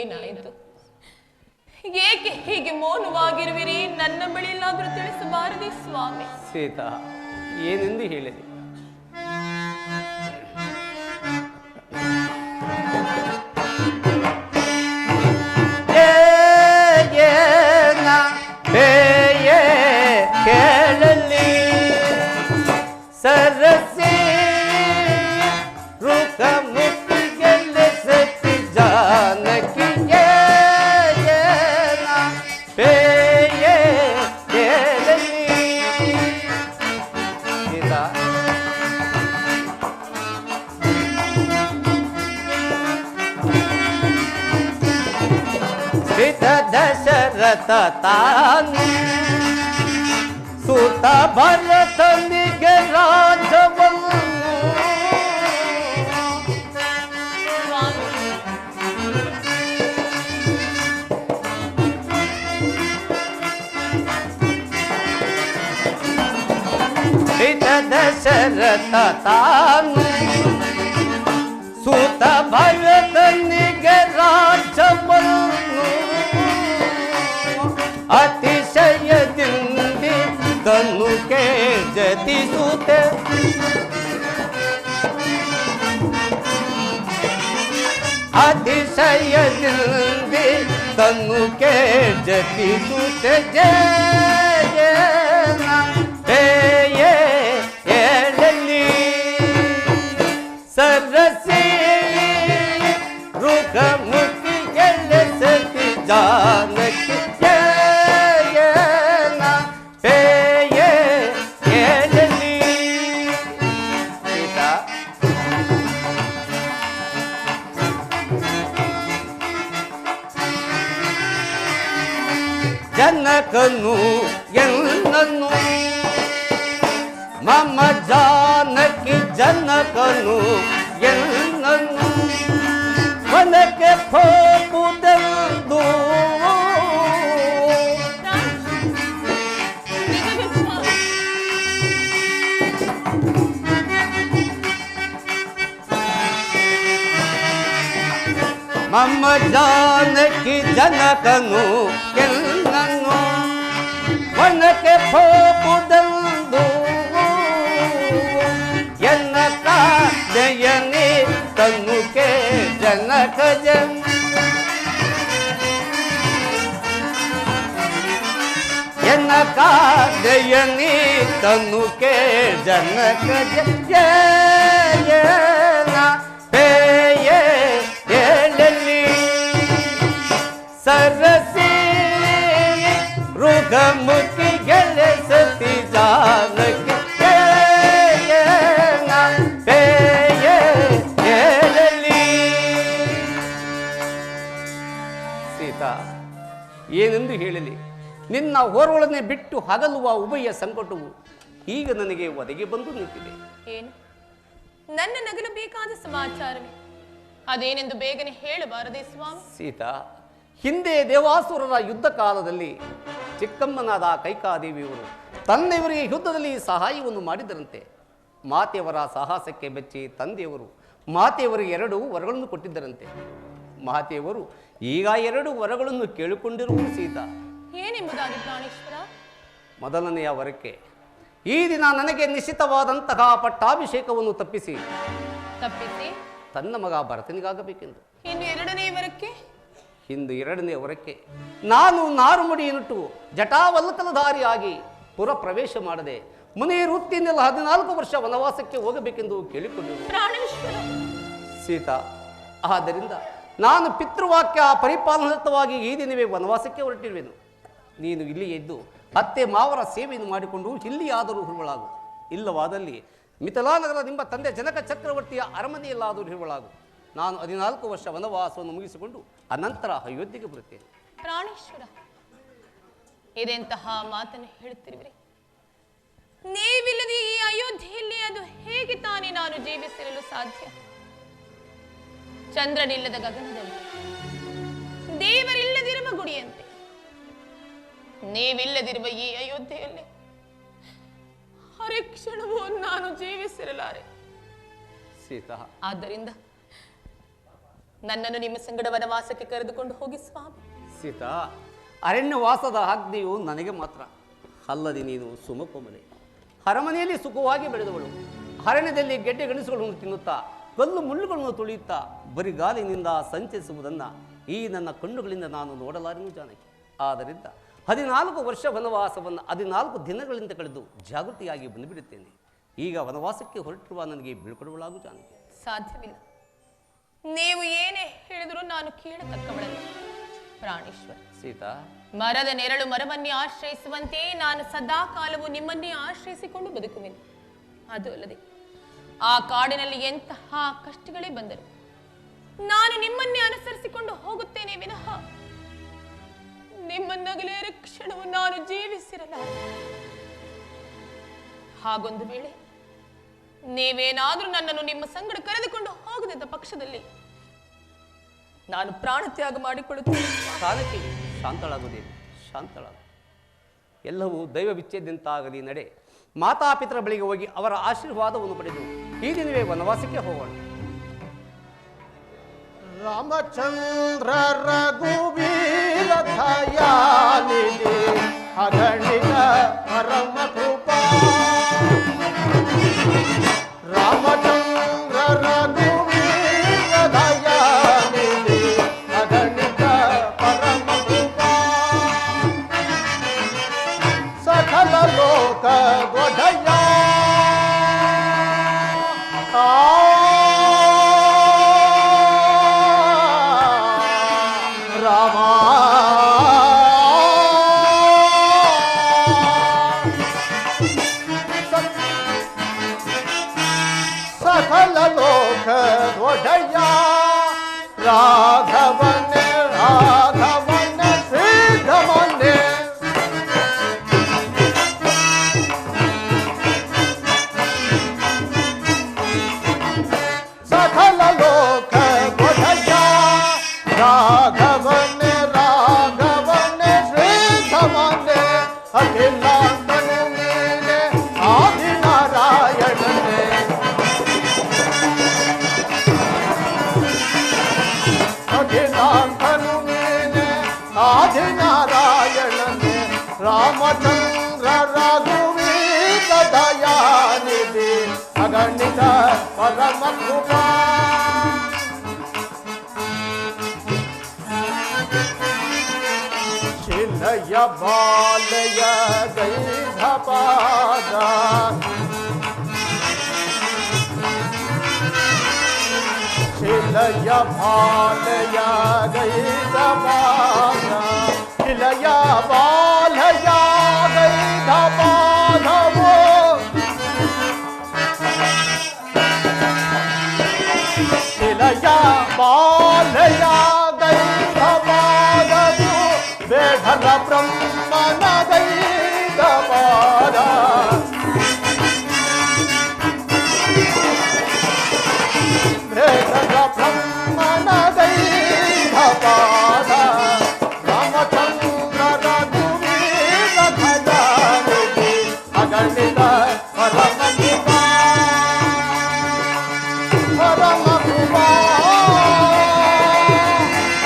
ಏನಾಯಿತು? ಏಕೆ ಹೀಗೆ ಮೌನವಾಗಿರುವಿರಿ? ನನ್ನ ಬಳಿಯಲ್ಲಾದರೂ ತಿಳಿಸಬಾರದೆ ಸ್ವಾಮಿ? ಸೀತಾ, ಏನೆಂದು ಹೇಳಿದೆ? ಕೇಳಲಿ ಸರಸಿ ರುಕ ಮುತ್ತಿಗೆಲ್ಲ ಸತಿ ಜಾನಕಿಗೆ ಪೇಯೇ ಕೇಳಲಿ. ಸೀತಾ, ದಶರಥ ತಾನು ಸುತ ಭರತನಿಗೆ ರಾಜವನ್ನು ದಶರಥ ತಾನು ಸುತ ಭರತನಿಗೆ ರಾಜವನ್ನು ಅತಿಶಯದಿಂದ ತನುಕೆ ಜತಿಸುತ್ತೆ. ಅತಿಶಯದಿಂದ ತನುಕೆ ಜತಿಸುತ್ತೆ. ಜಯ ಹೇಳಲಿ ಸರಸಿ ರುಗ ಮುತ್ತಿಗೆಲ್ಲ ಸತಿ ಜಾನಕಿ ಜನಕನು ಎನ್ನನು ಮಮ ಜಾನಕಿ ಜನಕನು ಎನ್ನನು ಮನಕ್ಕೆ ಹೋಗುವುದೆಂದು ಮಮ್ಮ ಜಾನಕಿ ಜನಕನು ಎನ್ನನು ವನಕ್ಕೆ ಹೋಗುವುದೆಂದು ಎನ್ನ ಕಾದಯನೆ ತನುಕೆ ಜನಕ ಜನ್ ಎನ್ನ ಕಾದಯನೆ ತನುಕೆ ಜನಕ ಜಯ ಪೇಯೇ ಹೇಳಲಿ ಸರಸಿ ರುಗ ಮುತ್ತಿಗೆಲ್ಲ ಸತಿ ಜಾನಕಿ ಪೇಯೇ ಹೇಳಲಿ. ಸೀತಾ, ಏನೆಂದು ಹೇಳಲಿ? ನಿನ್ನ ಹೋರೊಳನೆ ಬಿಟ್ಟು ಹಗಲುವ ಉಭಯ ಸಂಕಟವು ಈಗ ನನಗೆ ಒದಗಿ ಬಂದು ನಿಂತಿದೆ. ಏನು ನನ್ನ ನಗಲಬೇಕಾದ ಸಮಾಚಾರವೇ? ಅದೇನೆಂದು ಬೇಗನೆ ಹೇಳಬಾರದೆ ಸ್ವಾಮಿ? ಸೀತಾ, ಹಿಂದೆ ದೇವಾಸುರರ ಯುದ್ಧ ಕಾಲದಲ್ಲಿ ಚಿಕ್ಕಮ್ಮನಾದ ಕೈಕಾದೇವಿಯವರು ತಂದೆಯವರಿಗೆ ಯುದ್ಧದಲ್ಲಿ ಸಹಾಯವನ್ನು ಮಾಡಿದರಂತೆ. ಮಾತೆಯವರ ಸಾಹಸಕ್ಕೆ ಬೆಚ್ಚಿ ತಂದೆಯವರು ಮಾತೆಯವರಿಗೆ 2 ವರಗಳನ್ನು ಕೊಟ್ಟಿದ್ದರಂತೆ. ಮಾತೆಯವರು ಈಗ 2 ವರಗಳನ್ನು ಕೇಳಿಕೊಂಡಿರುವುದು ಸೀತಾ. ಏನೆಂಬುದಾಗಿ ಪ್ರಾಣೇಶ್ವರ? ಮೊದಲನೆಯ ವರಕ್ಕೆ ಈ ದಿನ ನನಗೆ ನಿಶ್ಚಿತವಾದಂತಹ ಪಟ್ಟಾಭಿಷೇಕವನ್ನು ತಪ್ಪಿಸಿ ತನ್ನ ಮಗ ಭರತನಿಗಾಗಬೇಕೆಂದು. ಇನ್ನು 2ನೇ ವರಕ್ಕೆ? ಇಂದು 2ನೇ ವರಕ್ಕೆ ನಾನು ನಾರುಮಡಿಯನ್ನುಟ್ಟು ಜಟಾವಲ್ಲಕಲಧಾರಿಯಾಗಿ ಪುರ ಪ್ರವೇಶ ಮಾಡದೆ ಮುನಿ ವೃತ್ತಿಯಿಂದೆಲ್ಲ 14 ವರ್ಷ ವನವಾಸಕ್ಕೆ ಹೋಗಬೇಕೆಂದು ಕೇಳಿಕೊಂಡಿರು ಸೀತಾ. ಆದ್ದರಿಂದ ನಾನು ಪಿತೃವಾಕ್ಯ ಪರಿಪಾಲನಾರ್ಥವಾಗಿ ಈ ದಿನವೇ ವನವಾಸಕ್ಕೆ ಹೊರಟಿರುವೆನು. ನೀನು ಇಲ್ಲಿ ಎದ್ದು ಅತ್ತೆ ಮಾವರ ಸೇವೆಯನ್ನು ಮಾಡಿಕೊಂಡು ಇಲ್ಲಿಯಾದರೂ ಹುರುಳಾಗು. ಇಲ್ಲವಾದಲ್ಲಿ ಮಿಥಿಲಾನಗರ ನಿಮ್ಮ ತಂದೆ ಜನಕ ಚಕ್ರವರ್ತಿಯ ಅರಮನೆಯಲ್ಲಾದರೂ ಹಿರುಳಾಗು. ನಾನು 14 ವರ್ಷ ವನವಾಸವನ್ನು ಮುಗಿಸಿಕೊಂಡು ಅನಂತರ ಅಯೋಧ್ಯೆಗೆ ಬರುತ್ತೇನೆ. ಪ್ರಾಣೇಶ್ವರ, ಇದೆಂತಹ ಮಾತನ್ನು ಹೇಳುತ್ತಿರುವಿರಿ? ನೀವಿಲ್ಲದೆ ಈ ಅಯೋಧ್ಯೆಯಲ್ಲಿ ಅದು ಹೇಗೆ ತಾನೇ ನಾನು ಜೀವಿಸಿರಲು ಸಾಧ್ಯ? ಚಂದ್ರನಿಲ್ಲದ ಗಗನದಲ್ಲಿ, ದೇವರಿಲ್ಲದಿರುವ ಗುಡಿಯಂತೆ ನೀವಿಲ್ಲದಿರುವ ಈ ಅಯೋಧ್ಯೆಯಲ್ಲಿ ಹರಿಕ್ಷಣವೂ ನಾನು ಜೀವಿಸಿರಲಾರೆ. ಸೀತಾ, ಆದ್ದರಿಂದ ನನ್ನನ್ನು ನಿಮ್ಮ ಸಂಗಡ ವನವಾಸಕ್ಕೆ ಕರೆದುಕೊಂಡು ಹೋಗಿ ಸ್ವಾಮಿ. ಸೀತಾ, ಅರಣ್ಯವಾಸದ ಆಜ್ಞೆಯು ನನಗೆ ಮಾತ್ರ. ಅಲ್ಲದೆ ನೀನು ಸುಮಕೋಮಲೆ, ಅರಮನೆಯಲ್ಲಿ ಸುಖವಾಗಿ ಬೆಳೆದವಳು. ಅರಣ್ಯದಲ್ಲಿ ಗೆಡ್ಡೆ ಗೆಣಸುಗಳನ್ನು ತಿನ್ನುತ್ತಾ, ಕಲ್ಲು ಮುಳ್ಳುಗಳನ್ನು ತುಳಿಯುತ್ತಾ ಬರಿಗಾಲಿನಿಂದ ಸಂಚರಿಸುವುದನ್ನು ಈ ನನ್ನ ಕಣ್ಣುಗಳಿಂದ ನಾನು ನೋಡಲಾರೆನು ಜಾನಕಿ. ಆದ್ದರಿಂದ 14 ವರ್ಷ ವನವಾಸವನ್ನು 14 ದಿನಗಳಿಂದ ಕಳೆದು ಜಾಗೃತಿಯಾಗಿ ಬಂದುಬಿಡುತ್ತೇನೆ. ಈಗ ವನವಾಸಕ್ಕೆ ಹೊರಟಿರುವ ನನಗೆ ಬೀಳ್ಕೊಡುವಳಾಗು ಜಾನಕಿ. ಸಾಧ್ಯವಿಲ್ಲ. ನೀವು ಏನೇ ಹೇಳಿದರೂ ನಾನು ಕೇಳತಕ್ಕವಳಲ್ಲ ಪ್ರಾಣೇಶ್ವರ. ಸೀತಾ, ಮರದ ನೆರಳು ಮರವನ್ನೇ ಆಶ್ರಯಿಸುವಂತೆ ನಾನು ಸದಾ ಕಾಲವು ನಿಮ್ಮನ್ನೇ ಆಶ್ರಯಿಸಿಕೊಂಡು ಬದುಕುವೆನು. ಅದು ಅಲ್ಲದೆ ಆ ಕಾಡಿನಲ್ಲಿ ಎಂತಹ ಕಷ್ಟಗಳೇ ಬಂದರು ನಾನು ನಿಮ್ಮನ್ನೇ ಅನುಸರಿಸಿಕೊಂಡು ಹೋಗುತ್ತೇನೆ ವಿನಃ ನಿಮ್ಮನ್ನಗಲೇ ಕ್ಷಣವು ನಾನು ಜೀವಿಸಿರಲ್ಲ. ಹಾಗೊಂದು ವೇಳೆ ನೀವೇನಾದರೂ ನನ್ನನ್ನು ನಿಮ್ಮ ಸಂಗಡ ಕರೆದುಕೊಂಡು ಹೋಗದಿದ್ದ ಪಕ್ಷದಲ್ಲಿ ನಾನು ಪ್ರಾಣ ತ್ಯಾಗ ಮಾಡಿಕೊಳ್ಳುತ್ತೇನೆ. ಕಾಲಕ್ಕೆ ಶಾಂತಳಾಗುವುದೇನು? ಶಾಂತಳಾಗು. ಎಲ್ಲವೂ ದೈವ ವಿಚ್ಛೇದಂತಾಗಲಿ. ನಡೆ, ಮಾತಾಪಿತರ ಬಳಿಗೆ ಹೋಗಿ ಅವರ ಆಶೀರ್ವಾದವನ್ನು ಪಡೆದು ಈ ದಿನವೇ ವನವಾಸಕ್ಕೆ ಹೋಗೋಣ. ರಾಮಚಂದ್ರ ರಘುವೀರ ದಯಾನಿಧಿ ಅಗಣಿತ ಪರಮ ಕೃಪಾ. ರಾಮಚಂದ್ರ ರಘುವೀರ ದಯಾನಿಧಿ ಅಗಣಿತ ಪರಮ ಕೃಪಾ. ಸಕಲ ಲೋಕ ಗೊಡಯ ರಾಮ. ಸಕಲ ಲೋಕ ಒಡೆಯ ರಾಘವನೇ ರಾಘವನೇ ಶ್ರೀಧಮನೆ. ಸಕಲ ಲೋಕ ಒಡೆಯ ರಾಘವನೇ ರಾಘವನೇ ಶ್ರೀಧಮನೆ. ಅಖಿಲಾಂತನು ನೀನೆ ಆದಿನಾರಾಯಣನೇ. ಅಖಿಲಾಂತನು ನೀನೆ ಆದಿನಾರಾಯಣನೇ. ರಾಮಚಂದ್ರ ರಘುವೀರ ದಯಾನಿಧಿ ಅಗಣಿತ ಪರಮ ಕೃಪಾ. ಶಿಲಯ ಬಾಲಯ ಗೈಧ ಪಾದ. ಶಿಲಯ ಬಾಲಯ ಗೈಧ ಪಾದ. ಶಿಲಯ ಬಾಲಯ ಗೈಧ ಪಾದವೋ. ಶಿಲಯ ಬಾಲಯ ಗೈಧ ಪಾದವು ಬೇಢರ ಬ್ರಹ್ಮನ ಗೈಧ ಪಾದ. ಬೇಢರ ಬ್ರಹ್ಮನ ಗೈಧ ಪಾದ. ರಾಮಚಂದ್ರ ರಘುವೀರ ದಯಾನಿಧಿ ಅಗಣಿತ ಪರಮ ಕೃಪಾ. ಪರಮ ಕೃಪಾ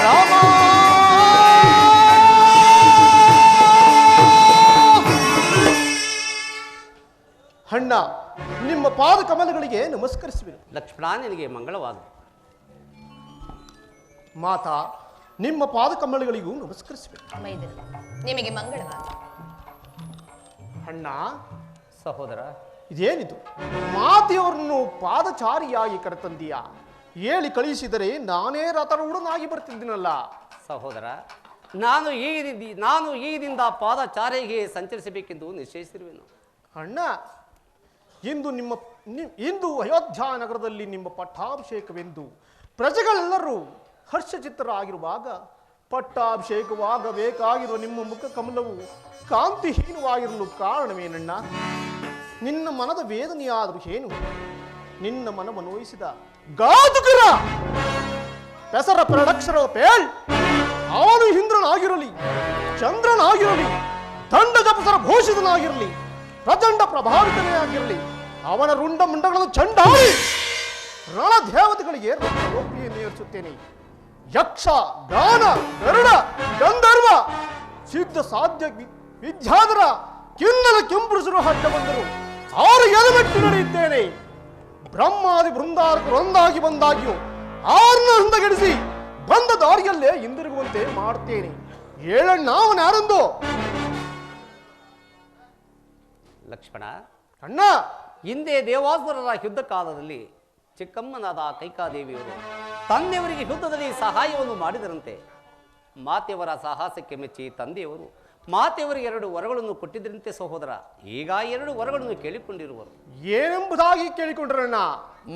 ರಾಮ. ಅಣ್ಣ, ನಿಮ್ಮ ಪಾದ ಕಮಲಗಳಿಗೆ ನಮಸ್ಕರಿಸುವೆ. ಲಕ್ಷ್ಮಣ, ನಿನಗೆ ಮಂಗಳವಾಗಲಿ. ಮಾತಾ, ನಿಮ್ಮ ಪಾದ ಕಮಲಗಳಿಗೂ ನಮಸ್ಕರಿಸುವೆ. ಮೈದನ, ನಿಮಗೆ ಮಂಗಳವಾಗಲಿ. ಅಣ್ಣ, ಸಹೋದರ, ಇದೇನಿದು? ಮಾತೆಯವರನ್ನು ಪಾದಚಾರಿಯಾಗಿ ಕರೆತಂದೀಯಾ? ಹೇಳಿ ಕಳಿಸಿದರೆ ನಾನೇ ರಥರೂಢನಾಗಿ ಬರ್ತಿದ್ದೀನಲ್ಲ. ಸಹೋದರ, ನಾನು ಈಗಿನಿಂದ ಪಾದಚಾರಿಗೆ ಸಂಚರಿಸಬೇಕೆಂದು ನಿಶ್ಚಯಿಸಿರುವೆನು. ಅಣ್ಣ, ಇಂದು ಅಯೋಧ್ಯ ನಗರದಲ್ಲಿ ನಿಮ್ಮ ಪಟ್ಟಾಭಿಷೇಕವೆಂದು ಪ್ರಜೆಗಳೆಲ್ಲರೂ ಹರ್ಷಚಿತ್ತರಾಗಿರುವಾಗ ಪಟ್ಟಾಭಿಷೇಕವಾಗಬೇಕಾಗಿರುವ ನಿಮ್ಮ ಮುಖ ಕಮಲವು ಕಾಂತಿಹೀನವಾಗಿರಲು ಕಾರಣವೇನಣ್ಣ? ನಿನ್ನ ಮನದ ವೇದನೆಯಾದರೂ ಏನು? ನಿನ್ನ ಮನ ಮನೋಯಿಸಿದ ಗಾದುಕರ ಪೆಸರ ಪರಡಕ್ಷರ ಪೇಳ್ ಅವನು ಇಂದ್ರನಾಗಿರಲಿ, ಚಂದ್ರನಾಗಿರಲಿ, ದಂಡ ಜಪಸರ ಘೋಷಿತನಾಗಿರಲಿ, ಪ್ರಚಂಡ ಪ್ರಭಾವಿತನೇ ಆಗಿರಲಿ, ಅವನ ರುಂಡ ಮುಂಡಗಳನ್ನು ಚಂಡಾಡಿ ರಣದೇವತೆಗಳಿಗೆ ರೋಪಿಯನ್ನು ಏರಿಸುತ್ತೇನೆ. ಯಕ್ಷ ಗಾನ ಗರುಡ ಗಂಧರ್ವ ಸಿದ್ಧ ಸಾಧ್ಯ ವಿದ್ಯಾಧರ ಕಿನ್ನಲ ಕೆಂಪುರುಷರು ಅಡ್ಡ ಬಂದರು 6 ಎಲೆಮೆಟ್ಟು ನಡೆಯುತ್ತೇನೆ. ಬ್ರಹ್ಮಾದಿ ಬೃಂದಾರಕರು ಒಂದಾಗಿ ಬಂದಾಗಿಯೂ 6ನ ಹಂತಗೆಡಿಸಿ ಬಂದ ದಾರಿಯಲ್ಲೇ ಹಿಂದಿರುಗುವಂತೆ ಮಾಡ್ತೇನೆ. ಏಳಣ್ಣಾವನಾರಂದು ಲಕ್ಷ್ಮಣ ಅಣ್ಣ, ಹಿಂದೆ ದೇವಾಸುರರ ಯುದ್ಧ ಕಾಲದಲ್ಲಿ ಚಿಕ್ಕಮ್ಮನಾದ ಕೈಕಾದೇವಿಯವರು ತಂದೆಯವರಿಗೆ ಯುದ್ಧದಲ್ಲಿ ಸಹಾಯವನ್ನು ಮಾಡಿದರಂತೆ. ಮಾತೆಯವರ ಸಾಹಸಕ್ಕೆ ಮೆಚ್ಚಿ ತಂದೆಯವರು ಮಾತೆಯವರಿಗೆ 2 ವರಗಳನ್ನು ಕೊಟ್ಟಿದ್ದರಂತೆ ಸಹೋದರ. ಈಗ 2 ವರಗಳನ್ನು ಕೇಳಿಕೊಂಡಿರುವರು. ಏನೆಂಬುದಾಗಿ ಕೇಳಿಕೊಂಡ್ರಣ್ಣ?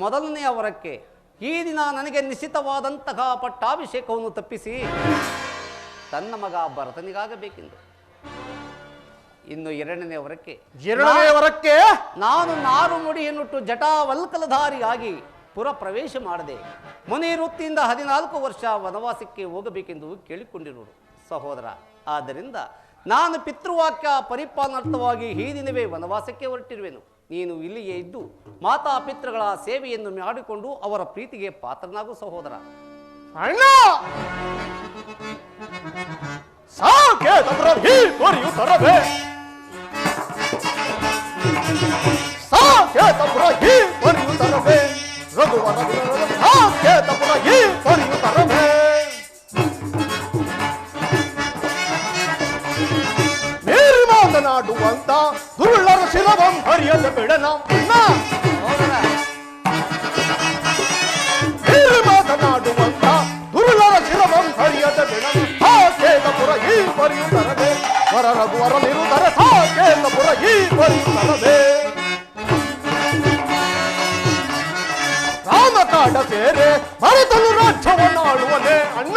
ಮೊದಲನೆಯ ವರಕ್ಕೆ ಈ ದಿನ ನನಗೆ ನಿಶ್ಚಿತವಾದಂತಹ ಪಟ್ಟಾಭಿಷೇಕವನ್ನು ತಪ್ಪಿಸಿ ತನ್ನ ಮಗ ಭರತನಿಗಾಗಬೇಕೆಂದು. ಇನ್ನು ಎರಡನೇ ವರಕ್ಕೆ ನಾನು ನಾರು ಮುಡಿಯನ್ನುಟ್ಟು ಜಟಾವಲ್ಕಲಧಾರಿಯಾಗಿ ಪುರ ಪ್ರವೇಶ ಮಾಡದೆ ಮುನಿ ವೃತ್ತಿಯಿಂದ 14 ವರ್ಷ ವನವಾಸಕ್ಕೆ ಹೋಗಬೇಕೆಂದು ಕೇಳಿಕೊಂಡಿರುವರು ಸಹೋದರ. ಆದ್ದರಿಂದ ನಾನು ಪಿತೃವಾಕ್ಯ ಪರಿಪಾಲನಾರ್ಥವಾಗಿ ಈ ದಿನವೇ ವನವಾಸಕ್ಕೆ ಹೊರಟಿರುವೆನು. ನೀನು ಇಲ್ಲಿಯೇ ಇದ್ದು ಮಾತಾ ಪಿತೃಗಳ ಸೇವೆಯನ್ನು ಮಾಡಿಕೊಂಡು ಅವರ ಪ್ರೀತಿಗೆ ಪಾತ್ರನಾಗು ಸಹೋದರ. ಅಣ್ಣ, ಸಾಕೇತ ಪ್ರಭಿ ಪೊರೆಯುತ್ತರವೇ, ಸಾಕೇತ ಪ್ರಭಿ ಪೊರೆಯುತ್ತರವೇ, ರಘುವರ ಸಾಕೇತ ಪ್ರಭಿ ಪೊರೆಯುತ್ತರವೇ. ಮೇರಿ ಮಾತನಾಡುವಂತ ದುರುಳರ ಶಿರವಂ ಹರಿಯದ ಬಿಡನ. ಮೇರಿ ಮಾತನಾಡುವಂತ ದುರುಳರ ಶಿರವಂ ಹರಿಯದ ಬಿಡನ. ಸಾಕೇತಪುರ ಈ ಪೊರೆಯುತ್ತರವೇ, ವರ ರಘುವರ ನಿರುತರ ಸಾಕೇತಪುರ ಈ ಪೊರೆಯುತ್ತರವೇ. ರಾಮ ಕಾಡ ಸೇರೆ ಭರತನು ರಾಜ್ಯವನ್ನಾಳುವನೇ. ಅಣ್ಣ,